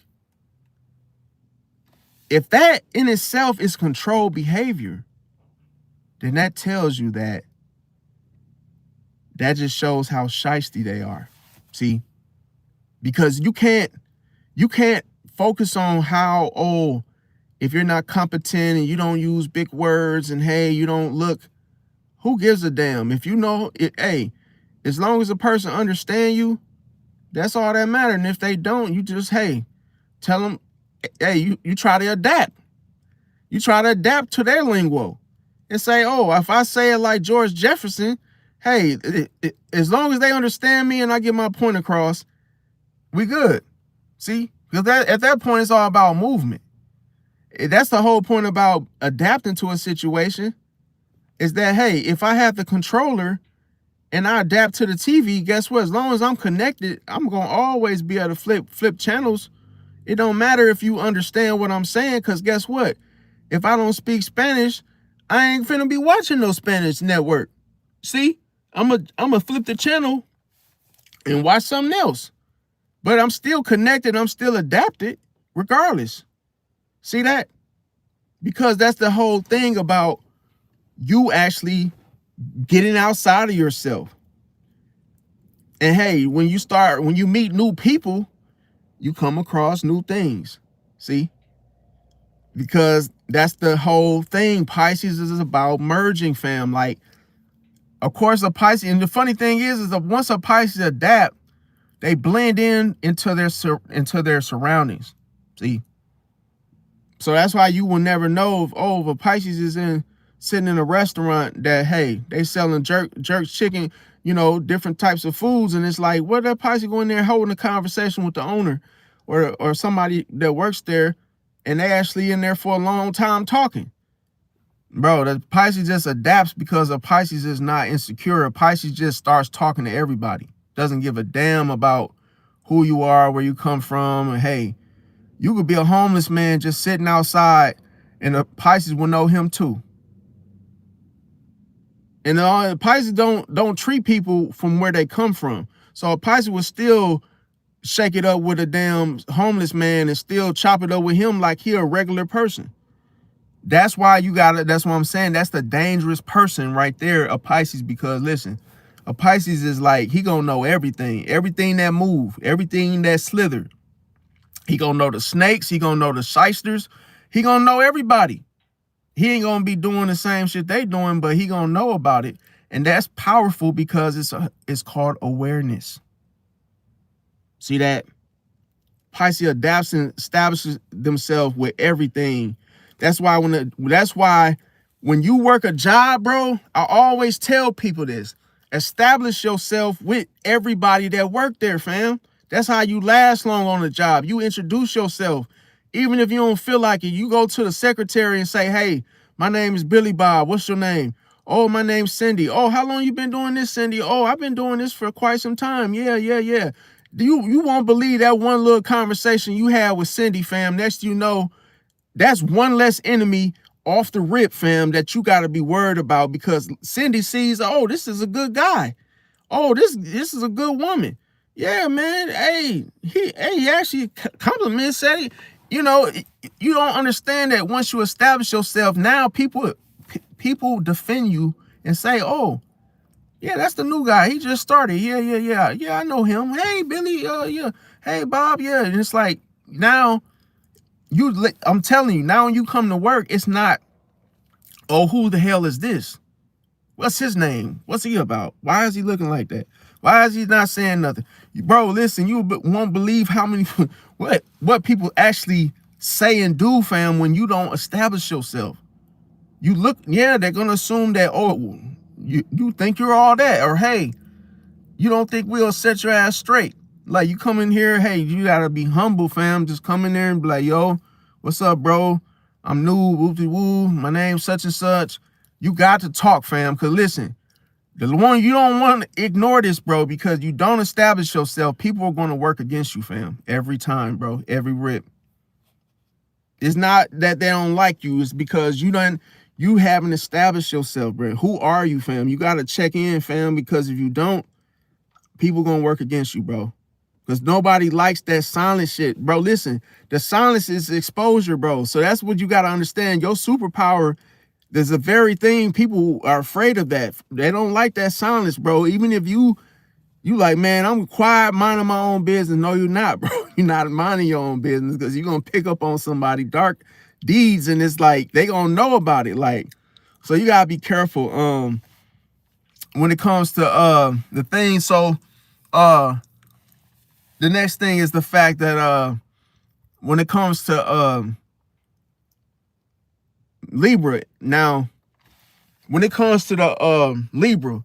If that in itself is controlled behavior, then that tells you that just shows how shysty they are. See? Because you can't focus on how, oh, if you're not competent and you don't use big words and hey, you don't look, who gives a damn? If you know it, hey, as long as a person understands you, that's all that matters. And if they don't, you just, hey, Tell them, hey, you try to adapt. You try to adapt to their lingo and say, oh, if I say it like George Jefferson, hey, as long as they understand me and I get my point across, we good. See? Because at that point, it's all about movement. That's the whole point about adapting to a situation, is that, hey, if I have the controller and I adapt to the TV, guess what? As long as I'm connected, I'm going to always be able to flip channels. It don't matter if you understand what I'm saying, because guess what? If I don't speak Spanish, I ain't finna be watching no Spanish network. See? I'm a flip the channel and watch something else. But I'm still connected. I'm still adapted regardless. See that? Because that's the whole thing about you actually getting outside of yourself. And hey, when you meet new people, you come across new things. See? Because that's the whole thing. Pisces is about merging, fam. Like, of course, a Pisces, and the funny thing is that once a Pisces adapt, they blend into their surroundings. See? So that's why you will never know if a Pisces is sitting in a restaurant that, hey, they selling jerk chicken, different types of foods, and it's like, what that Pisces going there holding a conversation with the owner or somebody that works there, and they actually in there for a long time talking. Bro, the Pisces just adapts because a Pisces is not insecure. A Pisces just starts talking to everybody. Doesn't give a damn about who you are, where you come from, and hey, you could be a homeless man just sitting outside, and the Pisces will know him too. And the Pisces don't treat people from where they come from. So a Pisces will still shake it up with a damn homeless man and still chop it up with him like he a regular person. That's why that's what I'm saying. That's the dangerous person right there, a Pisces, because listen, a Pisces is like, he gonna know everything that move, everything that slither. He gonna know the snakes. He gonna know the shysters. He gonna know everybody. He ain't gonna be doing the same shit they doing, but he gonna know about it. And that's powerful because it's called awareness. See that? Pisces adapts and establishes themselves with everything. That's why when you work a job, bro, I always tell people this. Establish yourself with everybody that work there, fam. That's how you last long on the job. You introduce yourself. Even if you don't feel like it, you go to the secretary and say, hey, my name is Billy Bob. What's your name? Oh, my name's Cindy. Oh, how long you been doing this, Cindy? Oh, I've been doing this for quite some time. Yeah. You won't believe that one little conversation you had with Cindy, fam. Next you know, that's one less enemy off the rip, fam, that you got to be worried about, because Cindy sees, oh, this is a good guy. Oh, this is a good woman. Yeah, man. Hey, he actually compliments, say, you don't understand that once you establish yourself, now people defend you and say, oh, yeah, that's the new guy. He just started. Yeah, I know him. Hey, Billy, yeah. Hey, Bob, yeah. And it's like, now, I'm telling you, now when you come to work, it's not, oh, who the hell is this? What's his name? What's he about? Why is he looking like that? Why is he not saying nothing? Bro, listen, you won't believe how many, what people actually say and do, fam, when you don't establish yourself. You look, yeah, they're going to assume that, oh, you think you're all that, or hey, you don't think we'll set your ass straight. Like, you come in here, hey, you got to be humble, fam. Just come in there and be like, yo, what's up, bro? I'm new, whoopty-woo, my name's such and such. You got to talk, fam, because listen, the one you don't want to ignore this, bro, because you don't establish yourself, people are going to work against you, fam, every time, bro, every rip. It's not that they don't like you, it's because you haven't established yourself, bro. Who are you, fam? You got to check in, fam, because if you don't, people going to work against you, bro. Because nobody likes that silent shit. Bro, listen, the silence is exposure, bro. So that's what you got to understand. Your superpower, there's a very thing people are afraid of that. They don't like that silence, bro. Even if you like, man, I'm quiet, minding my own business. No, you're not, bro. You're not minding your own business, because you're going to pick up on somebody dark deeds, and it's like, they going to know about it. Like, so you got to be careful when it comes to the thing. So the next thing is the fact that when it comes to Libra, now when it comes to the Libra,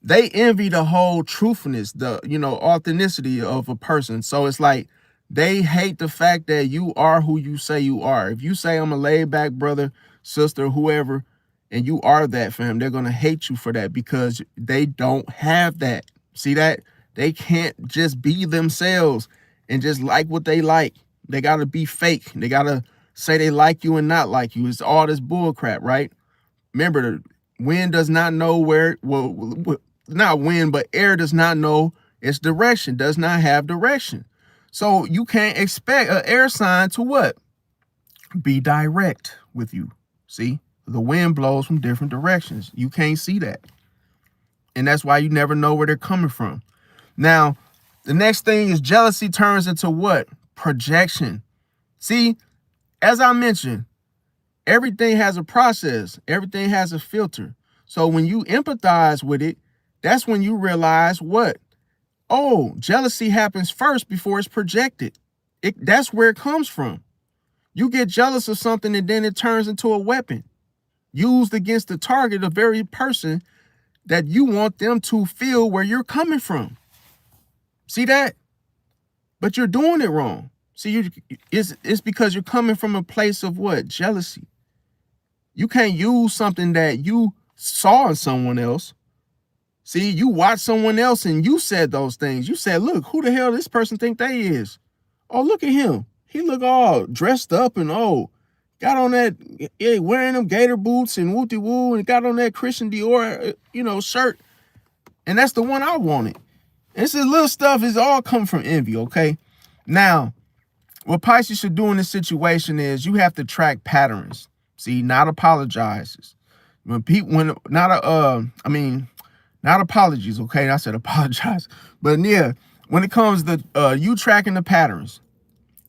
they envy the whole truthfulness, the authenticity of a person. So it's like they hate the fact that you are who you say you are. If you say I'm a laid back brother, sister, whoever, and you are that for them, they're gonna hate you for that because they don't have that. See that? They can't just be themselves and just like what they like. They gotta be fake. They gotta say they like you and not like you. It's all this bull crap, right? Remember, the wind does not know where, well, not wind, but air does not know its direction, does not have direction. So you can't expect an air sign to what? Be direct with you. See, the wind blows from different directions. You can't see that. And that's why you never know where they're coming from. Now, the next thing is jealousy turns into what? Projection. See, as I mentioned, everything has a process. Everything has a filter. So when you empathize with it, that's when you realize what? Oh, jealousy happens first before it's projected. That's where it comes from. You get jealous of something and then it turns into a weapon used against the target, the very person that you want them to feel where you're coming from. See that? But you're doing it wrong. See, it's because you're coming from a place of what? Jealousy. You can't use something that you saw in someone else. See, you watched someone else and you said those things. You said, look, who the hell this person think they is? Oh, look at him. He look all dressed up and got on that, wearing them gator boots and wooty woo and got on that Christian Dior, shirt. And that's the one I wanted. And this little stuff is all come from envy, okay? Now, what Pisces should do in this situation is you have to track patterns. See, not apologizes. Not apologies, okay? I said apologize. But yeah, when it comes to you tracking the patterns,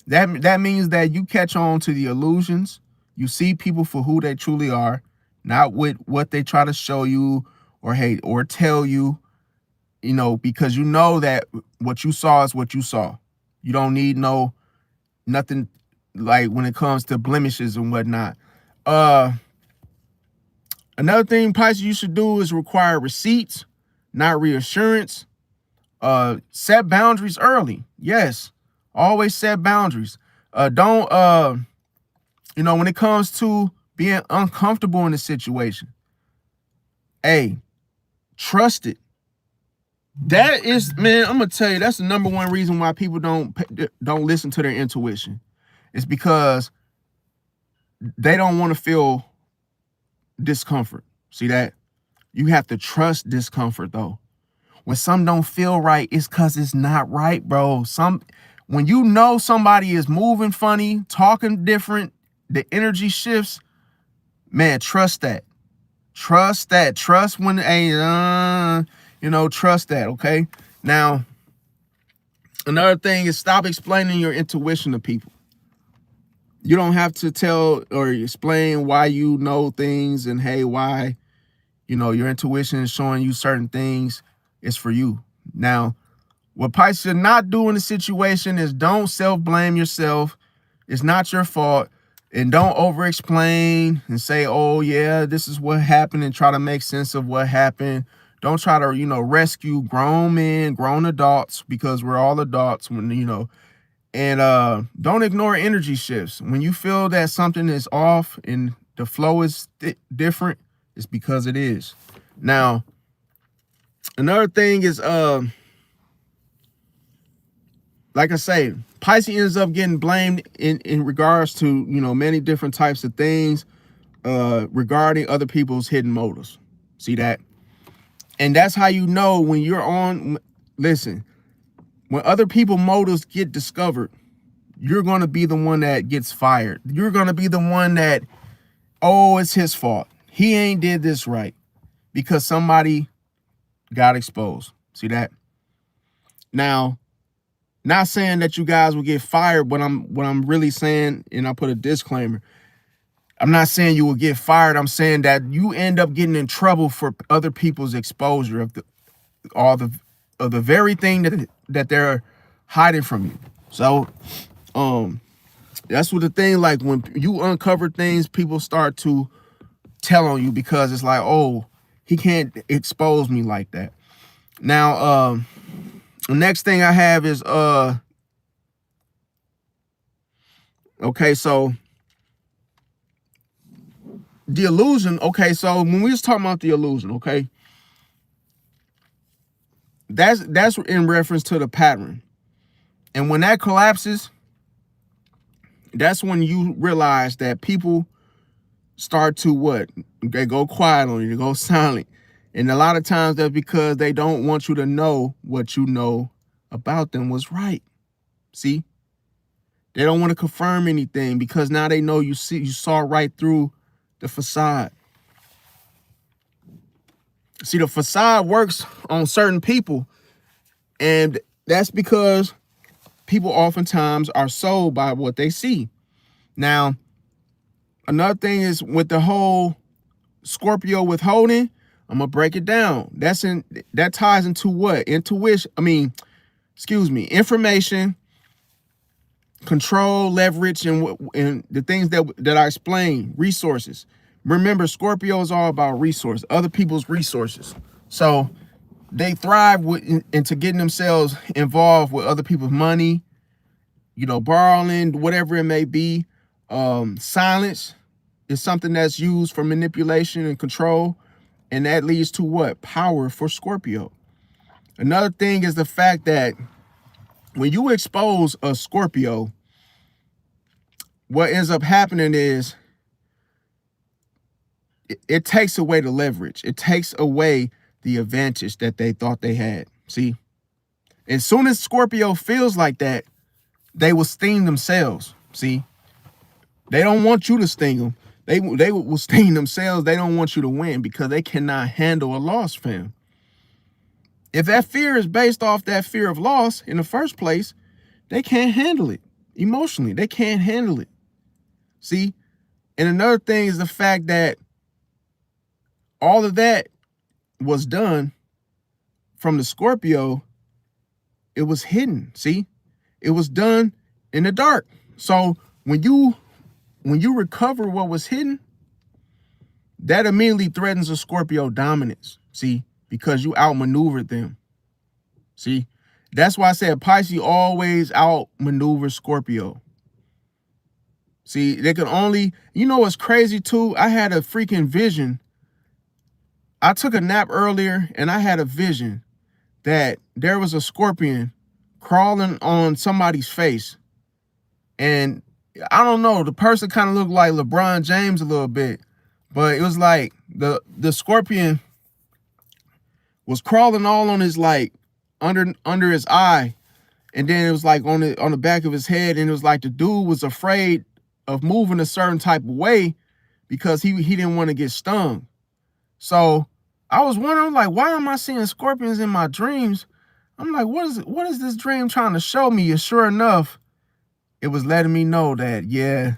that means that you catch on to the illusions. You see people for who they truly are, not with what they try to show you or hate or tell you, because you know that what you saw is what you saw. You don't need nothing like when it comes to blemishes and whatnot. Another thing, Pisces, you should do is require receipts, not reassurance. Set boundaries early. Yes, always set boundaries. Don't when it comes to being uncomfortable in a situation, hey, trust it. That is, man, I'm gonna tell you, that's the number one reason why people don't listen to their intuition. It's because they don't want to feel discomfort. See that? You have to trust discomfort though. When something don't feel right, it's because it's not right, bro. When you know somebody is moving funny, talking different, the energy shifts, man, trust that. Trust that. Trust when trust that, okay? Now, another thing is stop explaining your intuition to people. You don't have to tell or explain why you know things and hey, why, your intuition is showing you certain things. It's for you. Now, what Pisces should not do in the situation is don't self-blame yourself. It's not your fault. And don't over-explain and say, oh, yeah, this is what happened and try to make sense of what happened. Don't try to, rescue grown men, grown adults, because we're all adults, and don't ignore energy shifts. When you feel that something is off and the flow is different, it's because it is. Now, another thing is, like I say, Pisces ends up getting blamed in regards to, many different types of things regarding other people's hidden motives. See that? And that's how you know when you're on, listen, when other people's motives get discovered, you're going to be the one that gets fired. You're going to be the one that, oh, it's his fault. He ain't did this right because somebody got exposed. See that? Now, not saying that you guys will get fired, but what I'm really saying, and I put a disclaimer, I'm not saying you will get fired. I'm saying that you end up getting in trouble for other people's exposure of the very thing that they're hiding from you. So, That's what the thing, like when you uncover things, people start to tell on you because it's like, oh, he can't expose me like that. Now, the next thing I have is okay, so the illusion. Okay, so when we was talking about the illusion, okay, that's in reference to the pattern. And when that collapses, that's when you realize that people start to what? They go quiet on you, they go silent. And a lot of times that's because they don't want you to know what you know about them was right. See? They don't want to confirm anything because now they know you saw right through the facade. See, the facade works on certain people, and that's because people oftentimes are sold by what they see. Now, another thing is with the whole Scorpio withholding, I'm gonna break it down. That ties into what? Intuition. Information, control, leverage, and the things that I explained, resources. Remember, Scorpio is all about resources, other people's resources. So they thrive into getting themselves involved with other people's money, borrowing, whatever it may be. Silence is something that's used for manipulation and control, and that leads to what? Power for Scorpio. Another thing is the fact that when you expose a Scorpio, what ends up happening is it takes away the leverage. It takes away the advantage that they thought they had. See, as soon as Scorpio feels like that, they will sting themselves. See, they don't want you to sting them. They will sting themselves. They don't want you to win because they cannot handle a loss, fam. If that fear is based off that fear of loss in the first place, they can't handle it emotionally. They can't handle it. See? And another thing is the fact that all of that was done from the Scorpio. It was hidden. See? It was done in the dark. So when you recover what was hidden, that immediately threatens a Scorpio dominance. See? Because you outmaneuvered them. See? That's why I said Pisces always outmaneuver Scorpio. See, they can only, what's crazy too? I had a freaking vision. I took a nap earlier and I had a vision that there was a scorpion crawling on somebody's face. And I don't know, the person kind of looked like LeBron James a little bit, but it was like the scorpion was crawling all on his, like, under his eye. And then it was like on the back of his head. And it was like the dude was afraid of moving a certain type of way because he didn't want to get stung. So I was wondering, like, why am I seeing scorpions in my dreams? I'm like, what is this dream trying to show me? And sure enough, it was letting me know that, yeah,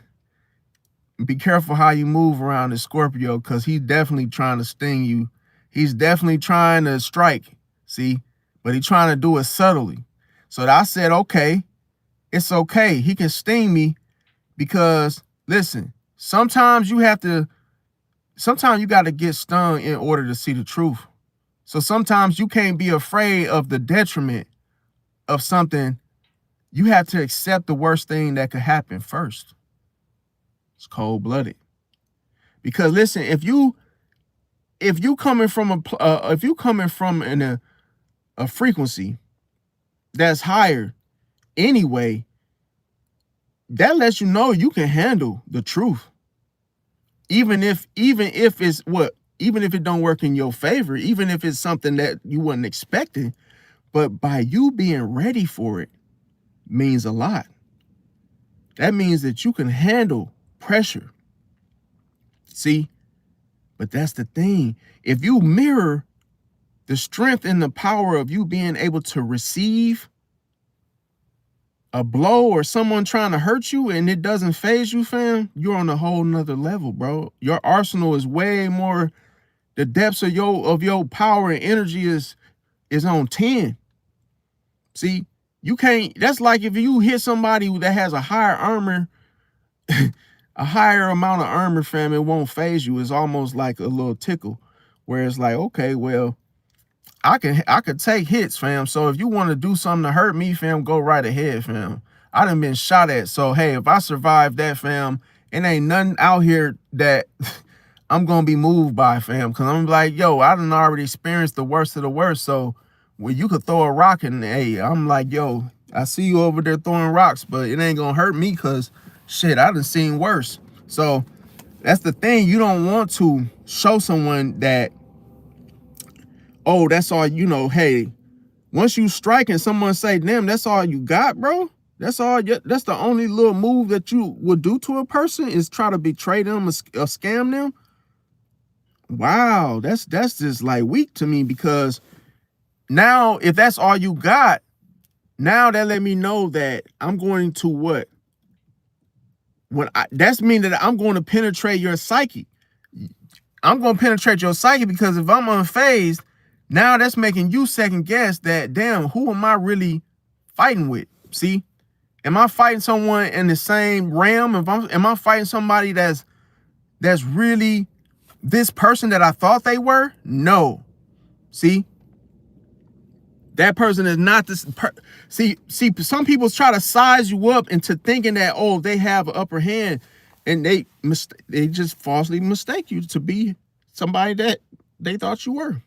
be careful how you move around the Scorpio because he's definitely trying to sting you. He's definitely trying to strike, see? But he's trying to do it subtly. So I said, okay, it's okay. He can sting me because, listen, sometimes you got to get stung in order to see the truth. So sometimes you can't be afraid of the detriment of something. You have to accept the worst thing that could happen first. It's cold-blooded. Because listen, if you coming from a frequency that's higher anyway, that lets you know you can handle the truth. Even if it don't work in your favor, even if it's something that you wasn't expecting, but by you being ready for it means a lot. That means that you can handle pressure. See? But that's the thing. If you mirror the strength and the power of you being able to receive a blow or someone trying to hurt you and it doesn't phase you, fam, you're on a whole nother level, bro. Your arsenal is way more, the depths of your power and energy is on 10. See, you can't, that's like if you hit somebody that has a higher armor a higher amount of armor, fam, it won't phase you. It's almost like a little tickle, where it's like, okay, well, I could take hits, fam. So if you want to do something to hurt me, fam, go right ahead, fam. I done been shot at. So hey, if I survive that, fam, it ain't nothing out here that I'm gonna be moved by, fam. Cause I'm like, yo, I done already experienced the worst of the worst. So when you could throw a rock and hey, I'm like, yo, I see you over there throwing rocks, but it ain't gonna hurt me because shit, I done seen worse. So that's the thing. You don't want to show someone that, oh, that's all, hey, once you strike and someone say, damn, that's all you got, bro. That's all. That's the only little move that you would do to a person is try to betray them or scam them. Wow, that's just like weak to me, because now if that's all you got, now that let me know that I'm going to what? That's mean that I'm going to penetrate your psyche. I'm going to penetrate your psyche, because if I'm unfazed, now that's making you second guess that, damn, who am I really fighting with? See, am I fighting someone in the same realm? Am I fighting somebody that's really this person that I thought they were? No. See, that person is not this. See, some people try to size you up into thinking that, oh, they have an upper hand, and they just falsely mistake you to be somebody that they thought you were.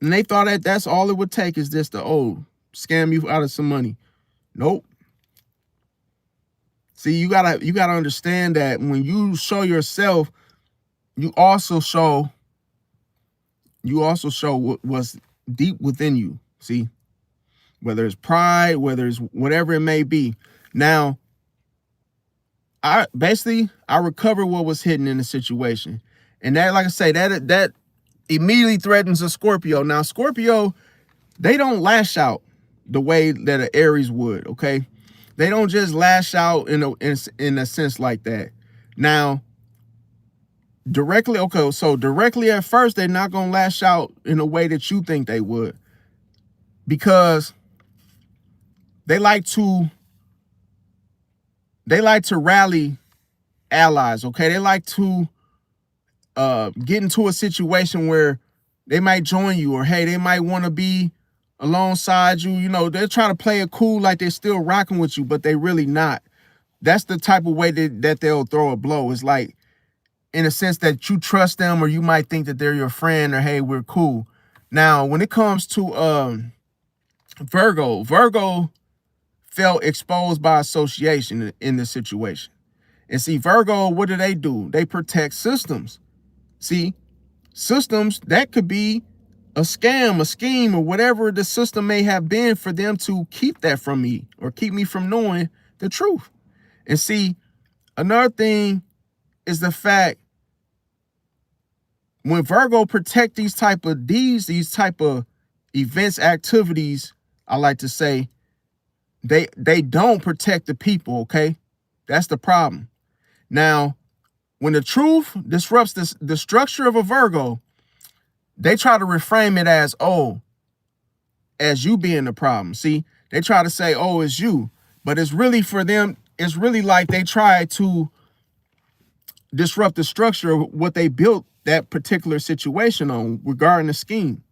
And they thought that that's all it would take is just to, scam you out of some money. Nope. See, you gotta understand that when you show yourself, you also show what's deep within you. See, whether it's pride, whether it's whatever it may be. Now, I recovered what was hidden in the situation, and that, like I say, that immediately threatens a Scorpio. Now, Scorpio, they don't lash out the way that an Aries would. Okay, they don't just lash out in a sense like that. Now, directly at first, they're not gonna lash out in a way that you think they would, because they like to rally allies. Okay, they like to get into a situation where they might join you, or hey, they might want to be alongside you. They're trying to play it cool, like they're still rocking with you, but they really not. That's the type of way that they'll throw a blow. It's like, in a sense that you trust them, or you might think that they're your friend, or hey, we're cool. Now, when it comes to Virgo felt exposed by association in this situation. And see, Virgo, what do? They protect systems. See, systems, that could be a scam, a scheme, or whatever the system may have been for them to keep that from me, or keep me from knowing the truth. And see, another thing is the fact, when Virgo protect these type of deeds, these type of events, activities, I like to say, they don't protect the people, okay? That's the problem. Now, when the truth disrupts the structure of a Virgo, they try to reframe it as, as you being the problem. See, they try to say, it's you. But it's really, for them, it's really like they try to disrupt the structure of what they built that particular situation on regarding the scheme.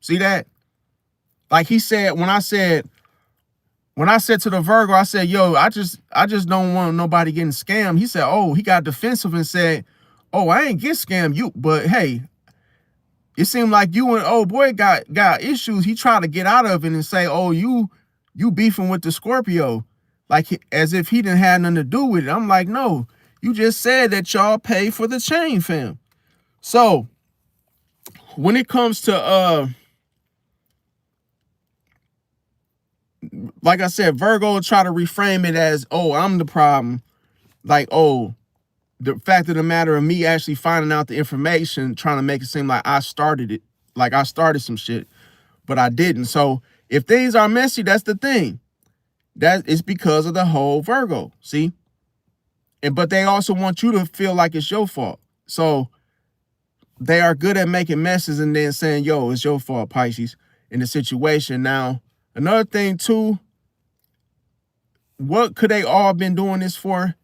See that? Like he said, when I said to the Virgo, I said, yo, I just don't want nobody getting scammed. He said, he got defensive and said, I ain't get scammed, you, but hey, it seemed like you and old boy got issues. He tried to get out of it and say, you beefing with the Scorpio, like as if he didn't have nothing to do with it. I'm like, no, you just said that y'all pay for the chain, fam. So when it comes to like I said, Virgo try to reframe it as, I'm the problem. Like, the fact of the matter of me actually finding out the information, trying to make it seem like I started it, like I started some shit, but I didn't. So if things are messy, that's the thing. That is because of the whole Virgo, see? But they also want you to feel like it's your fault. So they are good at making messes and then saying, yo, it's your fault, Pisces, in the situation. Now, another thing too, what could they all been doing this for?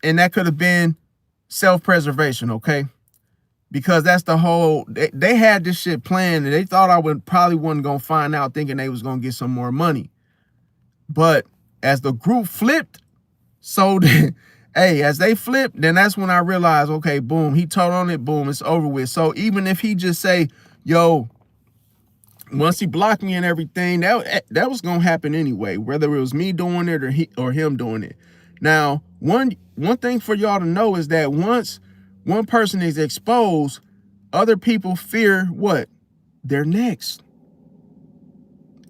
And that could have been self-preservation, okay? Because that's the whole, they had this shit planned and they thought I would probably wasn't gonna find out, thinking they was gonna get some more money. But as the group flipped, so hey, as they flipped, then that's when I realized, okay, boom, he told on it, boom, it's over with. So even if he just say, yo, once he blocked me and everything, that was gonna happen anyway, whether it was me doing it or him doing it. Now, one thing for y'all to know is that once one person is exposed, other people fear what? They're next.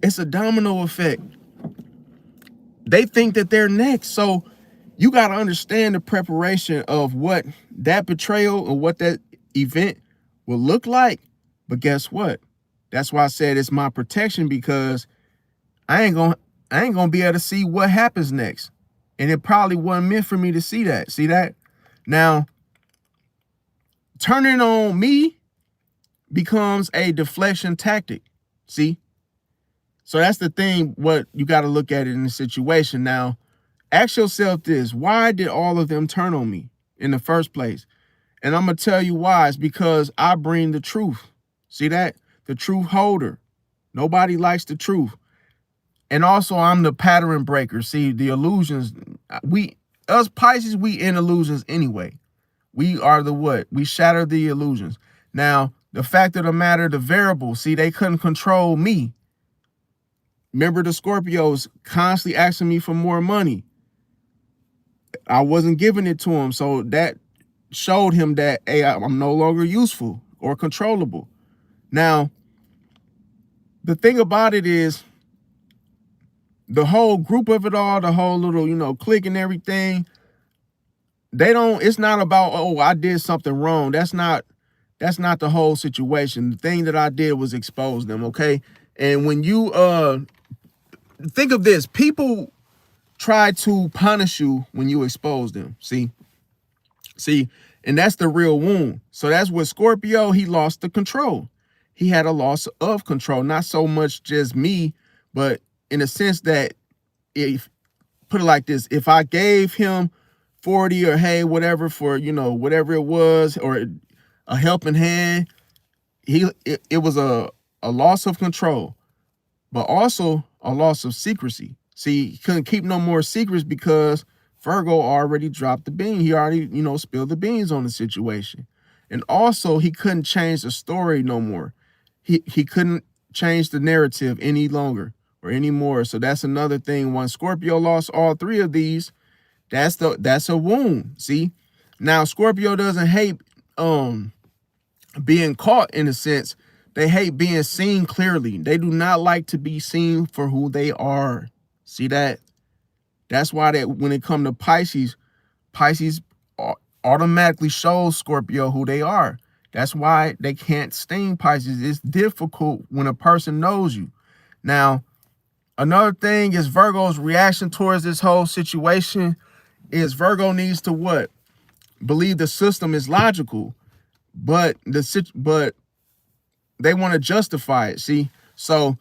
It's a domino effect. They think that they're next. So you got to understand the preparation of what that betrayal or what that event will look like. But guess what? That's why I said it's my protection, because I ain't gonna be able to see what happens next. And it probably wasn't meant for me to see that. See that? Now, turning on me becomes a deflection tactic. See? So that's the thing, what you got to look at it in the situation. Now, ask yourself this: why did all of them turn on me in the first place? And I'm going to tell you why. It's because I bring the truth. See that? The truth holder. Nobody likes the truth. And also, I'm the pattern breaker. See, the illusions, us Pisces, we in illusions anyway. We are the what? We shatter the illusions. Now, the fact of the matter, the variable, see, they couldn't control me. Remember, the Scorpios constantly asking me for more money. I wasn't giving it to him. So that showed him that, hey, I'm no longer useful or controllable. Now, the thing about it is, the whole group of it all, the whole little, clique and everything, it's not about, oh, I did something wrong. That's not the whole situation. The thing that I did was expose them, okay? And when you think of this, people try to punish you when you expose them. See, and that's the real wound. So that's what Scorpio, he lost the control. He had a loss of control, not so much just me, but in a sense that, if put it like this, if I gave him 40 or hey, whatever for, whatever it was, or a helping hand, it was a loss of control, but also a loss of secrecy. See, he couldn't keep no more secrets because Virgo already dropped the bean. He already, spilled the beans on the situation. And also, he couldn't change the story no more. He couldn't change the narrative any longer or anymore. So that's another thing. Once Scorpio lost all three of these, that's a wound. See, now Scorpio doesn't hate being caught, in a sense. They hate being seen clearly. They do not like to be seen for who they are. See that? That's why that when it comes to Pisces automatically shows Scorpio who they are. That's why they can't sting Pisces. It's difficult when a person knows you. Now, another thing is Virgo's reaction towards this whole situation is Virgo needs to what? Believe the system is logical, but they want to justify it. See, so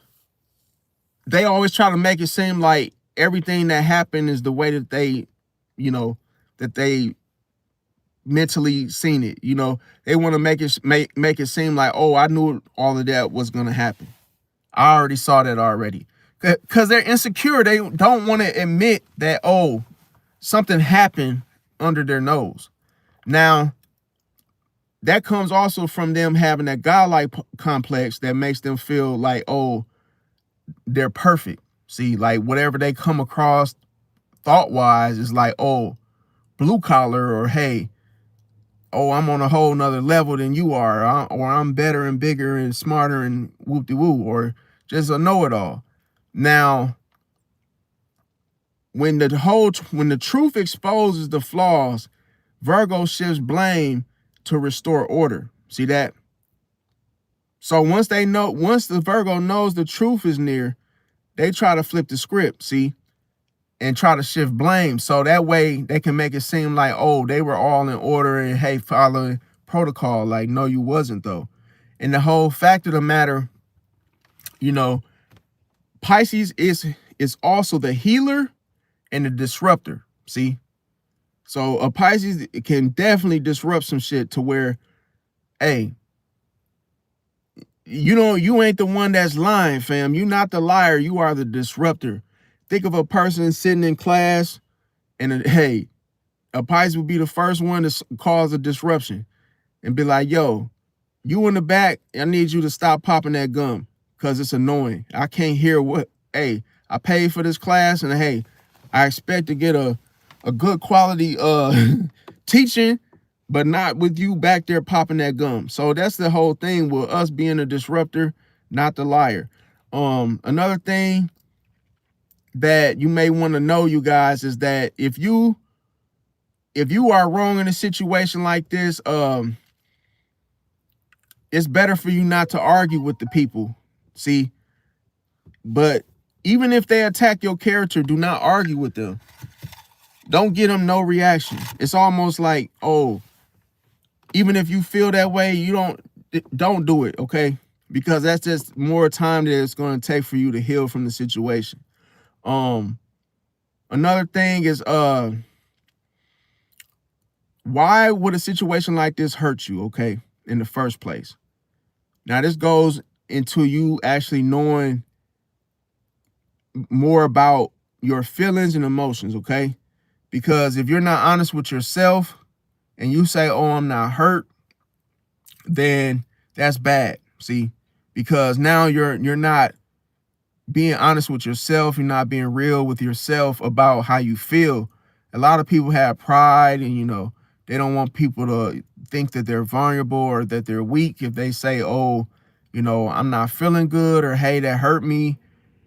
they always try to make it seem like everything that happened is the way that they, that they mentally seen it. They want to make it seem like, oh, I knew all of that was going to happen. I already saw that already. Because they're insecure. They don't want to admit that, oh, something happened under their nose. Now, that comes also from them having that godlike complex that makes them feel like, oh, they're perfect. See, like whatever they come across thought-wise is like, oh, blue collar, or hey, oh, I'm on a whole nother level than you are, or I'm better and bigger and smarter and whoop-de-woo, or just a know-it-all. Now, when the truth exposes the flaws, Virgo shifts blame to restore order. See that? So once the Virgo knows the truth is near, they try to flip the script, see, and try to shift blame. So that way they can make it seem like, oh, they were all in order and hey, following protocol. Like, no, you wasn't though. And the whole fact of the matter, Pisces is also the healer and the disruptor. See? So a Pisces can definitely disrupt some shit to where, hey, you ain't the one that's lying, fam. You not the liar. You are the disruptor. Think of a person sitting in class and hey, a Pisces would be the first one to cause a disruption and be like, yo, you in the back, I need you to stop popping that gum because it's annoying. I can't hear hey, I paid for this class and hey, I expect to get a good quality teaching, but not with you back there popping that gum. So that's the whole thing with us being a disruptor, not the liar. Another thing that you may want to know, you guys, is that if you are wrong in a situation like this, it's better for you not to argue with the people. See, but even if they attack your character, do not argue with them. Don't give them no reaction. It's almost like, oh, even if you feel that way, you don't do it, okay? Because that's just more time that it's going to take for you to heal from the situation. Another thing is, why would a situation like this hurt you, okay, in the first place? Now, this goes into you actually knowing more about your feelings and emotions, okay? Because if you're not honest with yourself and you say, oh, I'm not hurt, then that's bad, see? Because now you're not being honest with yourself. You're not being real with yourself about how you feel. A lot of people have pride and, they don't want people to think that they're vulnerable or that they're weak. If they say, oh, I'm not feeling good or, hey, that hurt me.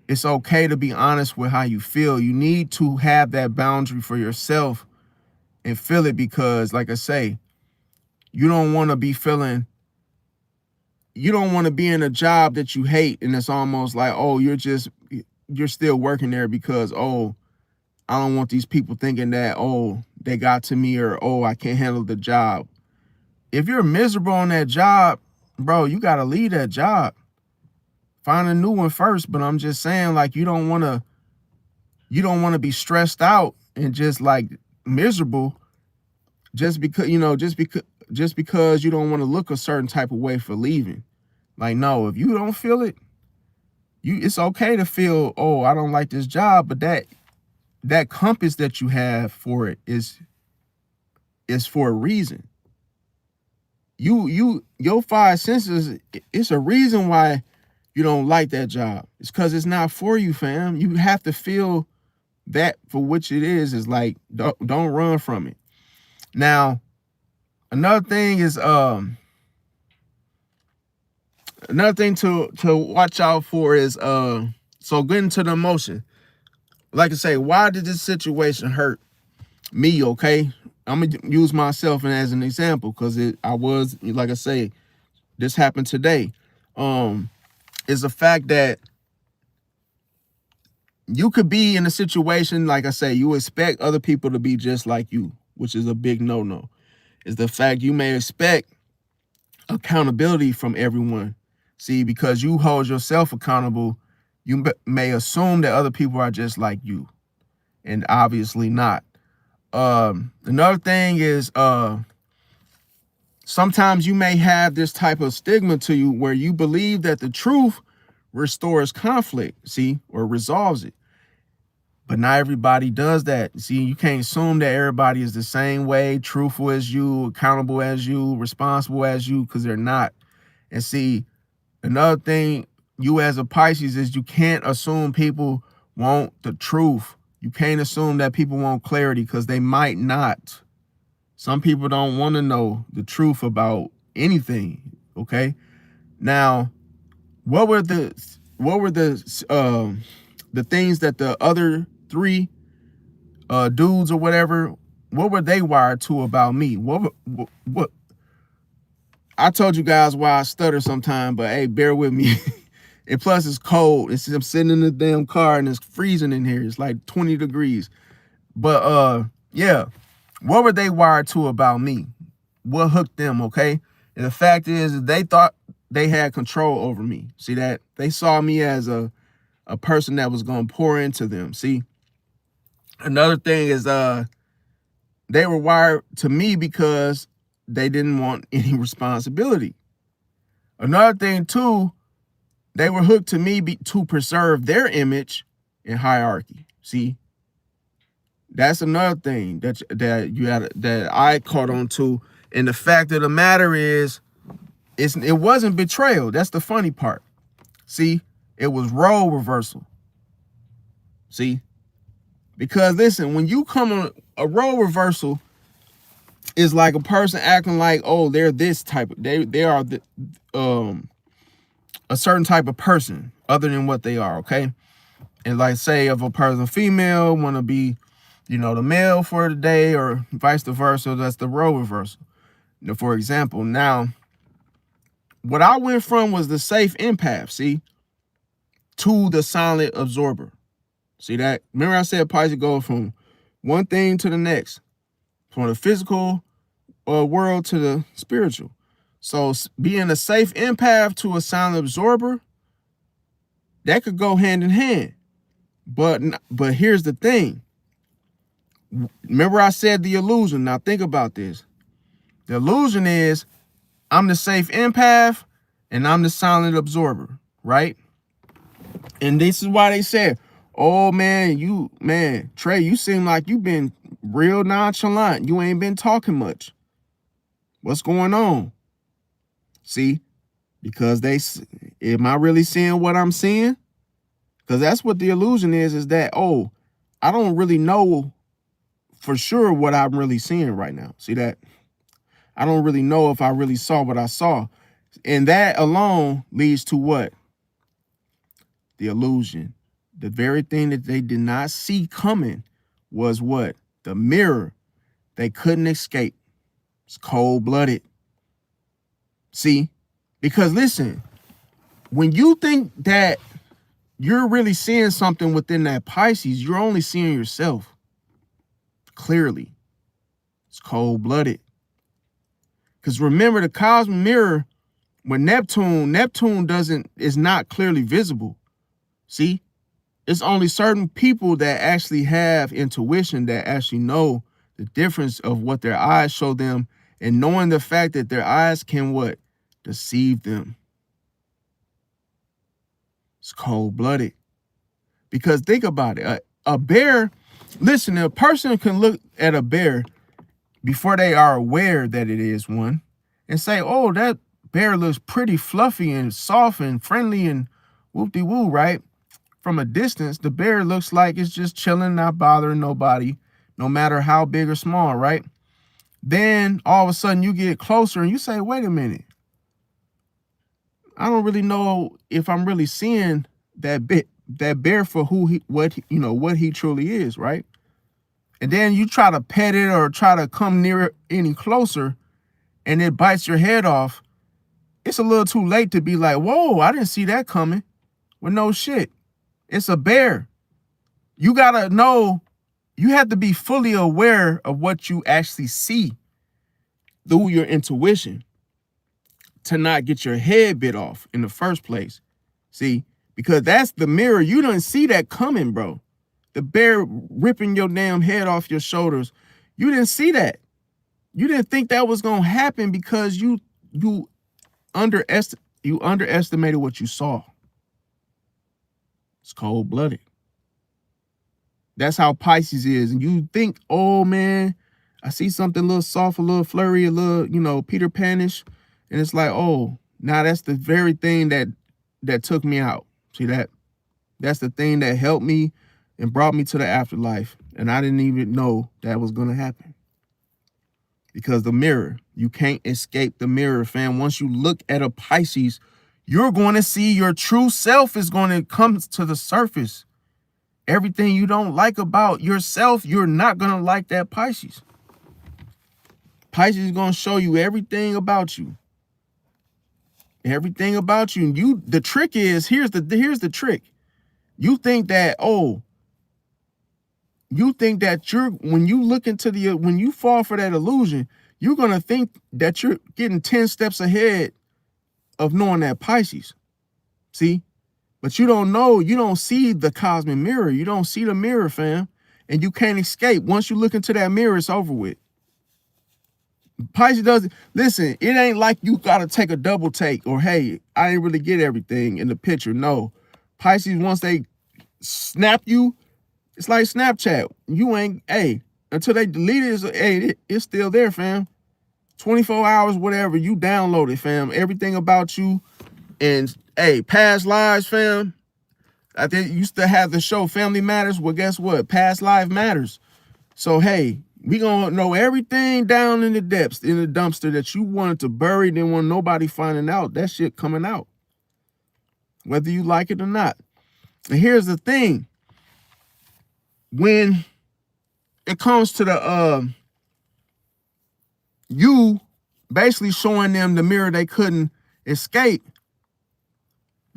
It's okay to be honest with how you feel. You need to have that boundary for yourself and feel it because, like I say, you don't want to be in a job that you hate and it's almost like, oh, you're still working there because, oh, I don't want these people thinking that, oh, they got to me or, oh, I can't handle the job. If you're miserable on that job, bro, you got to leave that job. Find a new one first. But I'm just saying, like, you don't want to be stressed out and just like miserable just because you don't want to look a certain type of way for leaving. Like, no, if you don't feel it, it's okay to feel, oh, I don't like this job, but that compass that you have for it is for a reason. Your five senses, it's a reason why you don't like that job. It's because it's not for you, fam. You have to feel that for which it is like, don't run from it. Now, another thing is another thing to watch out for is so getting to the emotion. Like I say, why did this situation hurt me? Okay, I'm gonna use myself as an example because I was, like I say, this happened today. Is the fact that you could be in a situation, like I say, you expect other people to be just like you, which is a big no-no. Is the fact you may expect accountability from everyone. See, because you hold yourself accountable, you may assume that other people are just like you, and obviously not. Another thing is sometimes you may have this type of stigma to you where you believe that the truth restores conflict, see, or resolves it. But not everybody does that. See, you can't assume that everybody is the same way, truthful as you, accountable as you, responsible as you, because they're not. And see, another thing, you as a Pisces, is you can't assume people want the truth. You can't assume that people want clarity because they might not. Some people don't want to know the truth about anything, okay? Now, what were the things that the other three dudes or whatever, what were they wired to about me? What I told you guys why I stutter sometime, but hey, bear with me. And plus it's cold. I'm sitting in the damn car and it's freezing in here. It's like 20 degrees. But yeah, what were they wired to about me? What hooked them, okay? And the fact is they thought they had control over me. See that? They saw me as a person that was going to pour into them. See? Another thing is They were wired to me because they didn't want any responsibility. Another thing too, they were hooked to me to preserve their image and hierarchy. See, that's another thing that I caught on to. And the fact of the matter is, it wasn't betrayal. That's the funny part. See, it was role reversal. See, because listen, when you come on a role reversal, is like a person acting like, oh, they're this type of, they are the, a certain type of person other than what they are. Okay. And like, say if a person female want to be, the male for the day, or vice versa, that's the role reversal. Now, for example, now what I went from was the safe empath, see, to the silent absorber. See that? Remember I said Pisces go from one thing to the next, from the physical world to the spiritual. So being a safe empath to a silent absorber, that could go hand in hand. But here's the thing. Remember I said the illusion. Now think about this. The illusion is I'm the safe empath and I'm the silent absorber, right? And this is why they said, oh man, Trey, you seem like you've been real nonchalant. You ain't been talking much. What's going on? See, because am I really seeing what I'm seeing? Because that's what the illusion is that, oh, I don't really know for sure what I'm really seeing right now. See that? I don't really know if I really saw what I saw. And that alone leads to what? The illusion. The very thing that they did not see coming was what? The mirror. They couldn't escape. It's cold-blooded. See? Because listen, when you think that you're really seeing something within that Pisces, you're only seeing yourself clearly. It's cold-blooded. Because remember, the cosmic mirror, when Neptune is not clearly visible. See? It's only certain people that actually have intuition, that actually know the difference of what their eyes show them, and knowing the fact that their eyes can what? Deceive them. It's cold-blooded. Because think about it. A bear, listen, a person can look at a bear before they are aware that it is one and say, oh, that bear looks pretty fluffy and soft and friendly and whoop-de-woo, right? From a distance, the bear looks like it's just chilling, not bothering nobody, no matter how big or small, right? Then all of a sudden you get closer and you say, wait a minute. I don't really know if I'm really seeing that bear for what he truly is, right? And then you try to pet it or try to come near it any closer and it bites your head off. It's a little too late to be like, whoa, I didn't see that coming. Well, no shit. It's a bear. You gotta know, you have to be fully aware of what you actually see through your intuition to not get your head bit off in the first place. See, because that's the mirror. You didn't see that coming, bro. The bear ripping your damn head off your shoulders. You didn't see that. You didn't think that was gonna happen because you underestimated what you saw. It's cold-blooded. That's how Pisces is. And you think, oh man, I see something a little soft, a little flurry, a little, Peter Panish. And it's like, oh, now that's the very thing that took me out. See that? That's the thing that helped me and brought me to the afterlife. And I didn't even know that was going to happen. Because the mirror, you can't escape the mirror, fam. Once you look at a Pisces, you're going to see your true self is going to come to the surface. Everything you don't like about yourself, you're not going to like that Pisces. Pisces is going to show you everything about you. Everything about you. And the trick is, here's the trick. You think that, when you look into when you fall for that illusion, you're going to think that you're getting 10 steps ahead of knowing that Pisces. See? But you don't know, you don't see the cosmic mirror. You don't see the mirror, fam. and you can't escape. Once you look into that mirror, it's over with. Pisces doesn't, listen, it ain't like you got to take a double take or, hey, I didn't really get everything in the picture. No. Pisces, once they snap you, it's like Snapchat. You ain't, hey, until they delete it, hey, it's still there, fam. 24 hours, whatever, you download it, fam. Everything about you. And, hey, past lives, fam. I think you used to have the show Family Matters. Well, guess what? Past life matters. So, hey, we gonna know everything down in the depths, in the dumpster that you wanted to bury, didn't want nobody finding out. That shit coming out, whether you like it or not. And here's the thing. When it comes to the you basically showing them the mirror they couldn't escape,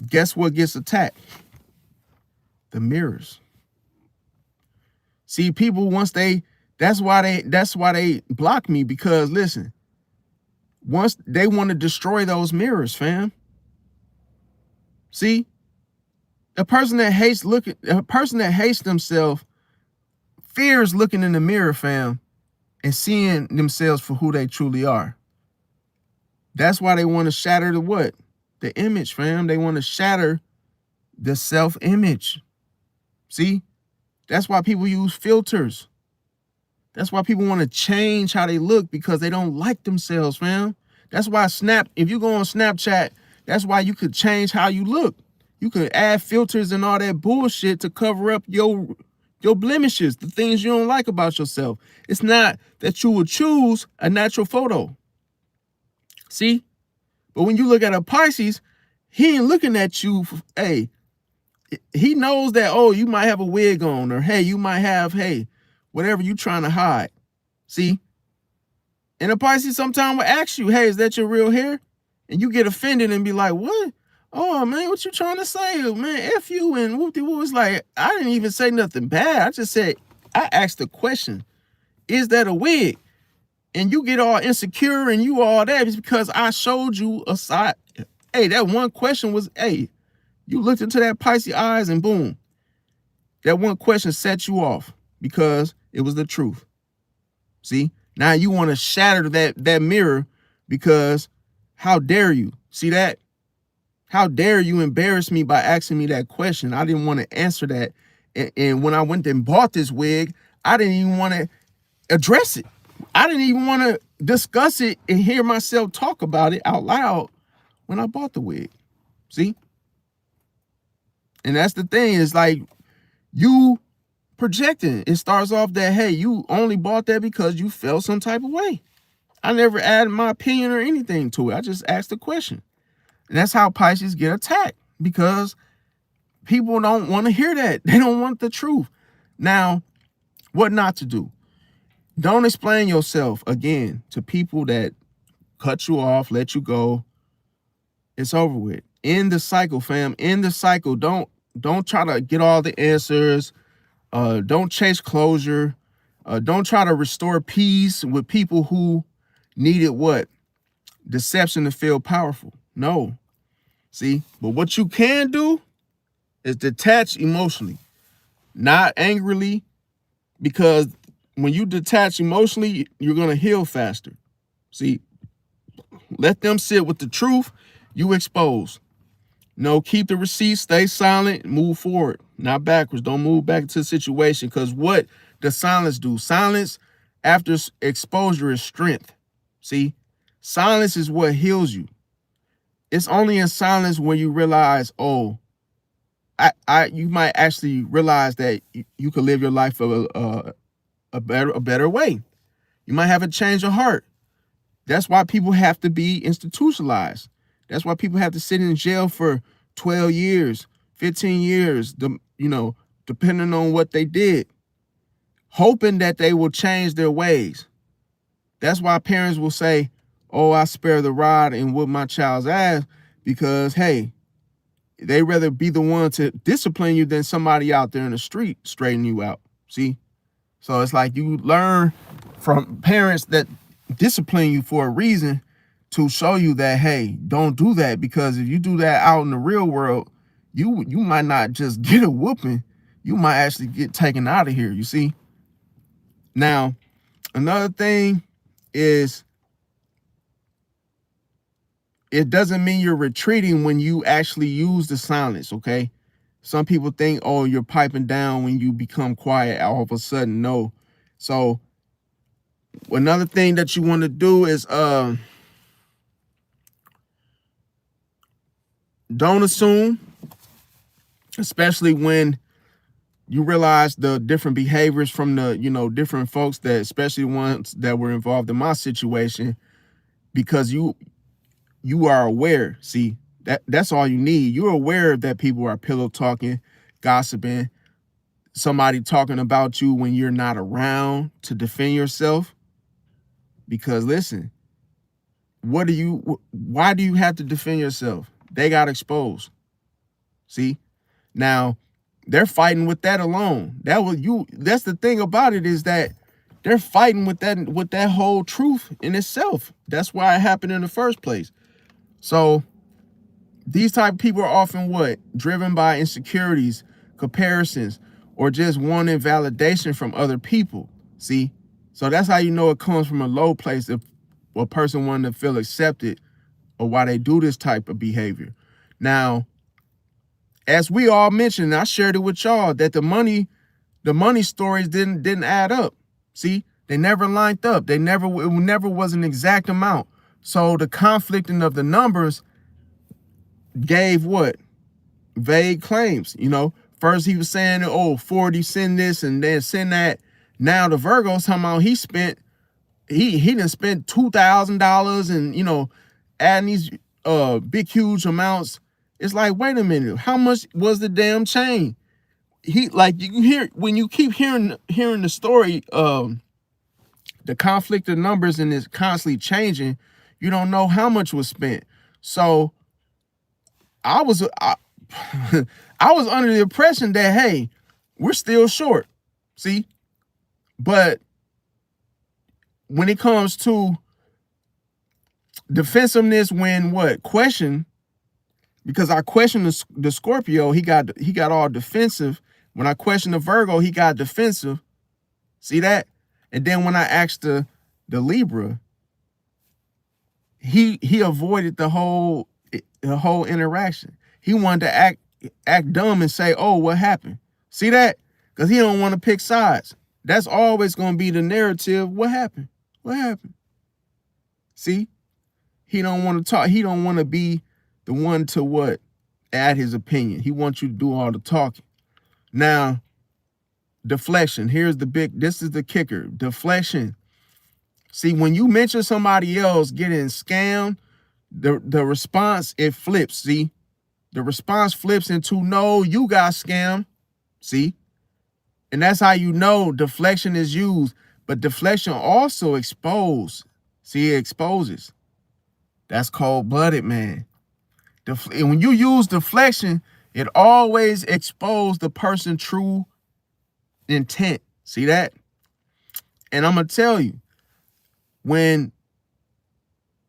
guess what gets attacked? The mirrors. See, people, once that's why they block me, because listen, once they want to destroy those mirrors, fam. See, a person that hates themselves fears looking in the mirror, fam, and seeing themselves for who they truly are. That's why they want to shatter the what? The image, fam. They want to shatter the self-image. See, that's why people use filters. That's why people want to change how they look, because they don't like themselves, fam. That's why if you go on Snapchat, that's why you could change how you look. You could add filters and all that bullshit to cover up your blemishes, the things you don't like about yourself. It's not that you would choose a natural photo. See? But when you look at a Pisces, he ain't looking at you, hey, he knows that, oh, you might have a wig on, or hey, you might have, hey, whatever you trying to hide. See? And a Pisces sometimes will ask you, hey, is that your real hair? And you get offended and be like, what? Oh, man, what you trying to say? Man, F you and whoop-de-whoop. It's like, I didn't even say nothing bad. I just said, I asked the question, is that a wig? And you get all insecure and you all that. It's because I showed you a side. Hey, that one question was, hey, you looked into that Pisces eyes and boom. That one question set you off because it was the truth. See? Now you want to shatter that mirror because how dare you? See that? How dare you embarrass me by asking me that question? I didn't want to answer that. And when I went and bought this wig, I didn't even want to address it. I didn't even want to discuss it and hear myself talk about it out loud when I bought the wig. See? And that's the thing, is like you projecting. It starts off that, hey, you only bought that because you felt some type of way. I never added my opinion or anything to it. I just asked a question. And that's how Pisces get attacked, because people don't want to hear that. They don't want the truth. Now, what not to do? Don't explain yourself again to people that cut you off, let you go. It's over with. End the cycle, fam. End the cycle. Don't try to get all the answers. Don't chase closure. Don't try to restore peace with people who needed what? Deception to feel powerful. No. See, but what you can do is detach emotionally, not angrily, because when you detach emotionally, you're going to heal faster. See, let them sit with the truth you expose. No, keep the receipts, stay silent, move forward, not backwards. Don't move back into the situation, because what does silence do? Silence after exposure is strength. See, silence is what heals you. It's only in silence when you realize, oh, you might actually realize that you could live your life a better way. You might have a change of heart. That's why people have to be institutionalized. That's why people have to sit in jail for 12 years, 15 years, depending on what they did, hoping that they will change their ways. That's why parents will say, oh, I spare the rod and whip my child's ass, because, hey, they rather be the one to discipline you than somebody out there in the street straighten you out. See? So it's like you learn from parents that discipline you for a reason, to show you that, hey, don't do that, because if you do that out in the real world, you might not just get a whooping, you might actually get taken out of here, you see? Now, another thing is it doesn't mean you're retreating when you actually use the silence, okay? Some people think, oh, you're piping down when you become quiet all of a sudden. No. So another thing that you want to do is don't assume, especially when you realize the different behaviors from the, different folks, that especially ones that were involved in my situation, because you are aware. See, that's all you need. You're aware that people are pillow talking, gossiping, somebody talking about you when you're not around to defend yourself. Because listen, why do you have to defend yourself? They got exposed. See? Now, they're fighting with that alone. That's the thing about it, is that they're fighting with that whole truth in itself. That's why it happened in the first place. So these type of people are often what? Driven by insecurities, comparisons, or just wanting validation from other people. See? So that's how you know it comes from a low place, if a person wanting to feel accepted, or why they do this type of behavior. Now, as we all mentioned, I shared it with y'all, that the money stories didn't add up. See, they never lined up. It never was an exact amount. So the conflicting of the numbers gave what? Vague claims. First he was saying, oh, 40, send this and then send that. Now the Virgo's talking about he done spent $2,000 and adding these big huge amounts. It's like, wait a minute, how much was the damn chain? You hear, when you keep hearing the story, the conflict of numbers, and it's constantly changing, you don't know how much was spent. So I was under the impression that, hey, we're still short. See? But when it comes to defensiveness, when question, because I questioned the Scorpio, he got all defensive. When I questioned the Virgo, he got defensive. See that? And then when I asked the Libra, he avoided the whole interaction. He wanted to act dumb and say, oh, what happened? See that? Because he don't want to pick sides. That's always going to be the narrative. What happened? What happened? See? He don't want to talk. He don't want to be the one to what? Add his opinion. He wants you to do all the talking. Now, deflection. This is the kicker. Deflection. See, when you mention somebody else getting scammed, the response, it flips. See? The response flips into, no, you got scammed. See? And that's how you know deflection is used. But deflection also exposes. See, it exposes. That's cold-blooded, man. When you use deflection, it always exposes the person's true intent. See that? And I'm going to tell you, when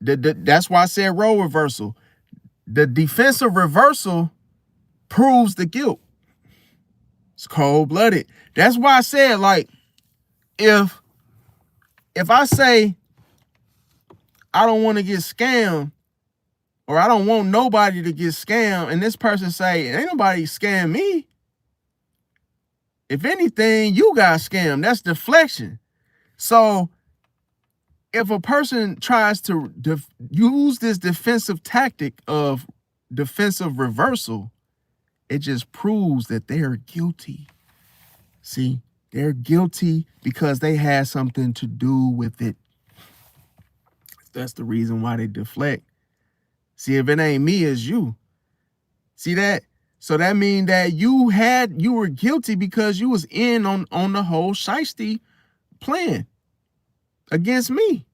that's why I said role reversal. The defensive reversal proves the guilt. It's cold-blooded. That's why I said, like, if I say I don't want to get scammed, or I don't want nobody to get scammed, and this person say, ain't nobody scam me. If anything, you got scammed. That's deflection. So if a person tries to use this defensive tactic of defensive reversal, it just proves that they are guilty. See, they're guilty because they had something to do with it. That's the reason why they deflect. See, if it ain't me, it's you. See that? So that means that you were guilty because you was in on the whole shiesty plan against me.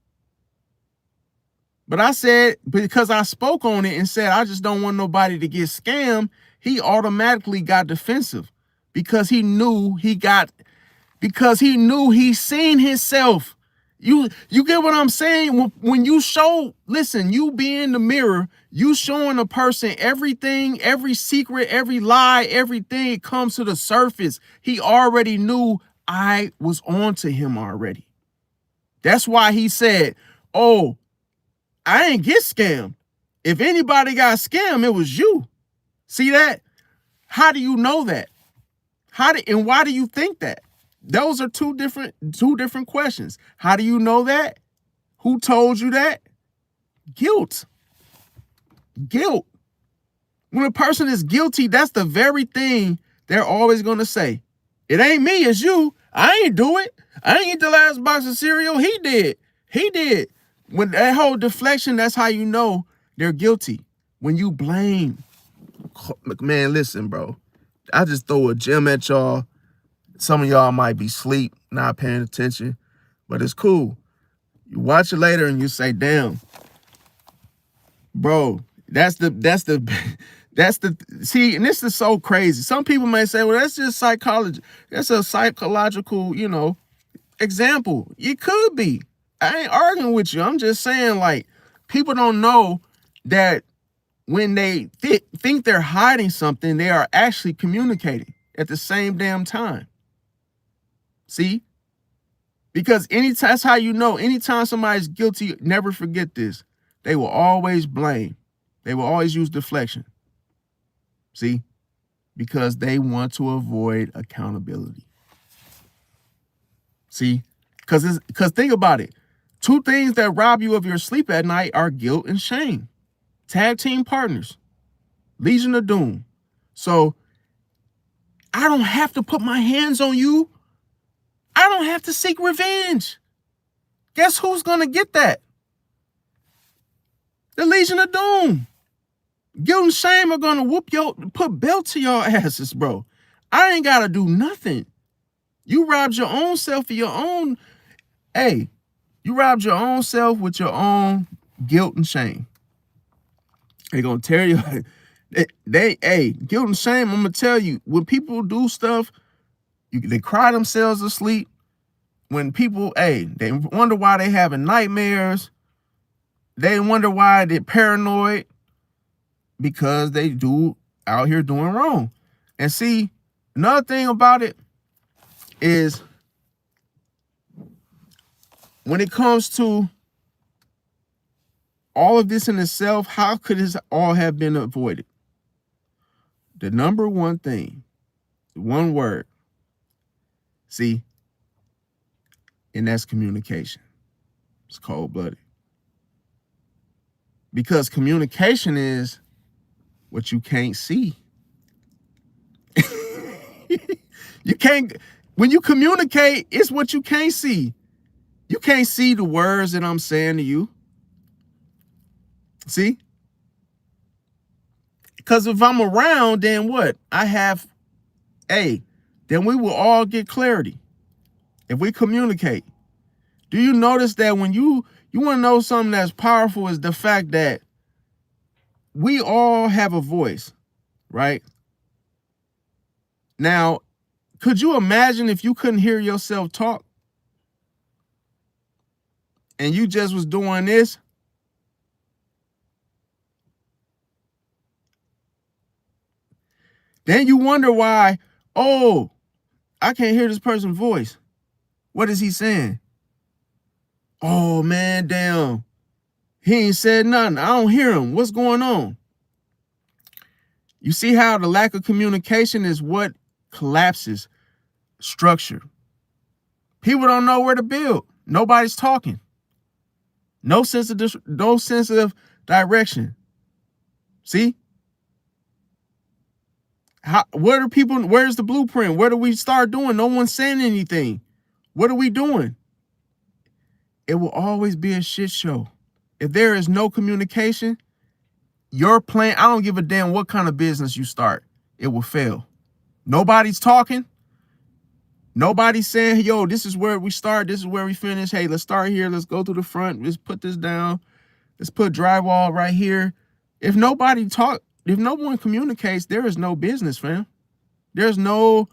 But I said, because I spoke on it and said, I just don't want nobody to get scammed, he automatically got defensive because he knew he seen himself. You get what I'm saying? When you show, listen, you be in the mirror, you showing a person everything, every secret, every lie, everything, it comes to the surface. He already knew I was on to him already. That's why he said, oh, I ain't get scammed. If anybody got scammed, it was you. See that? How do you know that? And why do you think that? Those are two different questions. How do you know that? Who told you that? Guilt. Guilt. When a person is guilty, that's the very thing they're always going to say. It ain't me, it's you. I ain't do it. I ain't eat the last box of cereal. He did. He did. When that whole deflection, that's how you know they're guilty. When you blame. Man, listen, bro. I just throw a gem at y'all. Some of y'all might be asleep, not paying attention, but it's cool. You watch it later and you say, damn, bro, see, and this is so crazy. Some people may say, well, that's just psychology. That's a psychological, example. It could be. I ain't arguing with you. I'm just saying, like, people don't know that when they think they're hiding something, they are actually communicating at the same damn time. See? Because that's how you know. Anytime somebody's guilty, never forget this. They will always blame. They will always use deflection. See? Because they want to avoid accountability. See? Because think about it. Two things that rob you of your sleep at night are guilt and shame. Tag team partners. Legion of Doom. So I don't have to put my hands on you. I don't have to seek revenge. Guess who's going to get that? The Legion of Doom. Guilt and shame are going to put belt to your asses, bro. I ain't got to do nothing. You robbed your own self of your own. Hey, you robbed your own self with your own guilt and shame. They're going to tear you. Guilt and shame, I'm going to tell you, when people do stuff, they cry themselves asleep. When people, they wonder why they having nightmares. They wonder why they're paranoid. Because they do out here doing wrong. And see, another thing about it is when it comes to all of this in itself, how could this all have been avoided? The number one thing, one word, see, and that's communication. It's cold-blooded. Because communication is what you can't see. You can't, when you communicate, it's what you can't see. You can't see the words that I'm saying to you. See? Because if I'm around, then what? Then we will all get clarity. If we communicate. Do you notice that when you want to know something that's powerful is the fact that we all have a voice, right? Now, could you imagine if you couldn't hear yourself talk and you just was doing this? Then you wonder why, I can't hear this person's voice. What is he saying? Oh, man, damn. He ain't said nothing. I don't hear him. What's going on? You see how the lack of communication is what collapses structure. People don't know where to build. Nobody's talking. No sense of direction. See? Where's the blueprint? Where do we start doing? No one's saying anything. What are we doing? It will always be a shit show. If there is no communication, your plan, I don't give a damn what kind of business you start, it will fail. Nobody's talking. Nobody's saying, yo, this is where we start. This is where we finish. Hey, let's start here. Let's go to the front. Let's put this down. Let's put drywall right here. If no one communicates, there is no business, fam. There's no,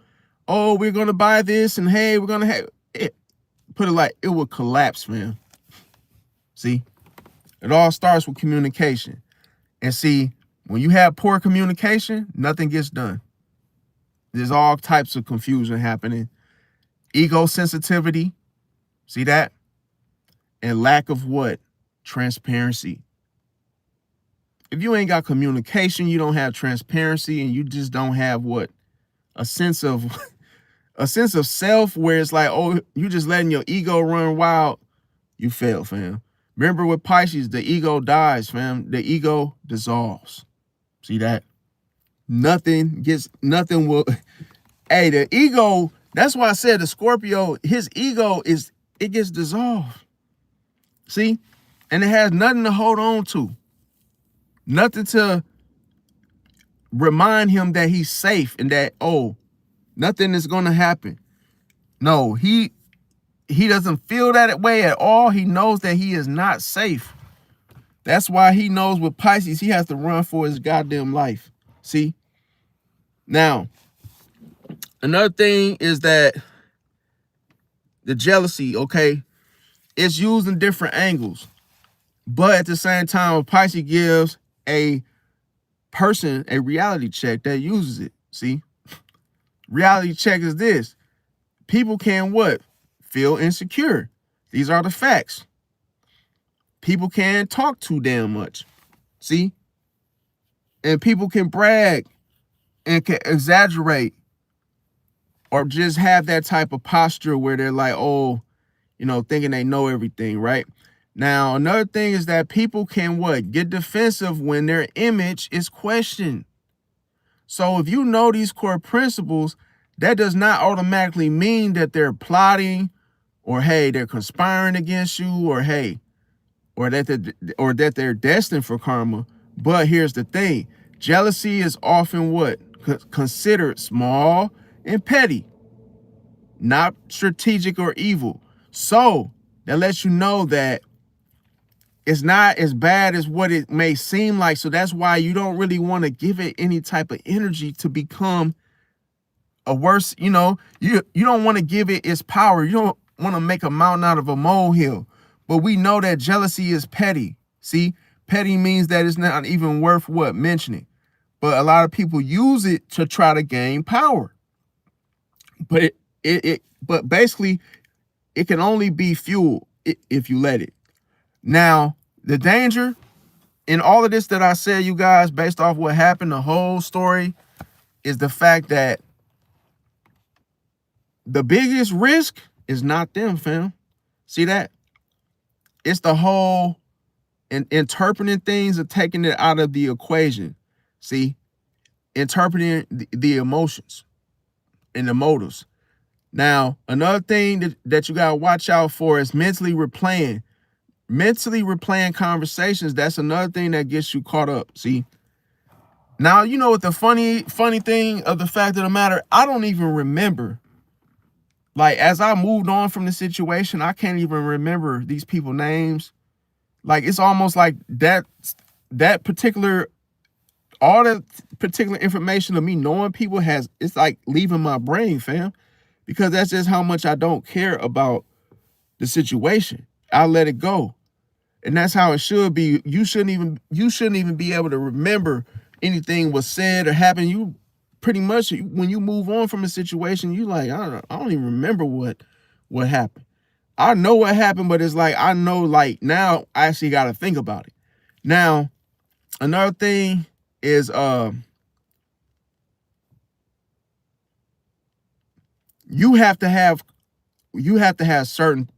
we're going to buy this and hey, we're going to have it. Put it like, it will collapse, man. See, it all starts with communication. And see, when you have poor communication, nothing gets done. There's all types of confusion happening. ego sensitivity, see that? And lack of what? Transparency. If you ain't got communication, you don't have transparency, and you just don't have what? A sense of a sense of self, where it's like, oh, you just letting your ego run wild, you fail, fam. Remember with Pisces, the ego dies, fam. The ego dissolves. See that? Nothing will. Hey, the ego, that's why I said the Scorpio, his ego it gets dissolved. See? And it has nothing to hold on to. Nothing to remind him that he's safe and that, oh, nothing is going to happen. No, he doesn't feel that way at all. He knows that he is not safe. That's why he knows with Pisces, he has to run for his goddamn life. See? Now, another thing is that the jealousy, okay, it's used in different angles. But at the same time, Pisces gives a person a reality check that uses it. See? Reality check is this. People can what? Feel insecure. These are the facts. People can't talk too damn much. See? And people can brag and can exaggerate or just have that type of posture where they're like, oh, you know, thinking they know everything, right? Now, another thing is that people can what? Get defensive when their image is questioned. So if you know these core principles, that does not automatically mean that they're plotting or, hey, they're conspiring against you or, hey, or that they're destined for karma. But here's the thing. Jealousy is often what? Considered small and petty, not strategic or evil. So that lets you know that it's not as bad as what it may seem like. So that's why you don't really want to give it any type of energy to become a worse, you know, you don't want to give it its power. You don't want to make a mountain out of a molehill. But we know that jealousy is petty. See, petty means that it's not even worth what? Mentioning. But a lot of people use it to try to gain power. But but basically, it can only be fuel if you let it. Now, the danger in all of this that I said, you guys, based off what happened, the whole story, is the fact that the biggest risk is not them, fam. See that? It's the whole interpreting things and taking it out of the equation. See? Interpreting the emotions and the motives. Now, another thing that you got to watch out for is mentally replaying. Mentally replaying conversations, that's another thing that gets you caught up. See? Now, you know what the funny thing of the fact of the matter, I don't even remember. Like, as I moved on from the situation, I can't even remember these people's names. Like, it's almost like that particular, all the particular information of me knowing people it's like leaving my brain, fam. Because that's just how much I don't care about the situation. I let it go. And that's how it should be. You shouldn't even be able to remember anything was said or happened. You pretty much, when you move on from a situation, you like, I don't even remember what happened. I know what happened, but it's like, I know, like, now I actually got to think about it. Now, another thing is, you have to have certain,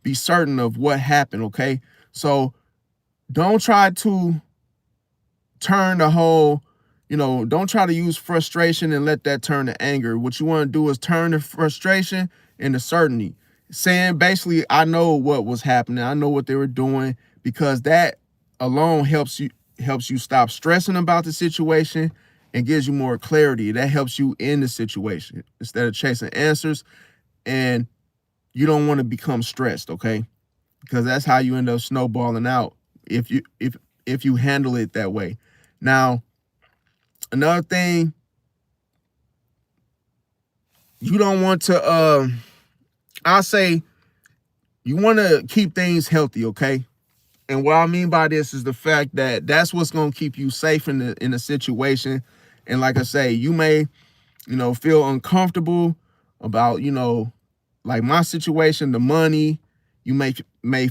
be certain of what happened. Okay. So don't try to turn the whole, don't try to use frustration and let that turn to anger. What you want to do is turn the frustration into certainty. Saying basically, I know what was happening. I know what they were doing, because that alone helps you stop stressing about the situation and gives you more clarity. That helps you in the situation instead of chasing answers, and you don't want to become stressed, okay? Because that's how you end up snowballing out if you handle it that way. Now, another thing, you don't want to, I'll say you want to keep things healthy, okay? And what I mean by this is the fact that that's what's going to keep you safe in the situation. And like I say, you may, feel uncomfortable about, Like my situation, the money, you may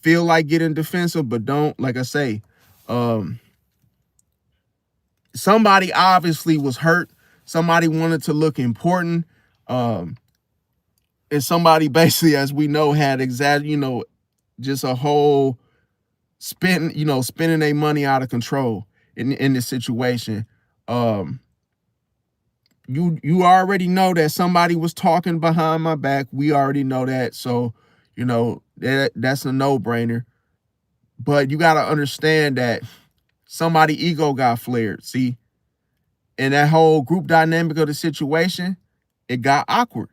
feel like getting defensive, but don't. Like I say, um, somebody obviously was hurt. Somebody wanted to look important. Um, and somebody basically, as we know, had just a whole spending their money out of control in this situation. Um, you already know that somebody was talking behind my back. We already know that. So, that's a no-brainer. But you got to understand that somebody ego got flared. See, and that whole group dynamic of the situation, it got awkward.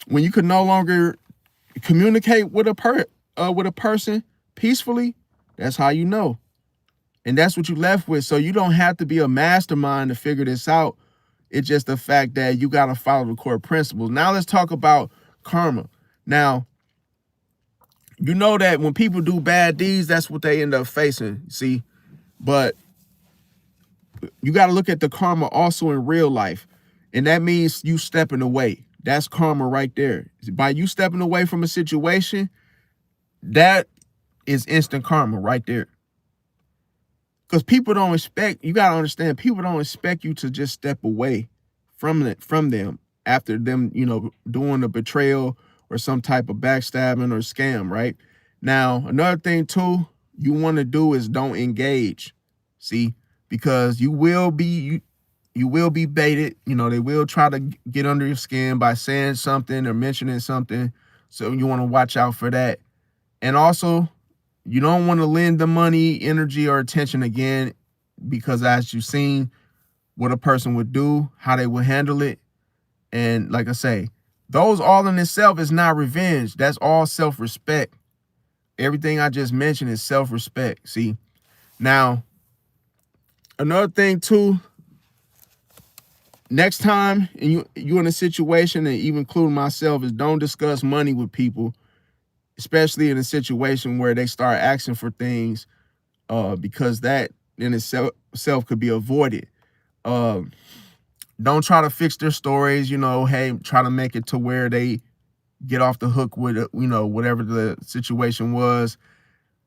When you could no longer communicate with a person peacefully, that's how you know. And that's what you left with. So you don't have to be a mastermind to figure this out. It's just the fact that you got to follow the core principles. Now let's talk about karma. Now, you know that when people do bad deeds, that's what they end up facing, see? But you got to look at the karma also in real life. And that means you stepping away. That's karma right there. By you stepping away from a situation, that is instant karma right there. Because people don't expect, you got to understand, people don't expect you to just step away from them after them, doing a betrayal or some type of backstabbing or scam, right? Now, another thing too, you want to do is don't engage. See, because you will be baited. They will try to get under your skin by saying something or mentioning something. So you want to watch out for that. And also, you don't want to lend the money, energy, or attention again, because as you've seen what a person would do, how they would handle it. And like I say, those all in itself is not revenge. That's all self-respect. Everything I just mentioned is self-respect. See, now, another thing too, next time you in a situation, and even including myself, is don't discuss money with people, especially in a situation where they start asking for things, because that in itself could be avoided. Don't try to fix their stories, hey, try to make it to where they get off the hook with, whatever the situation was.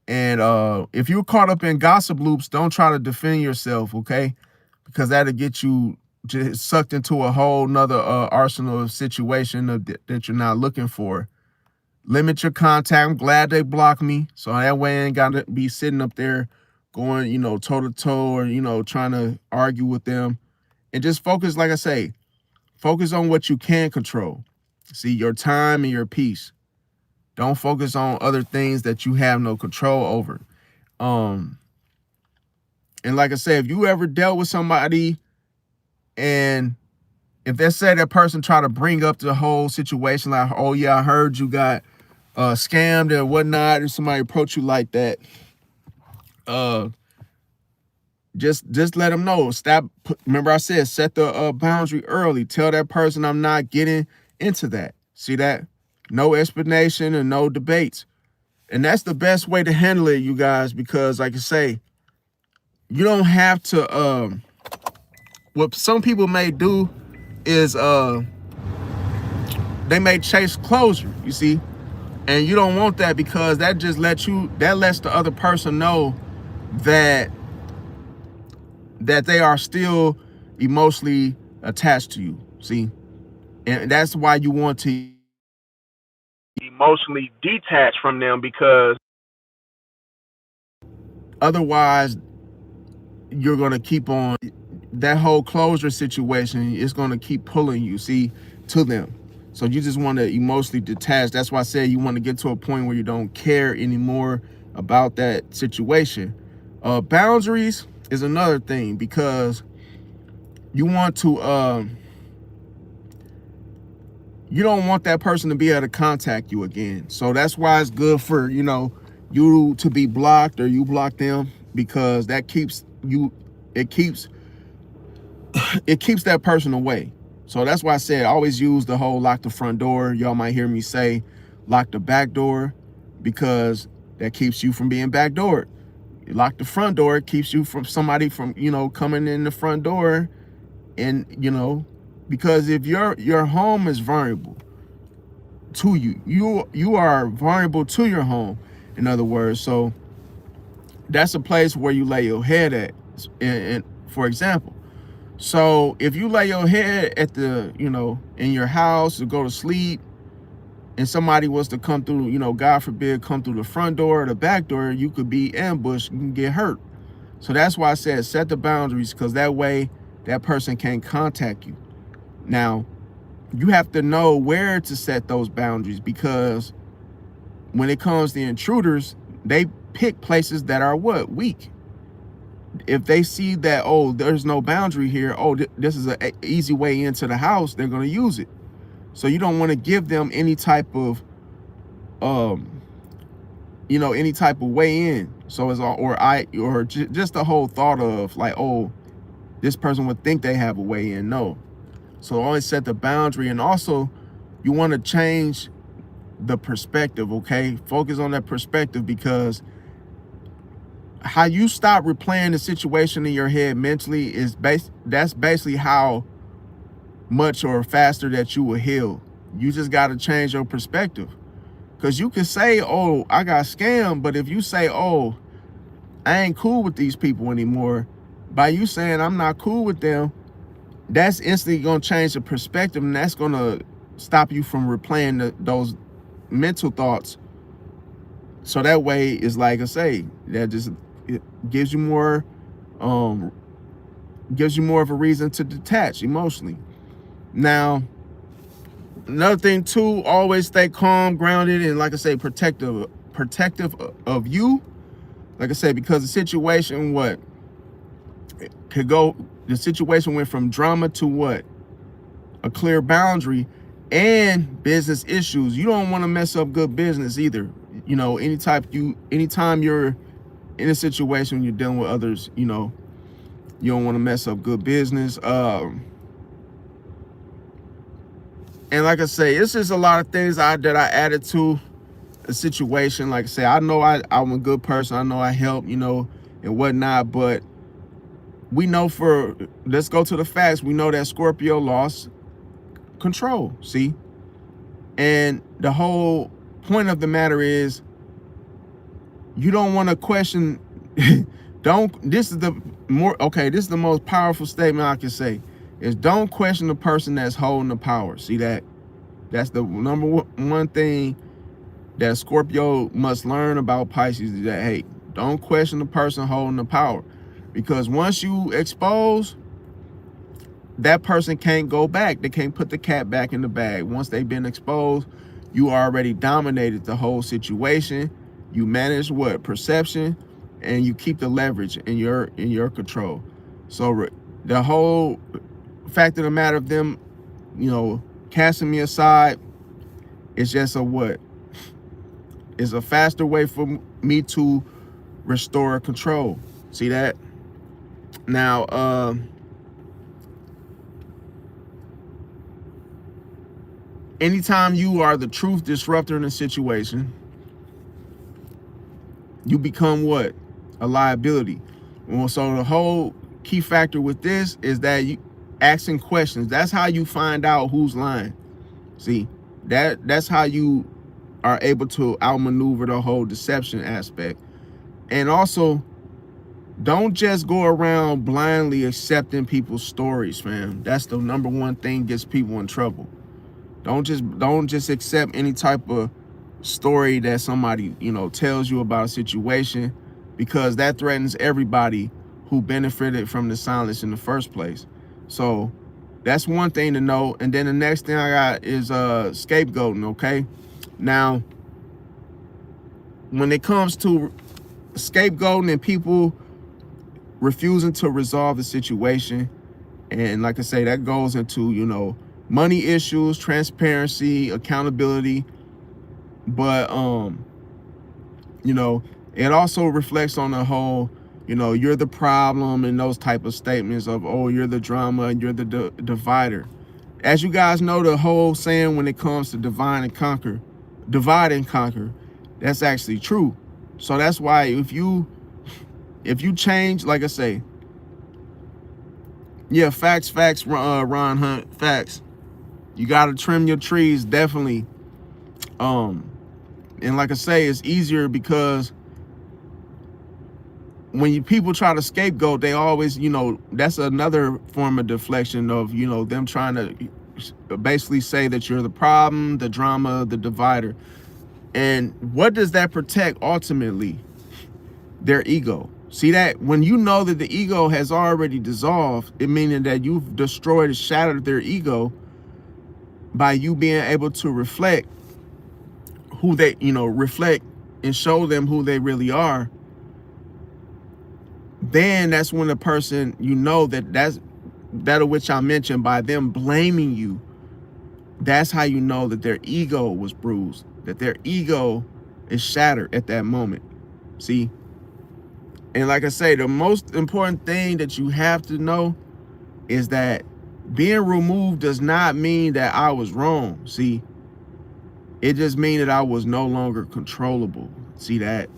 And if you're caught up in gossip loops, don't try to defend yourself, okay? Because that'll get you just sucked into a whole nother arsenal of situation that you're not looking for. Limit your contact. I'm glad they blocked me, so that way I ain't got to be sitting up there going, toe-to-toe or, trying to argue with them. And just focus, like I say, focus on what you can control. See, your time and your peace. Don't focus on other things that you have no control over. And like I said, if you ever dealt with somebody and if they say that person try to bring up the whole situation, like, oh yeah, I heard you got scammed or whatnot, and somebody approach you like that, just let them know. Stop. Remember I said, set the boundary early. Tell that person I'm not getting into that. See that? No explanation and no debates. And that's the best way to handle it, you guys, because like I say, you don't have to, what some people may do is they may chase closure, you see? And you don't want that, because that just lets the other person know that they are still emotionally attached to you, see? And that's why you want to emotionally detach from them, because otherwise you're going to keep on, that whole closure situation is going to keep pulling you, see, to them. So you just want to emotionally detach. That's why I said you want to get to a point where you don't care anymore about that situation. Boundaries is another thing, because you want to, you don't want that person to be able to contact you again. So that's why it's good for, you to be blocked or you block them, because that keeps it keeps that person away. So that's why I said always use the whole lock the front door. Y'all might hear me say lock the back door, because that keeps you from being backdoored. You lock the front door, it keeps you from somebody from, coming in the front door. And, because if your home is vulnerable, to you. You are vulnerable to your home, in other words. So that's a place where you lay your head at. And for example, so if you lay your head at the, in your house to go to sleep, and somebody was to come through, God forbid, come through the front door or the back door, you could be ambushed, you can get hurt. So that's why I said set the boundaries, because that way that person can't contact you. Now, you have to know where to set those boundaries, because when it comes to intruders, they pick places that are what? Weak. If they see that, oh, there's no boundary here, oh, this is an easy way into the house, they're going to use it. So you don't want to give them any type of, any type of way in. So it's all, or just the whole thought of like, oh, this person would think they have a way in. No. So always set the boundary. And also you want to change the perspective, okay? Focus on that perspective, because how you stop replaying the situation in your head mentally that's basically how much or faster that you will heal. You just got to change your perspective, because you can say, oh, I got scammed, but if you say, oh, I ain't cool with these people anymore, by you saying I'm not cool with them, that's instantly going to change the perspective, and that's going to stop you from replaying those mental thoughts. So that way, it's like I say, that just it gives you more of a reason to detach emotionally. Now, another thing too, always stay calm, grounded, and like I say, protective of you. Like I say, because the situation the situation went from drama to what? A clear boundary and business issues. You don't want to mess up good business either. Anytime you're in a situation when you're dealing with others, you don't want to mess up good business. And like I say, it's just a lot of things that I added to a situation. Like I say, I know I'm a good person. I know I help, and whatnot. But we know let's go to the facts. We know that Scorpio lost control. See? And the whole point of the matter is, you don't want to question. This is the most powerful statement I can say, is don't question the person that's holding the power. See that? That's the number one thing that Scorpio must learn about Pisces, is that, hey, don't question the person holding the power, because once you expose, that person can't go back. They can't put the cat back in the bag. Once they've been exposed, you already dominated the whole situation. You manage perception, and you keep the leverage in your control. So the whole fact of the matter of them, casting me aside, is just is a faster way for me to restore control. See that? Now, anytime you are the truth disruptor in a situation, you become what? A liability. Well, so the whole key factor with this is that you asking questions. That's how you find out who's lying. See, that's how you are able to outmaneuver the whole deception aspect. And also, don't just go around blindly accepting people's stories, fam. That's the number one thing gets people in trouble. Don't just accept any type of story that somebody, tells you about a situation, because that threatens everybody who benefited from the silence in the first place. So that's one thing to know. And then the next thing I got is scapegoating, okay? Now, when it comes to scapegoating and people refusing to resolve the situation, and like I say, that goes into, money issues, transparency, accountability. But, it also reflects on the whole, you're the problem, and those type of statements of, oh, you're the drama and you're the divider. As you guys know, the whole saying when it comes to divide and conquer, that's actually true. So that's why if you change, like I say, yeah, facts, Ron Hunt, facts. You got to trim your trees, definitely. And like I say, it's easier because when people try to scapegoat, they always, that's another form of deflection of, them trying to basically say that you're the problem, the drama, the divider. And what does that protect ultimately? Their ego. See that when you know that the ego has already dissolved, it meaning that you've destroyed and shattered their ego by you being able to reflect who they, reflect and show them who they really are. Then that's when the person, that of which I mentioned, by them blaming you, that's how you know that their ego was bruised, that their ego is shattered at that moment. See? And like I say, the most important thing that you have to know is that being removed does not mean that I was wrong. See? It just means that I was no longer controllable. See that?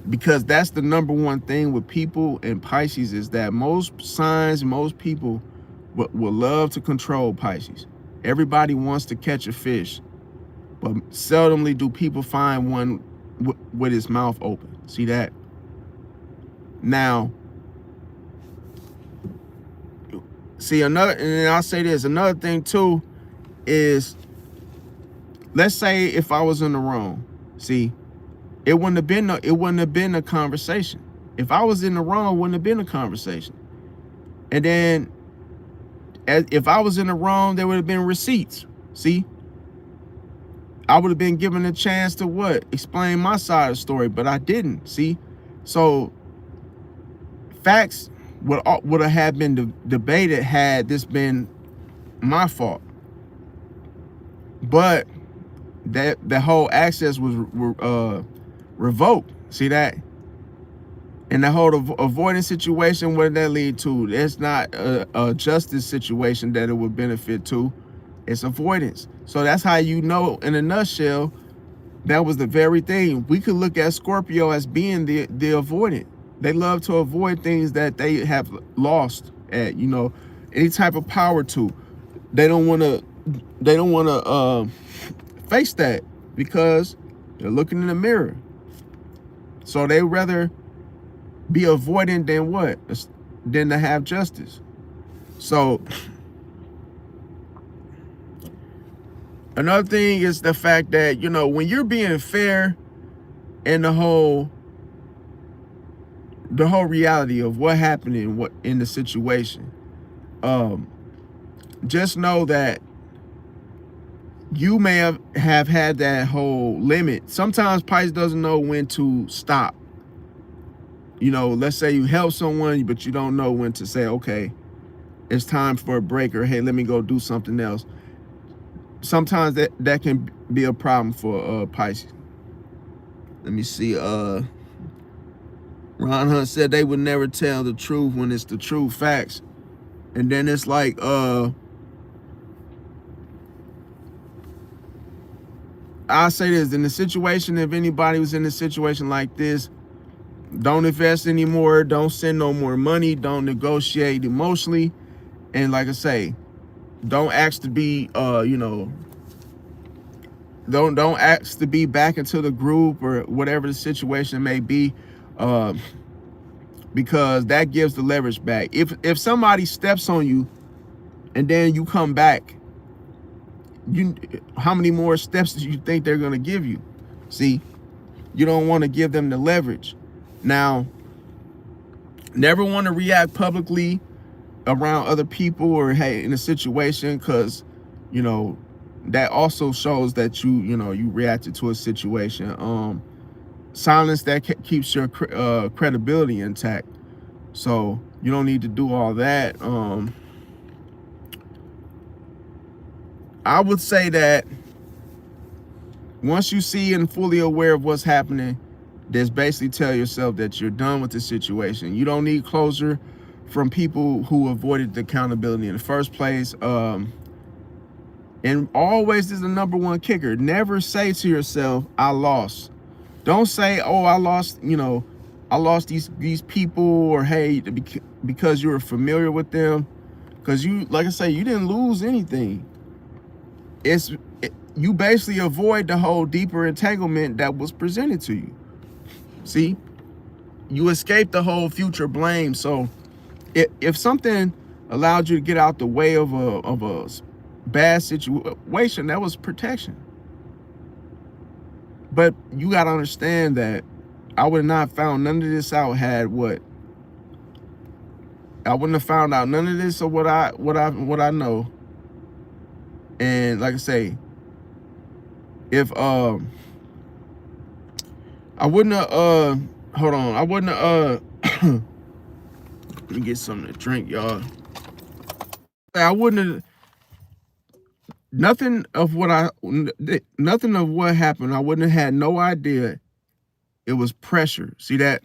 Because that's the number one thing with people in Pisces, is that most signs, most people will love to control Pisces. Everybody wants to catch a fish, but seldomly do people find one with his mouth open. See that? Now, see, and I'll say this, another thing too is, let's say if I was in the wrong, see, it wouldn't have been a conversation. If I was in the wrong, it wouldn't have been a conversation. And then if I was in the wrong, there would have been receipts. See? I would have been given a chance to what? Explain my side of the story, but I didn't. See? So facts would have been debated had this been my fault. But that whole access was revoked. See that? And the whole avoidance situation, what did that lead to? It's not a justice situation that it would benefit to. It's avoidance. So that's how you know, in a nutshell, that was the very thing. We could look at Scorpio as being the avoidant. They love to avoid things that they have lost at, any type of power to. They don't want to face that because they're looking in the mirror. So they rather be avoidant than what? Than to have justice. So another thing is the fact that, when you're being fair in the whole reality of what happened in the situation, just know that you may have had that whole limit. Sometimes Pisces doesn't know when to stop. Let's say you help someone, but you don't know when to say, okay, it's time for a break, or hey, let me go do something else. Sometimes that can be a problem for Pisces. Let me see. Ron Hunt said they would never tell the truth when it's the true facts. And then it's like, I'll say this, in the situation, if anybody was in a situation like this, don't invest anymore, don't send no more money, don't negotiate emotionally, and like I say, don't ask to be don't ask to be back into the group or whatever the situation may be, because that gives the leverage back. If somebody steps on you and then you come back, how many more steps do you think they're going to give you? See, you don't want to give them the leverage. Now, never want to react publicly around other people or hey in a situation, because that also shows that you reacted to a situation. Silence that keeps your credibility intact. So you don't need to do all that. I would say that once you see and fully aware of what's happening, just basically tell yourself that you're done with the situation. You don't need closure from people who avoided the accountability in the first place. And always is the number one kicker. Never say to yourself, I lost. Don't say, oh, I lost, I lost these people, or hey, because you were familiar with them. Because you, like I say, you didn't lose anything. you basically avoid the whole deeper entanglement that was presented to you. See, you escape the whole future blame. So if something allowed you to get out the way of a bad situation, that was protection. But you got to understand that I would not have found none of this out had what I wouldn't have found out none of this or what I know. And like I say, if I wouldn't have hold on, I wouldn't have let me get something to drink, y'all. I wouldn't have nothing of what happened. I wouldn't have had no idea. It was pressure. See that?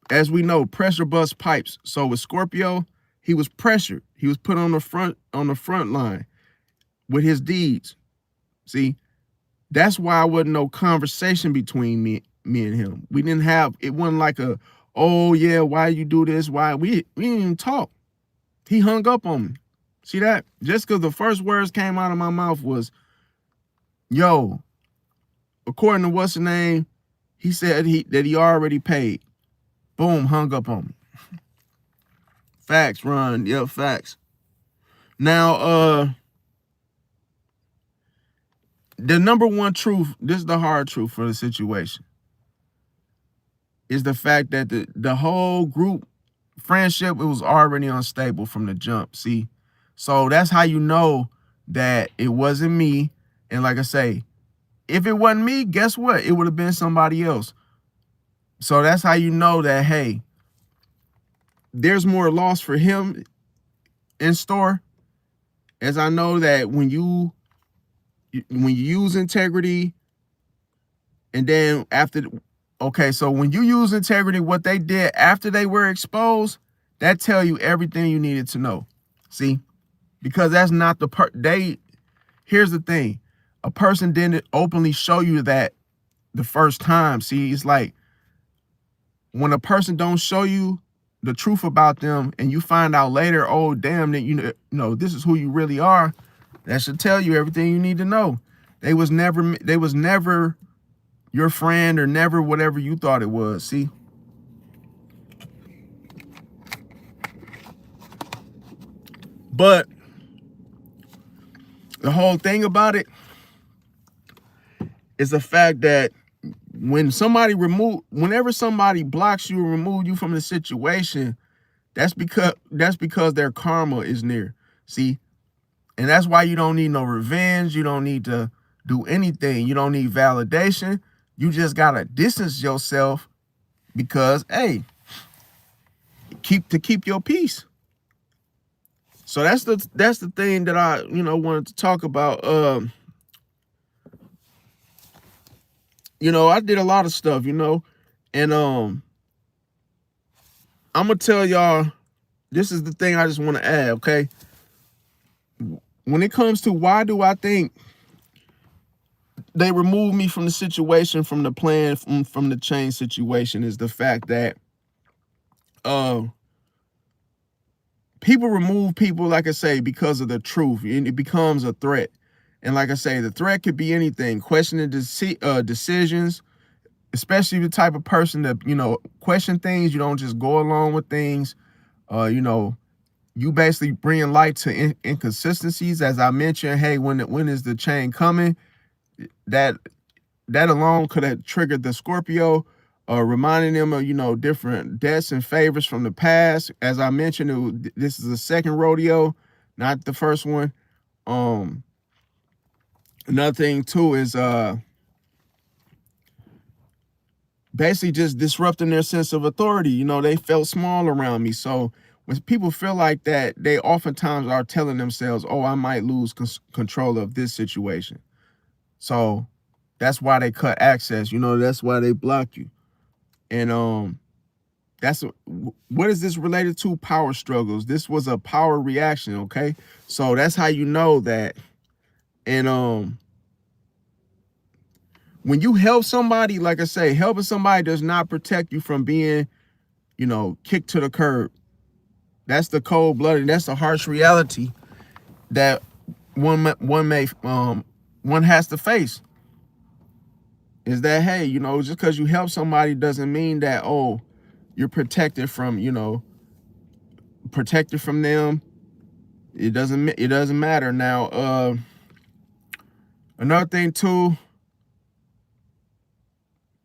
As we know, pressure busts pipes. So with Scorpio, he was pressured. He was put on the front line with his deeds. See, that's why I wasn't no conversation between me and him. We didn't have, it wasn't like a, oh yeah, why you do this? Why we didn't even talk. He hung up on me. See that? Just because the first words came out of my mouth was, yo, according to what's the name, he said that he already paid. Boom, hung up on me. Facts, Ron. Yeah, facts. Now, the number one truth, this is the hard truth for the situation, is the fact that the whole group friendship, it was already unstable from the jump. See? So that's how you know that it wasn't me. And like I say, if it wasn't me, guess what? It would have been somebody else. So that's how you know that, hey, there's more loss for him in store. As I know that when you use integrity, and then after, okay, so when you use integrity, what they did after they were exposed, that tell you everything you needed to know. See? Because that's not the here's the thing. A person didn't openly show you that the first time. See, it's like when a person don't show you the truth about them and you find out later, oh, damn, that you know, this is who you really are, that should tell you everything you need to know. They was never your friend or never whatever you thought it was. See? But the whole thing about it is the fact that whenever somebody blocks you or remove you from the situation, that's because their karma is near. See? And that's why you don't need no revenge. You don't need to do anything. You don't need validation. You just gotta distance yourself because, hey, keep your peace. So that's the thing that I wanted to talk about. I did a lot of stuff, and I'm gonna tell y'all, this is the thing I just want to add, okay? When it comes to why do I think they removed me from the situation, from the plan, from the change situation, is the fact that people remove people, like I say, because of the truth, and it becomes a threat. And like I say, the threat could be anything, questioning decisions, especially the type of person that, question things. You don't just go along with things. You basically bring light to inconsistencies. As I mentioned, hey, when is the change coming? That alone could have triggered the Scorpio, reminding them of, different debts and favors from the past. As I mentioned, this is the second rodeo, not the first one. Another thing too is basically just disrupting their sense of authority. They felt small around me. So when people feel like that, they oftentimes are telling themselves, oh, I might lose control of this situation. So that's why they cut access. That's why they block you. And what is this related to? Power struggles. This was a power reaction, okay? So that's how you know that. And when you help somebody, like I say, helping somebody does not protect you from being, kicked to the curb. That's the cold blooded. That's the harsh reality that one may one has to face is that, hey, just because you help somebody doesn't mean that, oh, you're protected from, protected from them. It doesn't matter. Now, another thing too,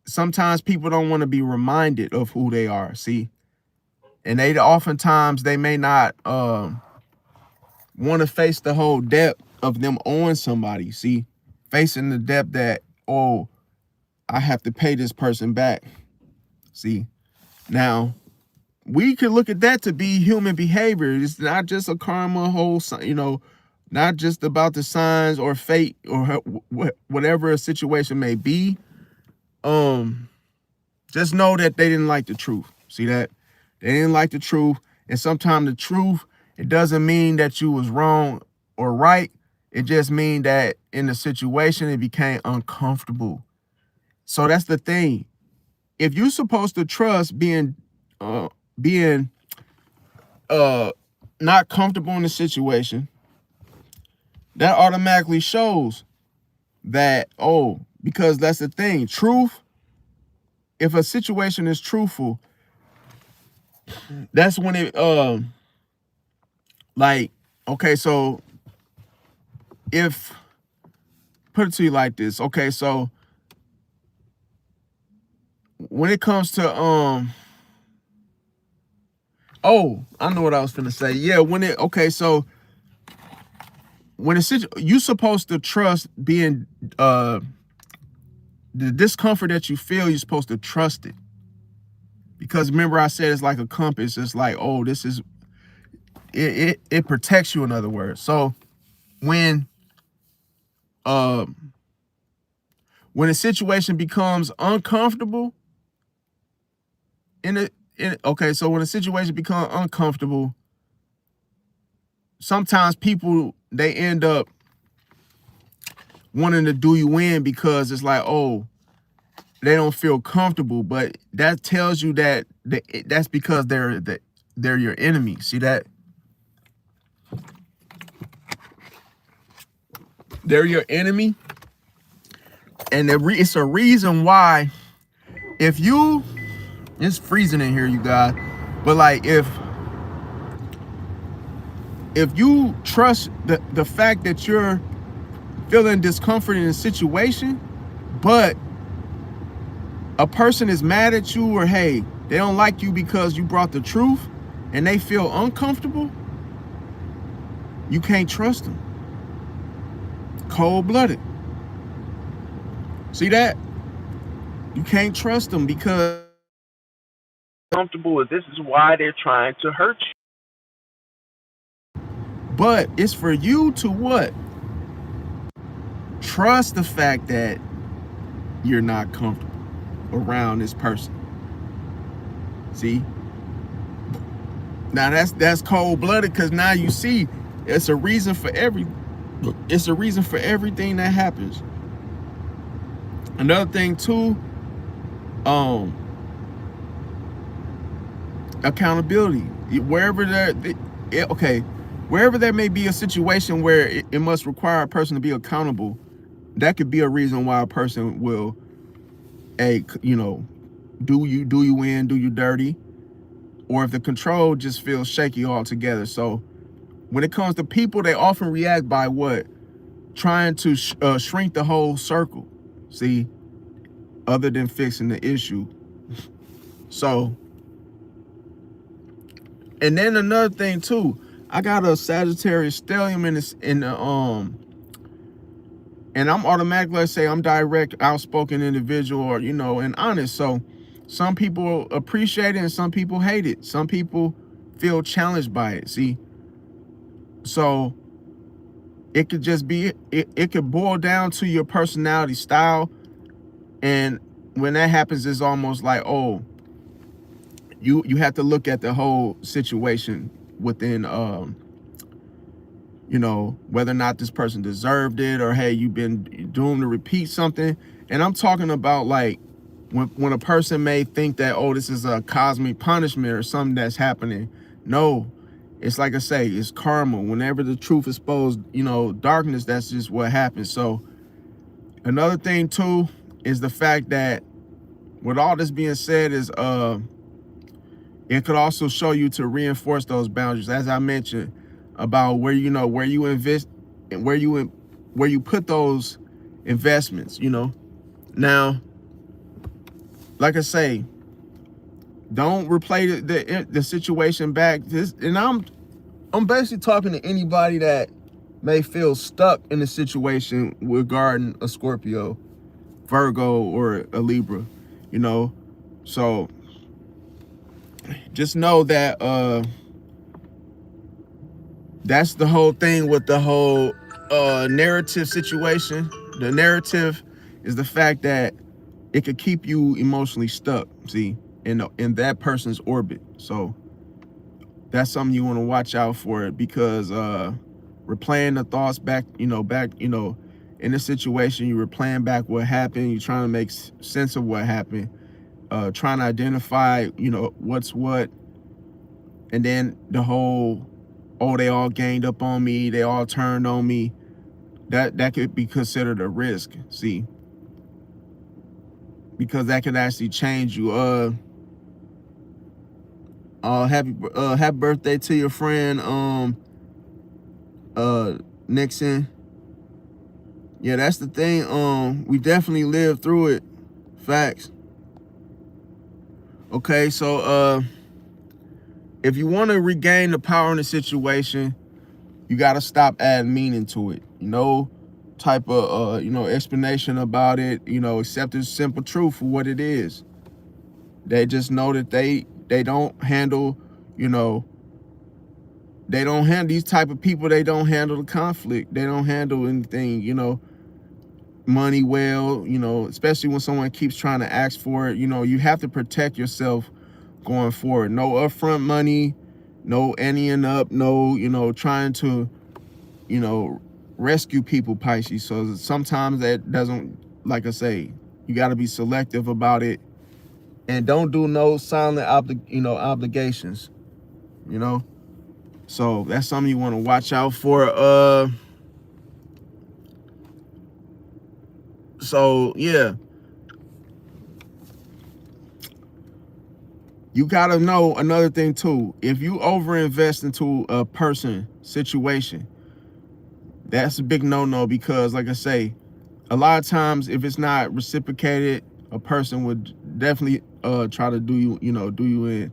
sometimes people don't want to be reminded of who they are. See, and oftentimes they may not want to face the whole depth of them owing somebody. See, facing the depth that, oh, I have to pay this person back. See, now we could look at that to be human behavior. It's not just a karma whole, not just about the signs or fate or whatever a situation may be. Just know that they didn't like the truth. See that? They didn't like the truth. And sometimes the truth, it doesn't mean that you was wrong or right. It just means that in the situation, it became uncomfortable. So that's the thing. If you're supposed to trust being not comfortable in the situation, that automatically shows that, oh, because that's the thing. Truth, if a situation is truthful, that's when it like, okay, so if, put it to you like this, okay, so when it comes to oh, I know what I was gonna say. Yeah, so when you supposed to trust being the discomfort that you feel, you're supposed to trust it. Because remember I said it's like a compass. It's like, oh, this is it protects you, in other words. So when a situation becomes uncomfortable so when a situation becomes uncomfortable, sometimes people, they end up wanting to do you in because it's like, oh, they don't feel comfortable. But that tells you that that's because they're your enemy. See that? They're your enemy. And it's a reason why, it's freezing in here, you guys, but like if you trust the fact that you're feeling discomfort in a situation, but a person is mad at you, or hey, they don't like you because you brought the truth and they feel uncomfortable, you can't trust them. Cold-blooded. See that? You can't trust them because comfortable, this is why they're trying to hurt you. But it's for you to what? Trust the fact that you're not comfortable around this person. See? Now that's cold-blooded, because now you see it's a reason for everything that happens. Another thing too, accountability. Wherever there may be a situation where it must require a person to be accountable, that could be a reason why a person will, do you in, do you dirty, or if the control just feels shaky altogether. So when it comes to people, they often react by what? Trying to shrink the whole circle. See, other than fixing the issue. So, and then another thing too, I got a Sagittarius stellium and I'm automatically, let's say I'm direct, outspoken individual, or and honest. So some people appreciate it and some people hate it. Some people feel challenged by it. See, so it could just be it could boil down to your personality style. And when that happens, it's almost like, oh, you have to look at the whole situation within whether or not this person deserved it, or hey, you've been doomed to repeat something. And I'm talking about like when a person may think that, oh, this is a cosmic punishment or something that's happening. No, it's like I say, it's karma. Whenever the truth is exposed, darkness, that's just what happens. So Another thing too is the fact that with all this being said is it could also show you to reinforce those boundaries, as I mentioned, about where where you invest and where you put those investments. Now, like I say, don't replay the situation back. And I'm basically talking to anybody that may feel stuck in a situation regarding a Scorpio, Virgo, or a Libra. So just know that that's the whole thing with the whole narrative situation. The narrative is the fact that it could keep you emotionally stuck, see, in that person's orbit. So that's something you want to watch out for, because replaying the thoughts back, in this situation, you're replaying back what happened. You're trying to make sense of what happened, trying to identify, what's what. And then the whole, oh, they all ganged up on me, they all turned on me, that could be considered a risk, see, because that could actually change you. Happy birthday to your friend Nixon. Yeah, that's the thing. We definitely lived through it. Facts. Okay, so if you want to regain the power in the situation, you got to stop adding meaning to it. No type of explanation about it. Accept the simple truth for what it is. They just know that they don't handle, they don't handle these type of people. They don't handle the conflict. They don't handle anything, money well, especially when someone keeps trying to ask for it. You have to protect yourself going forward. No upfront money, no anteing up, no, trying to, rescue people, Pisces. So sometimes that doesn't, like I say, you got to be selective about it, and don't do no silent obligations, So that's something you want to watch out for. So yeah, you gotta know another thing too. If you overinvest into a situation, that's a big no-no, because like I say, a lot of times if it's not reciprocated, a person would definitely try to do you in.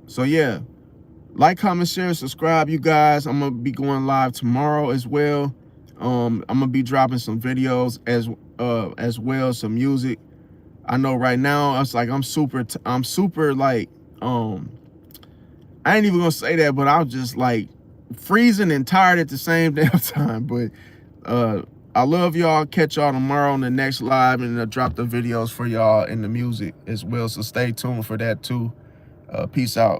So yeah, like, comment, share, subscribe, you guys. I'm gonna be going live tomorrow as well. I'm gonna be dropping some videos as well, some music. I know right now I'm super like I ain't even gonna say that, but I'm just like freezing and tired at the same damn time. But I love y'all. Catch y'all tomorrow on the next live, and I'll drop the videos for y'all and the music as well. So stay tuned for that too. Peace out.